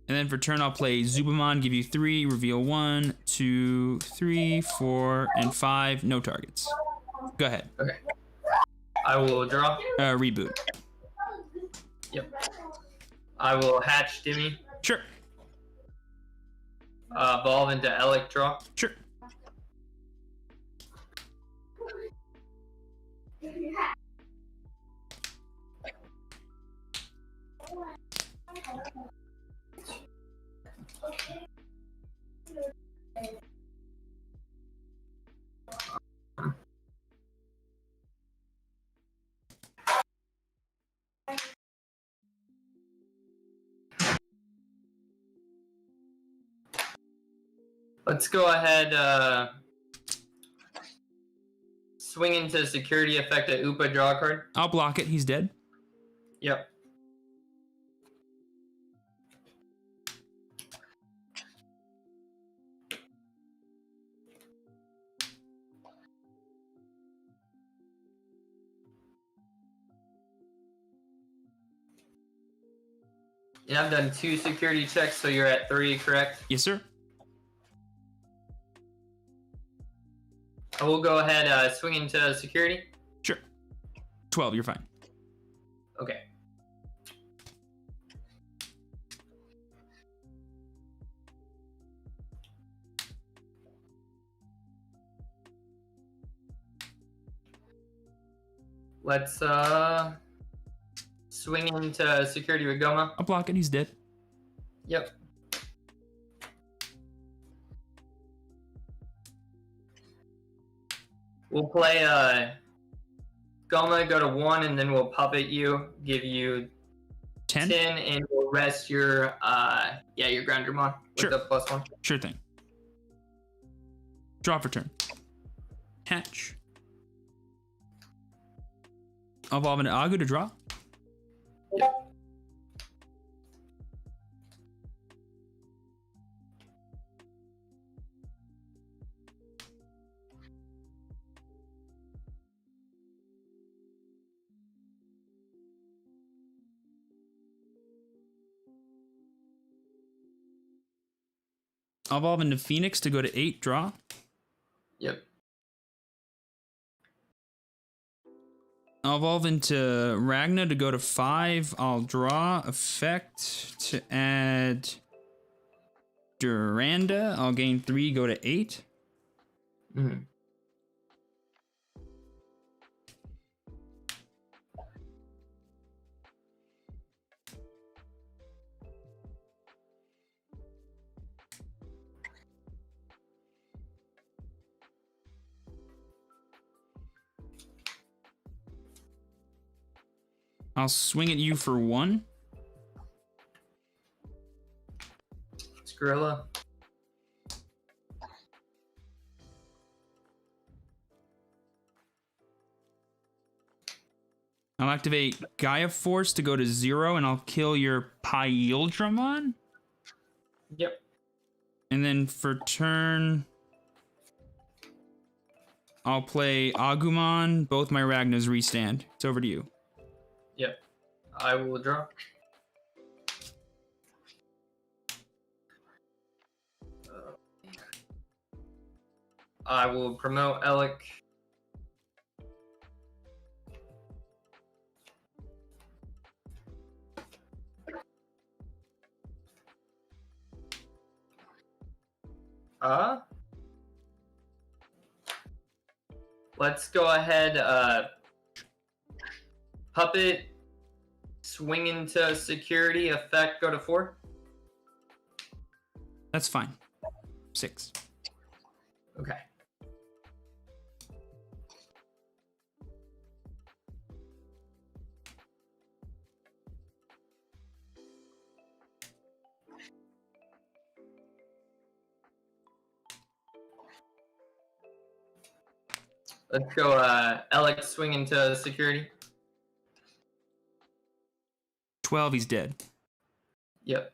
And then for turn, I'll play Zubamon, give you 3, reveal 1, 2, 3, 4, and 5. No targets. Go ahead. Okay. I will draw. Reboot. Yep. I will hatch Dimmy. Sure. Evolve into Elec, draw. Sure. Let's go ahead, swing into security effect at Upa, draw a card. I'll block it. He's dead. Yep. And I've done 2 security checks, so you're at 3, correct? Yes, sir. I will go ahead, swing into security. Sure. 12, you're fine. Okay. Let's swing into security with Goma. I'll block it. He's dead. Yep. We'll play Goma, go to 1, and then we'll puppet you, give you 10? 10, and we'll rest your your Groundramon with Sure. the +1. Sure thing. Draw for turn. Hatch. I'll evolve into Agu to draw. I'll evolve into Phoenix to go to 8, draw. Yep. I'll evolve into Ragna to go to 5. I'll draw effect to add Duranda. I'll gain 3, go to 8. Mm-hmm. I'll swing at you for 1. Skrilla. I'll activate Gaia Force to go to 0, and I'll kill your Pyildramon. Yep. And then for turn, I'll play Agumon. Both my Ragnas restand. It's over to you. Yep. I will draw. I will promote Alec. Let's go ahead, Puppet, swing into security, effect, go to 4. That's fine. 6. Okay. Let's go, Alex, swing into security. 12, he's dead. Yep.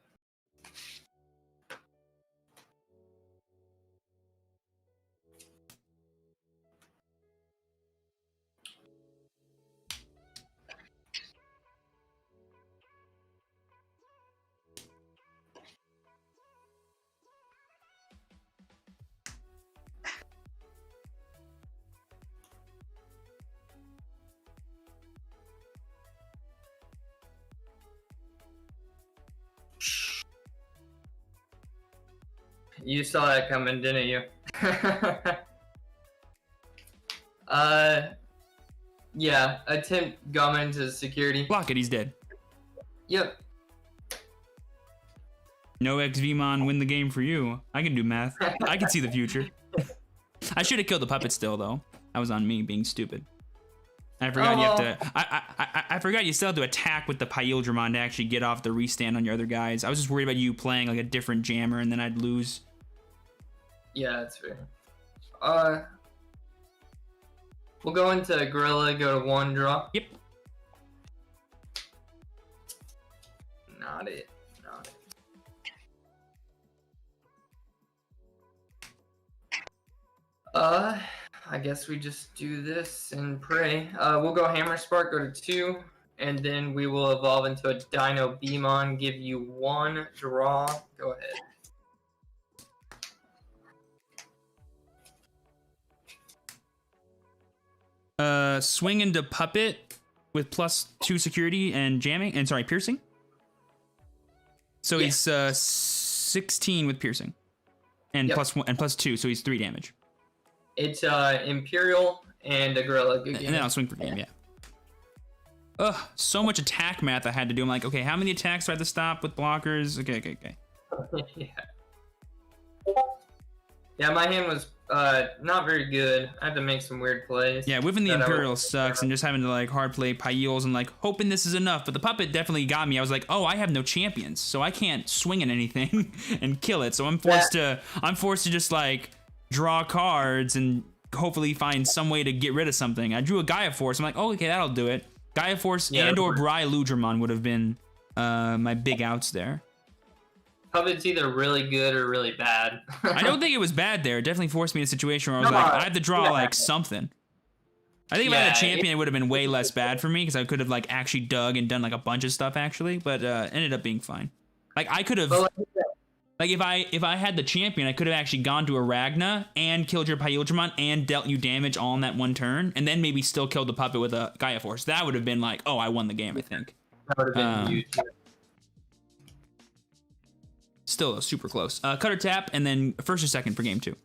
You saw that coming, didn't you? Yeah, attempt Gummin to security. Block it, he's dead. Yep. No XVmon, win the game for you. I can do math. I can see the future. I should have killed the puppet still, though. That was on me being stupid. I forgot you have to. I forgot you still have to attack with the Pyildramon to actually get off the restand on your other guys. I was just worried about you playing like a different jammer and then I'd lose. Yeah, that's fair. We'll go into Gorilla, go to 1, draw. Yep. Not it. Not it. I guess we just do this and pray. We'll go Hammer Spark, go to 2, and then we will evolve into a Dino Beamon, give you 1, draw. Go ahead. Swing into Puppet with +2 security and jamming, and sorry, piercing. So Yeah. he's 16 with piercing, and Yep. +1 and +2, so he's 3 damage. It's Imperial and a Gorilla. Good And game. then I'll swing for game, yeah. Ugh, so much attack math I had to do. I'm like, okay, how many attacks do I have to stop with blockers? Okay. Yeah. Yeah, my hand was not very good. I had to make some weird plays. Yeah, whipping the that I Imperial was- sucks, and just having to like hard play Pyles and like hoping this is enough. But the puppet definitely got me. I was like, oh, I have no champions, so I can't swing at anything and kill it. So I'm forced to just like draw cards and hopefully find some way to get rid of something. I drew a Gaia Force. I'm like, oh, okay, that'll do it. Gaia Force and or Bryludramon would have been my big outs there. Puppet's either really good or really bad. I don't think it was bad there. It definitely forced me in a situation where I was like, I have to draw like something. I think if I had a champion, it would have been way less bad for me because I could have like actually dug and done like a bunch of stuff actually, but ended up being fine. Like I could have, like if I had the champion, I could have actually gone to a Ragna and killed your Pyildramon and dealt you damage all in that one turn, and then maybe still killed the puppet with a Gaia Force. That would have been like, oh, I won the game, I think. That would have been huge. Still super close. Cut or tap, and then first or second for game 2.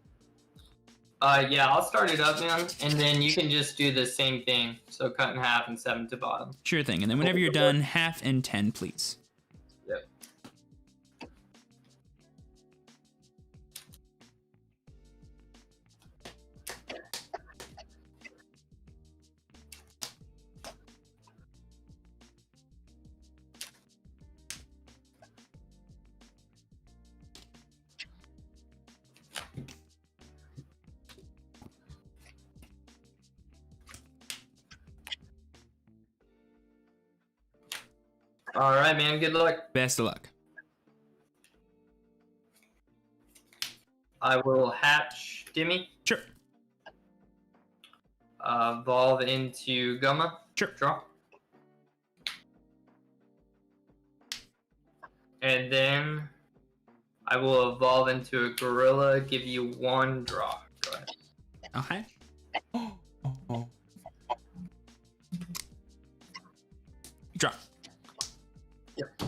Yeah, I'll start it up, man, and then you can just do the same thing. So cut in half and 7 to bottom. Sure thing. And then whenever you're done, half and 10, please. Yep. All right, man. Good luck. Best of luck. I will hatch Dimmy. Sure. Evolve into Gumma. Sure. Draw. And then I will evolve into a gorilla, give you 1 draw. Go ahead. Okay. Oh. Draw. Yep.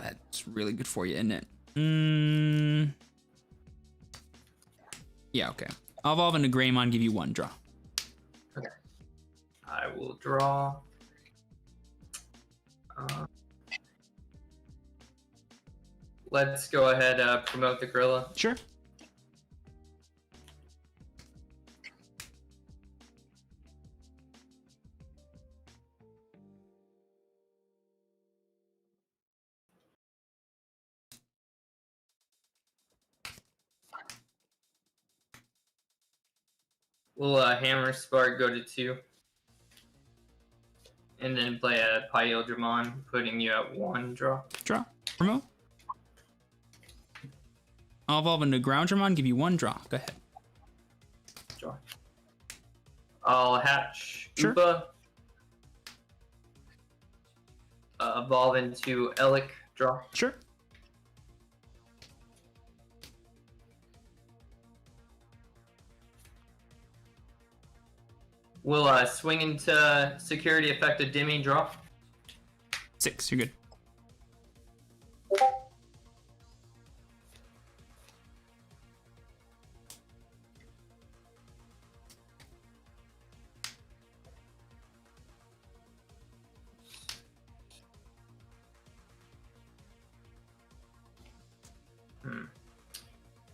That's really good for you, isn't it? Yeah, okay. I'll evolve into Greymon, give you 1 draw. Okay. I will draw. Let's go ahead, promote the gorilla. Sure. We'll Hammer Spark go to 2. And then play a Pyodramon, putting you at 1 draw. Draw. Promote. I'll evolve into Groundramon, give you 1 draw. Go ahead. Draw. I'll hatch Sure. Upa. Evolve into Elic, draw. Sure. We'll swing into security effective Dimmy, draw. 6, you're good.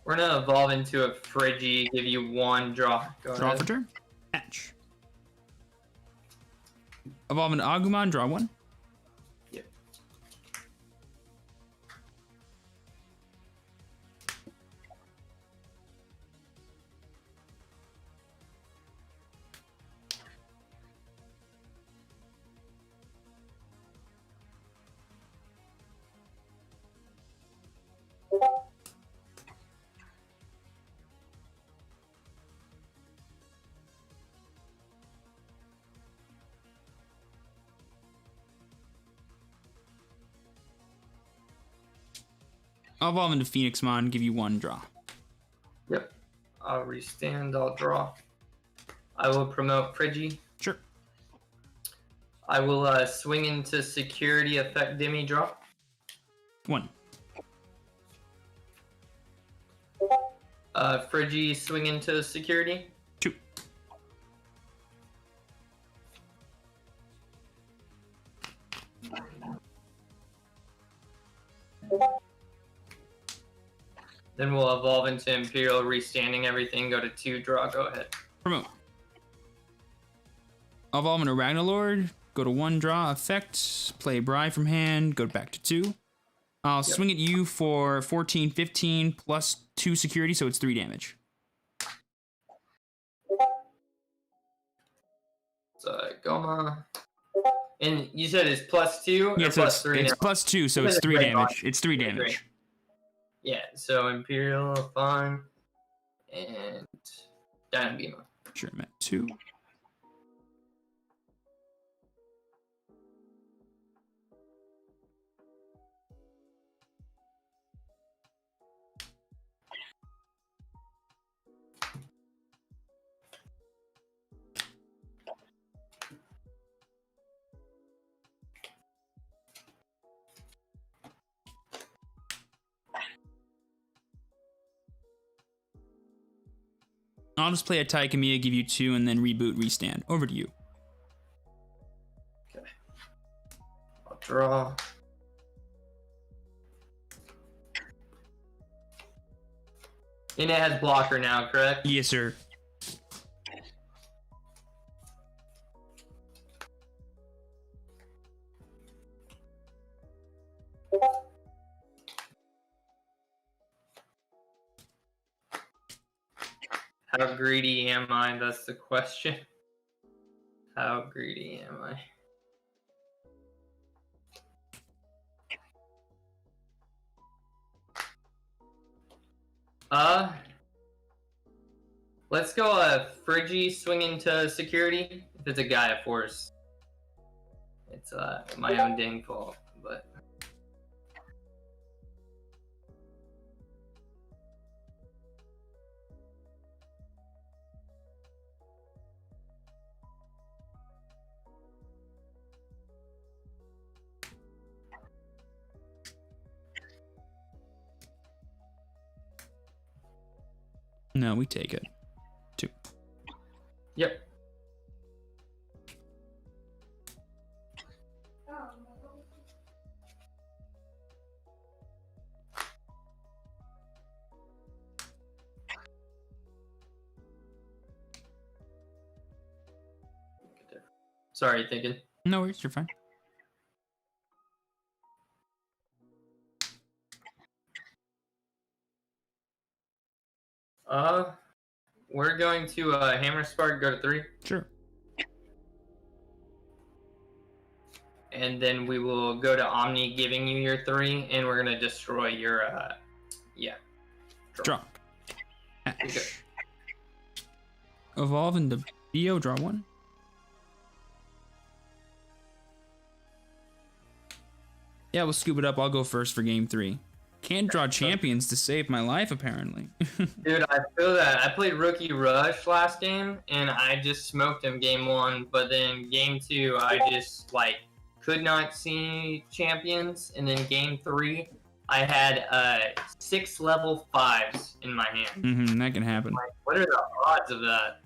We're gonna evolve into a Friggy, give you 1 draw. Go Draw ahead. for turn. Hatch. Evolve into Agumon, draw 1. Yep. I'll evolve into Phoenixmon, give you 1 draw. Yep. I'll restand, I'll draw. I will promote Friggy. Sure. I will swing into security effect Dimmy, draw. 1. Friggy, swing into security. 2. Then we'll evolve into Imperial, restanding everything, go to 2, draw, go ahead. Promote. I'll evolve into Ragnalord, go to 1 draw, effect, play Bride from hand, go back to 2. I'll swing at you for 14, 15, plus 2 security, so it's 3 damage. So, Goma. And you said it's +2 or Yeah, so plus 3 it's now? plus 2, so it's It's 3 great damage. bond. It's 3 Great. damage. Yeah, so Imperial, fine. And Dynabima. Sure, I'm at 2. I'll just play a Taikamiya, give you 2, and then reboot, restand. Over to you. Okay. I'll draw. And it has blocker now, correct? Yes, sir. How greedy am I? That's the question. How greedy am I? Let's go Friggy swing into security. If it's a guy, of course. It's my own dang fault, but. No, we take it. 2. Yep. Sorry, thinking. No worries, you're fine. We're going to Hammer Spark, go to 3. Sure. And then we will go to Omni, giving you your 3, and we're gonna destroy your yeah. Draw. Ash. Evolve into Bio, draw 1. Yeah, we'll scoop it up. I'll go first for game 3. Can't draw champions to save my life, apparently. Dude, I feel that. I played Rookie Rush last game, and I just smoked him game 1, but then game 2, I just, like, could not see champions, and then game 3, I had 6 level 5s in my hand. That can happen. Like, what are the odds of that?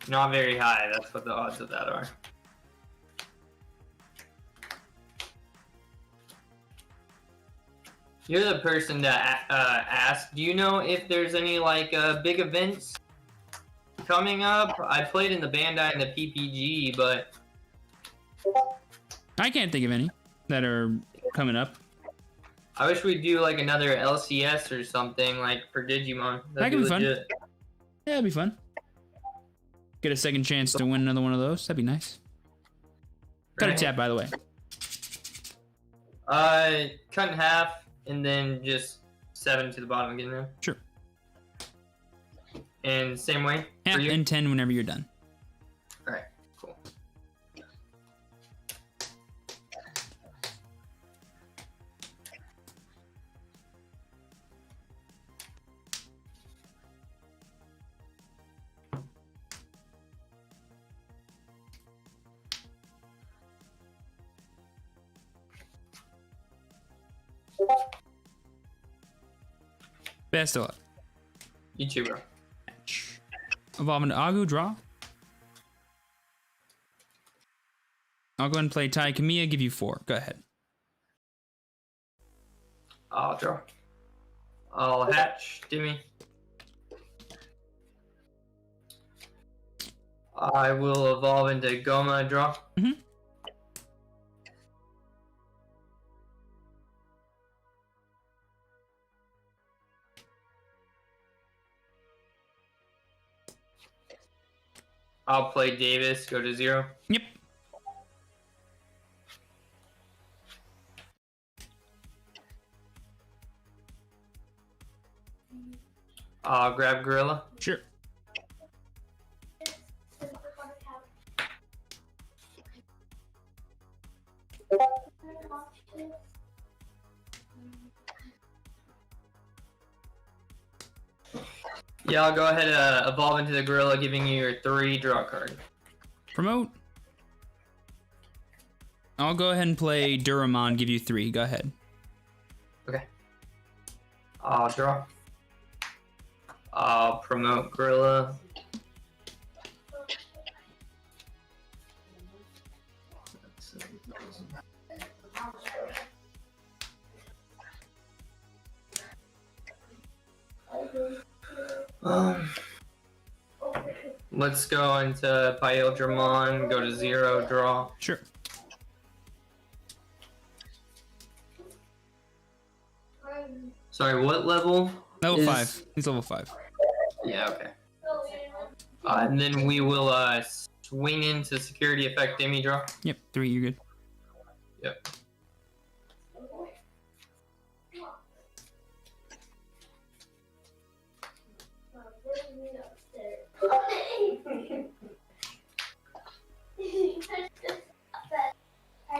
Not very high, that's what the odds of that are. You're the person that asked, do you know if there's any, like, big events coming up? I played in the Bandai and the PPG, but... I can't think of any that are coming up. I wish we'd do, like, another LCS or something, like, for Digimon. That could be fun. Yeah, it'd be fun. Get a second chance to win another one of those. That'd be nice. Cut a tap, by the way. Cut in half. And then just 7 to the bottom again now. Sure. And same way? Yeah, for you? and 10 whenever you're done. Alright, cool. Best of luck. You too, bro. Evolve into Agu, draw. I'll go ahead and play Tai Kamiya, give you 4. Go ahead. I'll draw. I'll hatch, Dimmy. I will evolve into Goma, draw. I'll play Davis, go to 0. Yep. I'll grab Gorilla. Sure. Yeah, I'll go ahead and evolve into the Gorilla, giving you your 3, draw a card. Promote. I'll go ahead and play Duramon, give you 3. Go ahead. Okay. I'll draw. I'll promote Gorilla. Let's go into Pyldramon, go to 0, draw. Sure. Sorry, what level? Level is... 5. He's level 5. Yeah, okay. And then we will swing into security effect Demi draw. Yep, 3, you're good. Yep.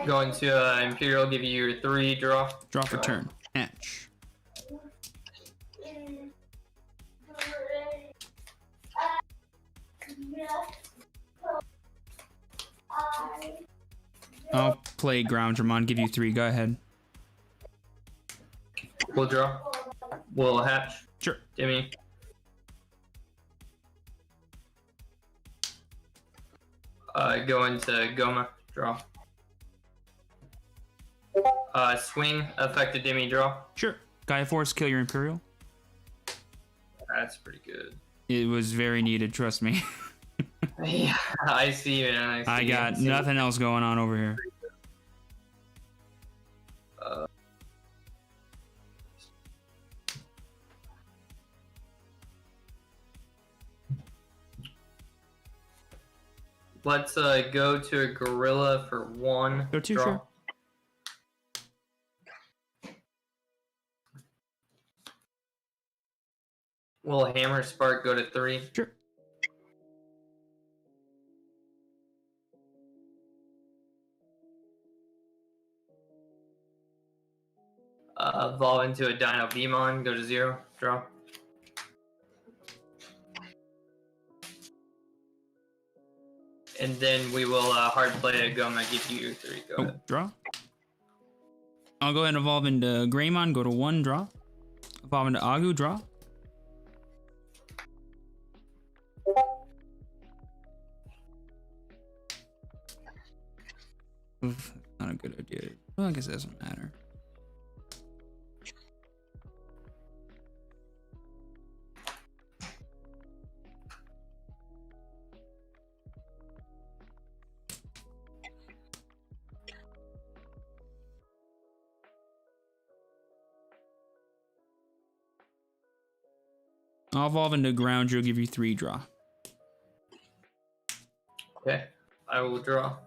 Going to Imperial, give you your 3, draw. Draw for turn. Hatch. I'll play Groundramon, give you 3. Go ahead. We'll draw. We'll hatch. Sure. Jimmy. Going to Goma, draw. Swing, affected Dimmy, draw. Sure. Gaia Force, kill your Imperial. That's pretty good. It was very needed, trust me. Yeah, I see it. I got nothing else going on over here. Let's go to a gorilla for 1. Go 2, draw. sure. Will hammer spark go to 3? Sure. Evolve into a Dino Beamon, go to 0, draw. And then we will hard play a Goma, give you 3, go ahead. Draw. I'll go ahead and evolve into Greymon, go to 1, draw. Evolve into Agu, draw. Oof, not a good idea. Well, I guess it doesn't matter. I'll evolve into ground, you'll give you 3, draw. Okay, I will draw.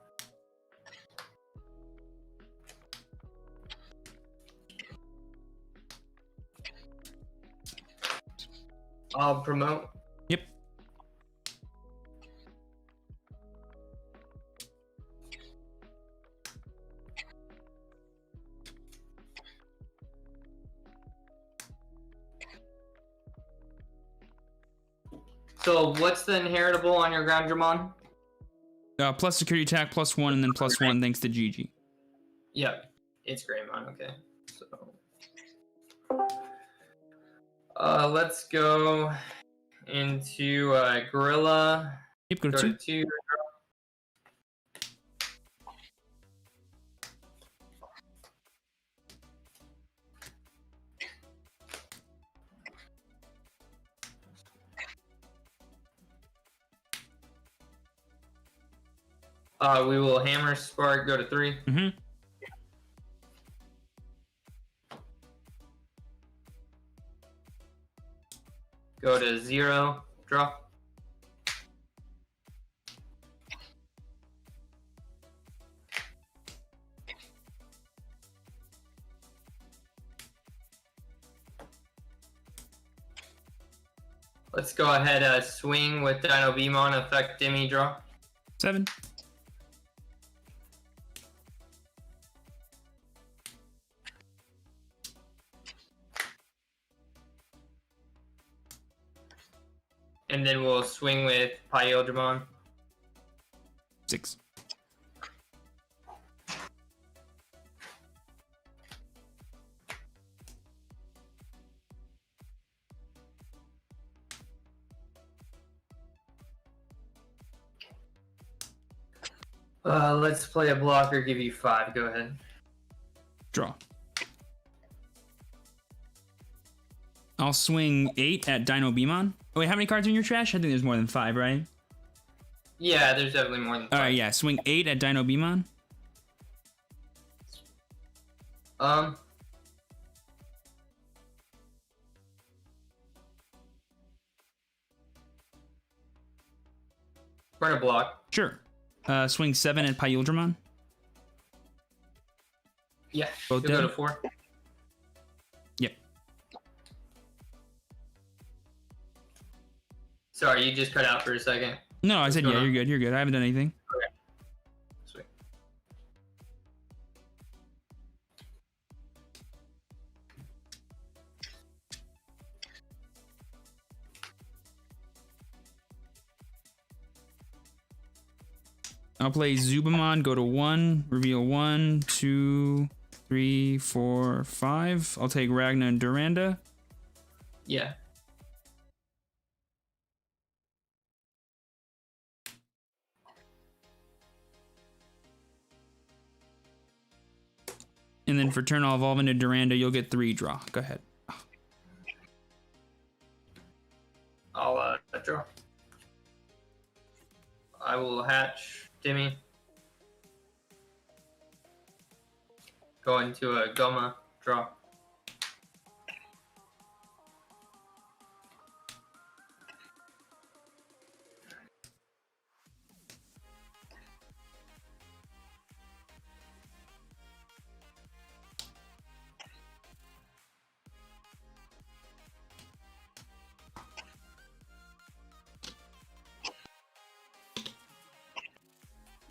I'll promote. Yep. So what's the inheritable on your Groundramon? Plus security attack, +1, and then +1 thanks to Gigi. Yep, it's Greymon, okay. So let's go into Gorilla. Yep, go to Go 2. to 2. We will hammer spark, go to 3. Mm-hmm. Go to 0, draw. Let's go ahead, swing with Dino Beamon, affect Dimmy, draw. 7. And then we'll swing with Pyodramon. 6. Let's play a blocker, give you 5, go ahead. Draw. I'll swing 8 at Dino Beamon. Oh, wait, how many cards are in your trash? I think there's more than 5, right? Yeah, there's definitely more than 5. Alright, yeah. Swing 8 at Dino Beamon. We're gonna block. Sure. Swing 7 at Pyuldramon. Yeah, Both you'll go dead? to 4. Yep. Sorry, you just cut out for a second. No, I said, going yeah, on? you're good. You're good. I haven't done anything. Okay. Sweet. I'll play Zubamon, go to 1, reveal 1, 2, 3, 4, 5. I'll take Ragna and Duranda. Yeah. And then for turn, I'll evolve into Duranda. You'll get 3 draw. Go ahead. I'll draw. I will hatch Dimmy. Go into a Goma, draw.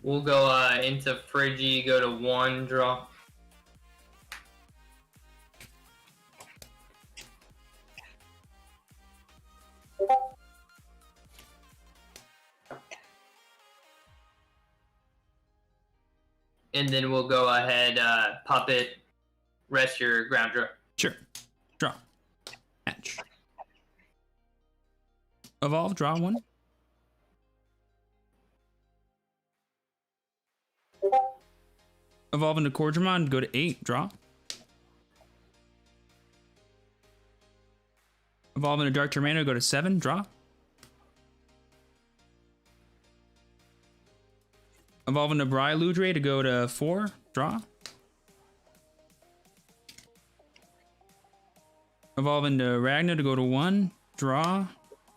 We'll go into Friggy, go to 1, draw. And then we'll go ahead, Puppet, rest your ground draw. Sure. Draw. Hatch. Evolve, draw 1. Evolve into Cordramon, go to 8, draw. Evolve into Dark Tornado, go to 7, draw. Evolve into Bryludre to go to 4, draw. Evolve into Ragna to go to 1, draw.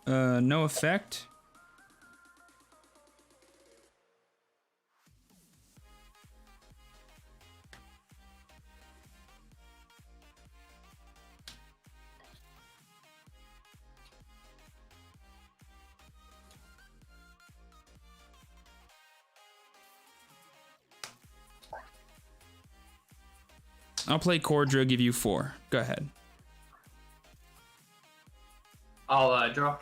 No effect. I'll play Cordra, give you 4. Go ahead. I'll draw.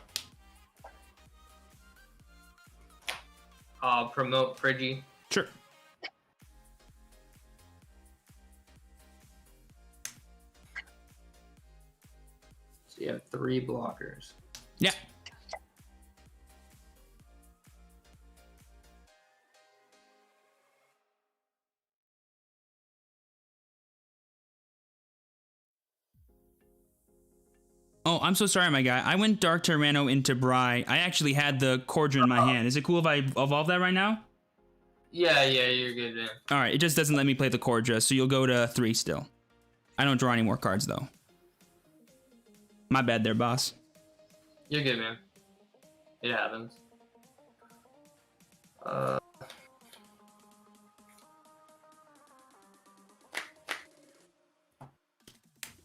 I'll promote Friggy. Sure. So you have 3 blockers. Yeah. Oh, I'm so sorry, my guy. I went Dark Tyranno into Bry. I actually had the Cordra in my hand. Is it cool if I evolve that right now? Yeah, you're good, man. All right, it just doesn't let me play the Cordra, so you'll go to 3 still. I don't draw any more cards, though. My bad there, boss. You're good, man. It happens.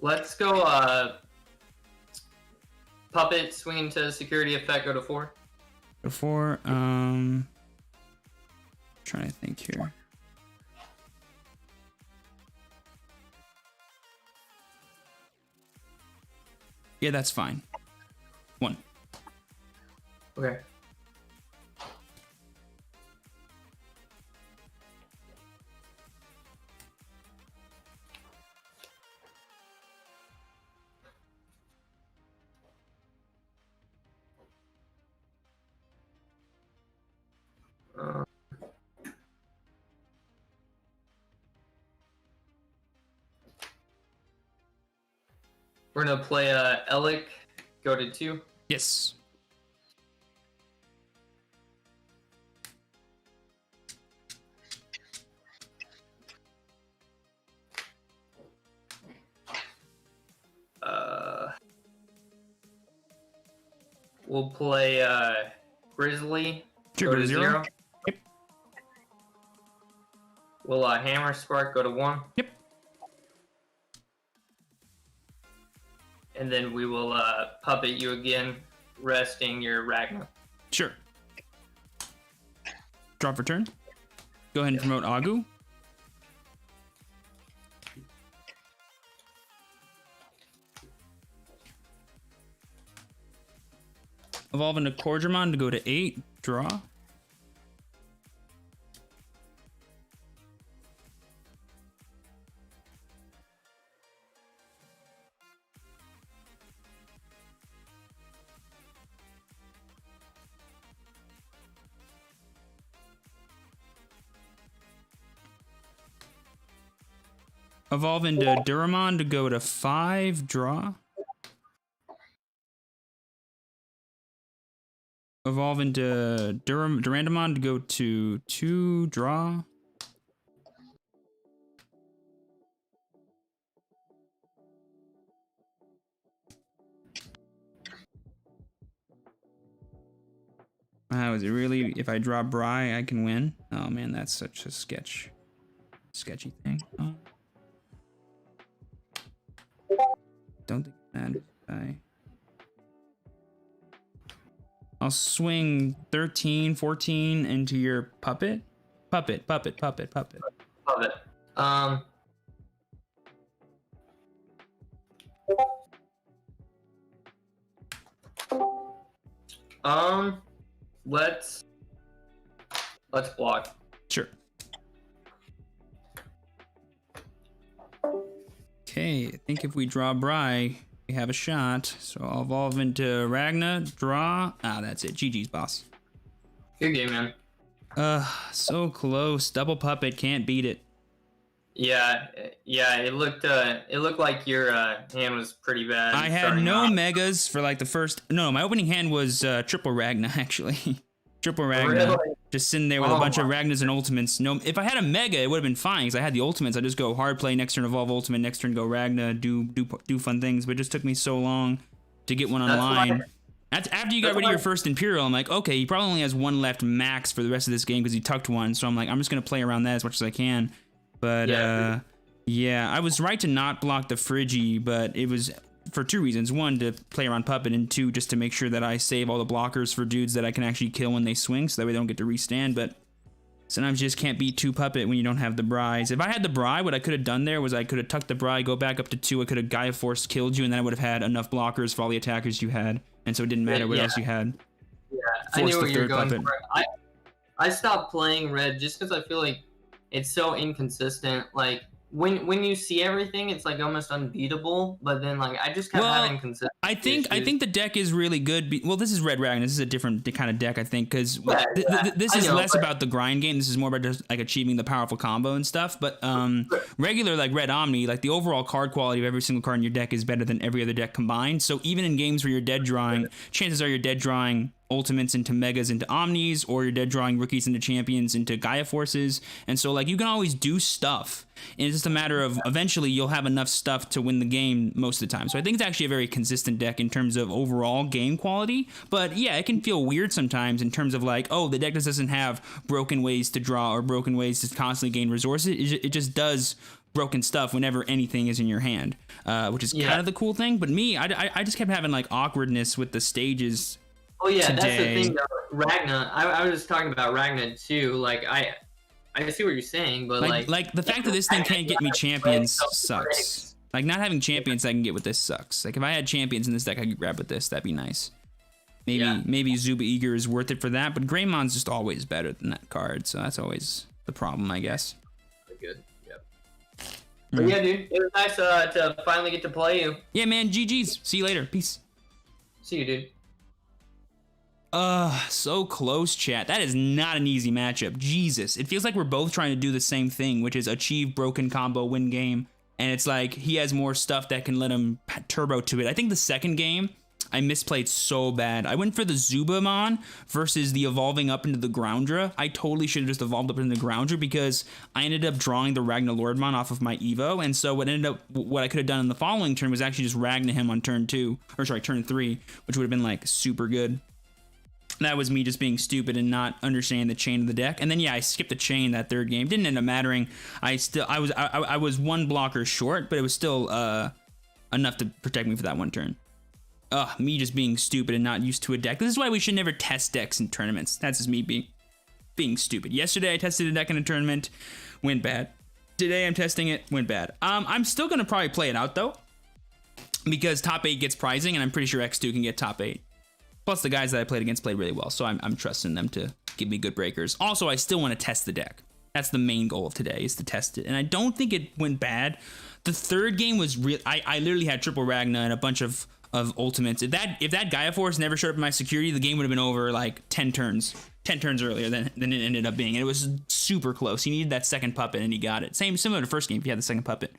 Let's go, Puppet, swing into security effect, go to 4. Go to 4, trying to think here. Yeah, that's fine. 1. Okay. We're gonna play Elic, go to 2. Yes. We'll play Grizzly, Sure, go to 0. Yep. We'll Hammer Spark, go to 1. Yep. And then we will Puppet you again, resting your Ragna. Sure. Draw for turn. Go ahead and promote Agu. Evolve into Cordramon to go to 8. Draw. Evolve into Duramon to go to 5, draw. Evolve into Durandamon to go to 2, draw. Wow, is it really? If I draw Bry, I can win? Oh man, that's such a sketchy thing. Oh. Don't think that. I'll swing 13, 14 into your puppet. Puppet. Love it. Let's block. Sure. Okay, I think if we draw Bry, we have a shot. So I'll evolve into Ragna, draw. Ah, that's it. GG's, boss. Good game, man. So close. Double puppet, can't beat it. Yeah. It looked like your hand was pretty bad. I had no megas for like the first. No, my opening hand was triple Ragna actually. Triple Ragna. Really? Just sitting there with a bunch of Ragnas and ultimates. No, if I had a mega, it would have been fine because I had the ultimates. I just go hard play, next turn evolve ultimate, next turn go Ragna, do fun things. But it just took me so long to get one online. That's after you got rid of your first Imperial. I'm like, okay, he probably only has one left max for the rest of this game because he tucked one. So I'm like, I'm just gonna play around that as much as I can. But yeah, I was right to not block the Frigi, but it was for 2 reasons. 1, to play around Puppet, and 2, just to make sure that I save all the blockers for dudes that I can actually kill when they swing, so that way they don't get to restand. But sometimes you just can't beat 2 Puppet when you don't have the Bries. If I had the Bry, what I could have done there was I could have tucked the Bry, go back up to 2, I could have Gaia Force killed you, and then I would have had enough blockers for all the attackers you had, and so it didn't matter what else you had. Yeah, I knew what you were going for. I stopped playing Red just because I feel like it's so inconsistent. Like, when you see everything, it's like almost unbeatable. But then like I just kept having consistent. I think the deck is really good. Well, this is Red Ragna. This is a different kind of deck, I think, because this is less about the grind game. This is more about just like achieving the powerful combo and stuff. But regular like Red Omni, like the overall card quality of every single card in your deck is better than every other deck combined. So even in games where you're dead drawing, chances are you're dead drawing ultimates into megas into omnis, or you're dead drawing rookies into champions into Gaia Forces. And so like you can always do stuff, and it's just a matter of eventually you'll have enough stuff to win the game most of the time. So I think it's actually a very consistent deck in terms of overall game quality. But yeah, it can feel weird sometimes in terms of like, oh, the deck just doesn't have broken ways to draw or broken ways to constantly gain resources. It just does broken stuff whenever anything is in your hand, which is kind of the cool thing. But me, I just kept having like awkwardness with the stages. Oh yeah, today. That's the thing though. Ragna, I was talking about Ragna too. Like I see what you're saying, but like the fact that this thing can't get me champions sucks. Like not having champions I can get with this sucks. Like if I had champions in this deck I could grab with this, that'd be nice. Maybe Zuba Eager is worth it for that, but Greymon's just always better than that card, so that's always the problem, I guess. Good. Yep. But yeah, dude, it was nice to finally get to play you. Yeah, man. GG's. See you later. Peace. See you, dude. So close, chat. That is not an easy matchup. Jesus. It feels like we're both trying to do the same thing, which is achieve broken combo, win game. And it's like he has more stuff that can let him turbo to it. I think the second game, I misplayed so bad. I went for the Zubamon versus the evolving up into the Groundra. I totally should have just evolved up into the Groundra because I ended up drawing the Ragna Lordmon off of my Evo. And so what I could have done in the following turn was actually just Ragna him on turn 3, which would have been like super good. That was me just being stupid and not understanding the chain of the deck. And then yeah, I skipped the chain that third game. Didn't end up mattering. I was one blocker short, but it was still enough to protect me for that one turn. Me just being stupid and not used to a deck. This is why we should never test decks in tournaments. That's just me being stupid. Yesterday I tested a deck in a tournament, went bad. Today I'm testing it, went bad. I'm still gonna probably play it out though, because top 8 gets prizing, and I'm pretty sure X2 can get top 8. Plus, the guys that I played against played really well, so I'm trusting them to give me good breakers. Also, I still want to test the deck. That's the main goal of today, is to test it. And I don't think it went bad. The third game was real. I literally had triple Ragna and a bunch of ultimates. If that Gaia Force never showed up in my security, the game would have been over like 10 turns earlier than it ended up being. And it was super close. He needed that second puppet, and he got it. Similar to first game, if you had the second puppet.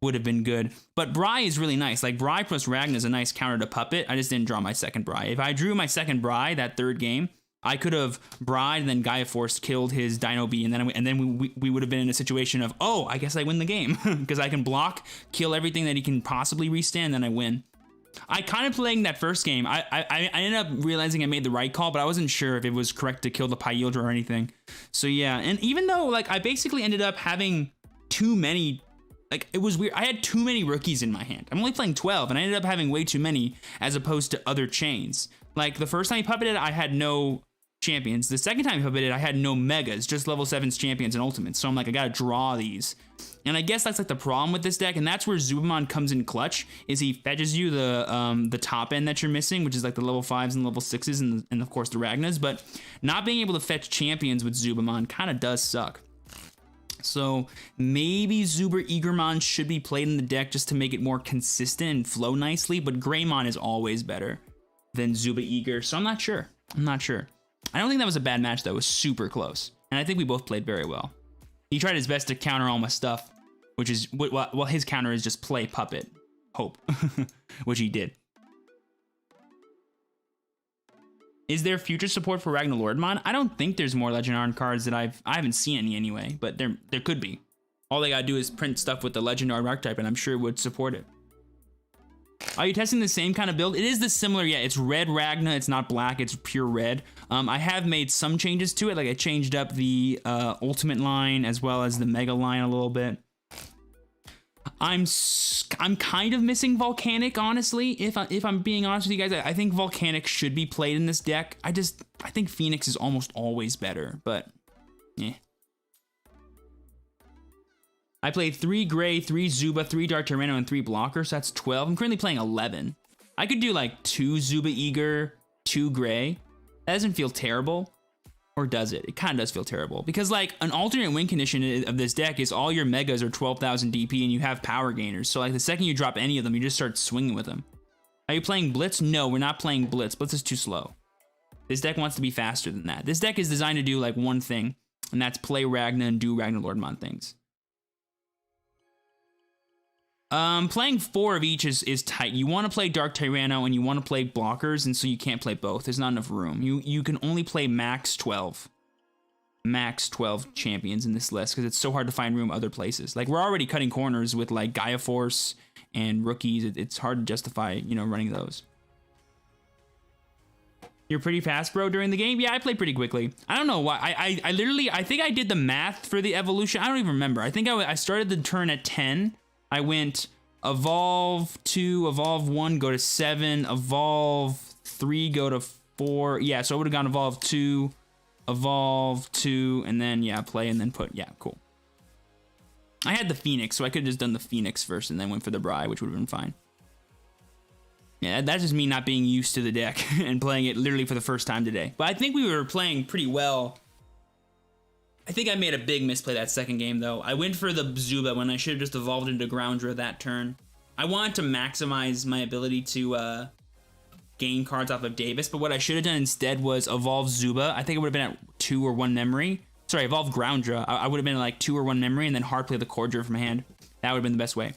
would have been good. But Bri is really nice. Like, Bri plus Ragna is a nice counter to Puppet. I just didn't draw my second Bri. If I drew my second Bri that third game, I could have Bried and then Gaia Force killed his Dino Bee, and then we would have been in a situation of, oh, I guess I win the game because I can block, kill everything that he can possibly restand, then I win. I kind of playing that first game. I ended up realizing I made the right call, but I wasn't sure if it was correct to kill the Pyildra or anything. So yeah, and even though like I basically ended up having too many, like it was weird. I had too many rookies in my hand. I'm only playing 12, and I ended up having way too many as opposed to other chains. Like the first time he puppeted, I had no champions. The second time he puppeted, I had no megas, just level 7s champions and ultimates. So I'm like, I gotta draw these. And I guess that's like the problem with this deck, and that's where Zubamon comes in clutch, is he fetches you the top end that you're missing, which is like the level 5s and level 6s and of course the Ragnas, but not being able to fetch champions with Zubamon kind of does suck. So maybe Zuber Eagermon should be played in the deck just to make it more consistent and flow nicely, but Greymon is always better than Zuba Eager, so I'm not sure. I don't think that was a bad match though, it was super close, and I think we both played very well. He tried his best to counter all my stuff, which is, well, his counter is just play Puppet, hope, which he did. Is there future support for Ragnar Lordmon? I don't think there's more Legend Art cards that I haven't seen any anyway, but there could be. All they gotta do is print stuff with the Legend Art archetype, and I'm sure it would support it. Are you testing the same kind of build? It is the similar, yeah, it's Red Ragna, it's not black, it's pure red. I have made some changes to it, like I changed up the Ultimate line as well as the Mega line a little bit. I'm kind of missing Volcanic, honestly, if I'm being honest with you guys. I think Volcanic should be played in this deck. I think Phoenix is almost always better, but yeah. I played 3 Gray, 3 Zuba, 3 Dark Tyranno, and 3 Blockers. So that's 12. I'm currently playing 11. I could do like 2 Zuba Eager, 2 Gray. That doesn't feel terrible. Or does it? It kind of does feel terrible. Because like an alternate win condition of this deck is all your Megas are 12,000 DP and you have power gainers. So like the second you drop any of them, you just start swinging with them. Are you playing Blitz? No, we're not playing Blitz. Blitz is too slow. This deck wants to be faster than that. This deck is designed to do like one thing, and that's play Ragna and do Ragnar Lordmon things. Playing 4 of each is tight. You want to play Dark Tyranno and you want to play Blockers, and so you can't play both. There's not enough room. You can only play max 12 champions in this list because it's so hard to find room other places. Like we're already cutting corners with like Gaia Force and rookies. It's hard to justify, you know, running those. You're pretty fast, bro, during the game? Yeah, I played pretty quickly. I don't know why. I literally, I think I did the math for the evolution. I don't even remember. I think I started the turn at 10. I went evolve 2, evolve 1, go to 7, evolve 3, go to 4. Yeah, so I would have gone evolve 2, evolve 2, and then, yeah, play and then put. Yeah, cool. I had the Phoenix, so I could have just done the Phoenix first and then went for the Bri, which would have been fine. Yeah, that's just me not being used to the deck and playing it literally for the first time today. But I think we were playing pretty well. I think I made a big misplay that second game, though. I went for the Zuba when I should have just evolved into Groundra that turn. I wanted to maximize my ability to gain cards off of Davis, but what I should have done instead was evolve Zuba. I think it would have been at 2 or 1 memory. Sorry, evolve Groundra. I would have been at like 2 or 1 memory and then hard play the Cordra from hand. That would have been the best way.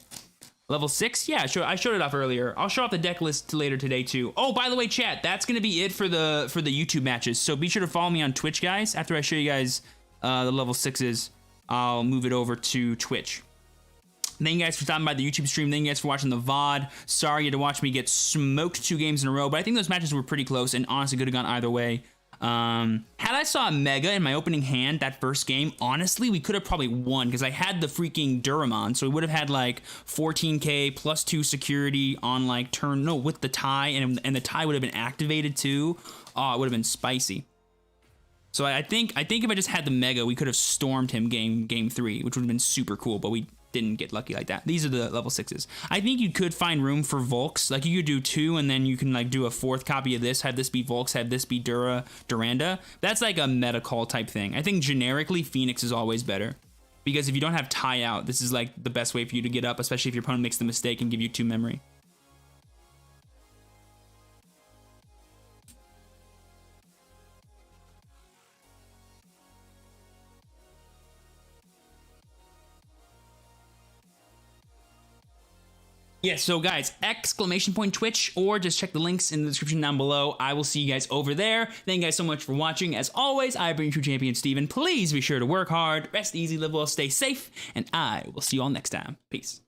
Level 6? Yeah, I showed it off earlier. I'll show off the deck list later today, too. Oh, by the way, chat, that's going to be it for the YouTube matches. So be sure to follow me on Twitch, guys. After I show you guys the level 6s, I'll move it over to Twitch. Thank you guys for stopping by the YouTube stream. Thank you guys for watching the VOD. Sorry you had to watch me get smoked 2 games in a row, but I think those matches were pretty close and honestly could have gone either way. Had I saw a Mega in my opening hand that first game, honestly, we could have probably won because I had the freaking Duramon, so we would have had like 14k plus 2 security on like turn, no, with the tie, and the tie would have been activated too. Oh, it would have been spicy. So I think if I just had the Mega, we could have stormed him game 3, which would have been super cool, but we didn't get lucky like that. These are the level 6s. I think you could find room for Volks. Like you could do 2 and then you can like do a 4th copy of this, have this be Volks, have this be Duranda. That's like a meta call type thing. I think generically Phoenix is always better because if you don't have tie out, this is like the best way for you to get up, especially if your opponent makes the mistake and give you 2 memory. Yeah, so guys, exclamation point Twitch, or just check the links in the description down below. I will see you guys over there. Thank you guys so much for watching. As always, I bring True Champion Steven. Please be sure to work hard, rest easy, live well, stay safe, and I will see you all next time. Peace.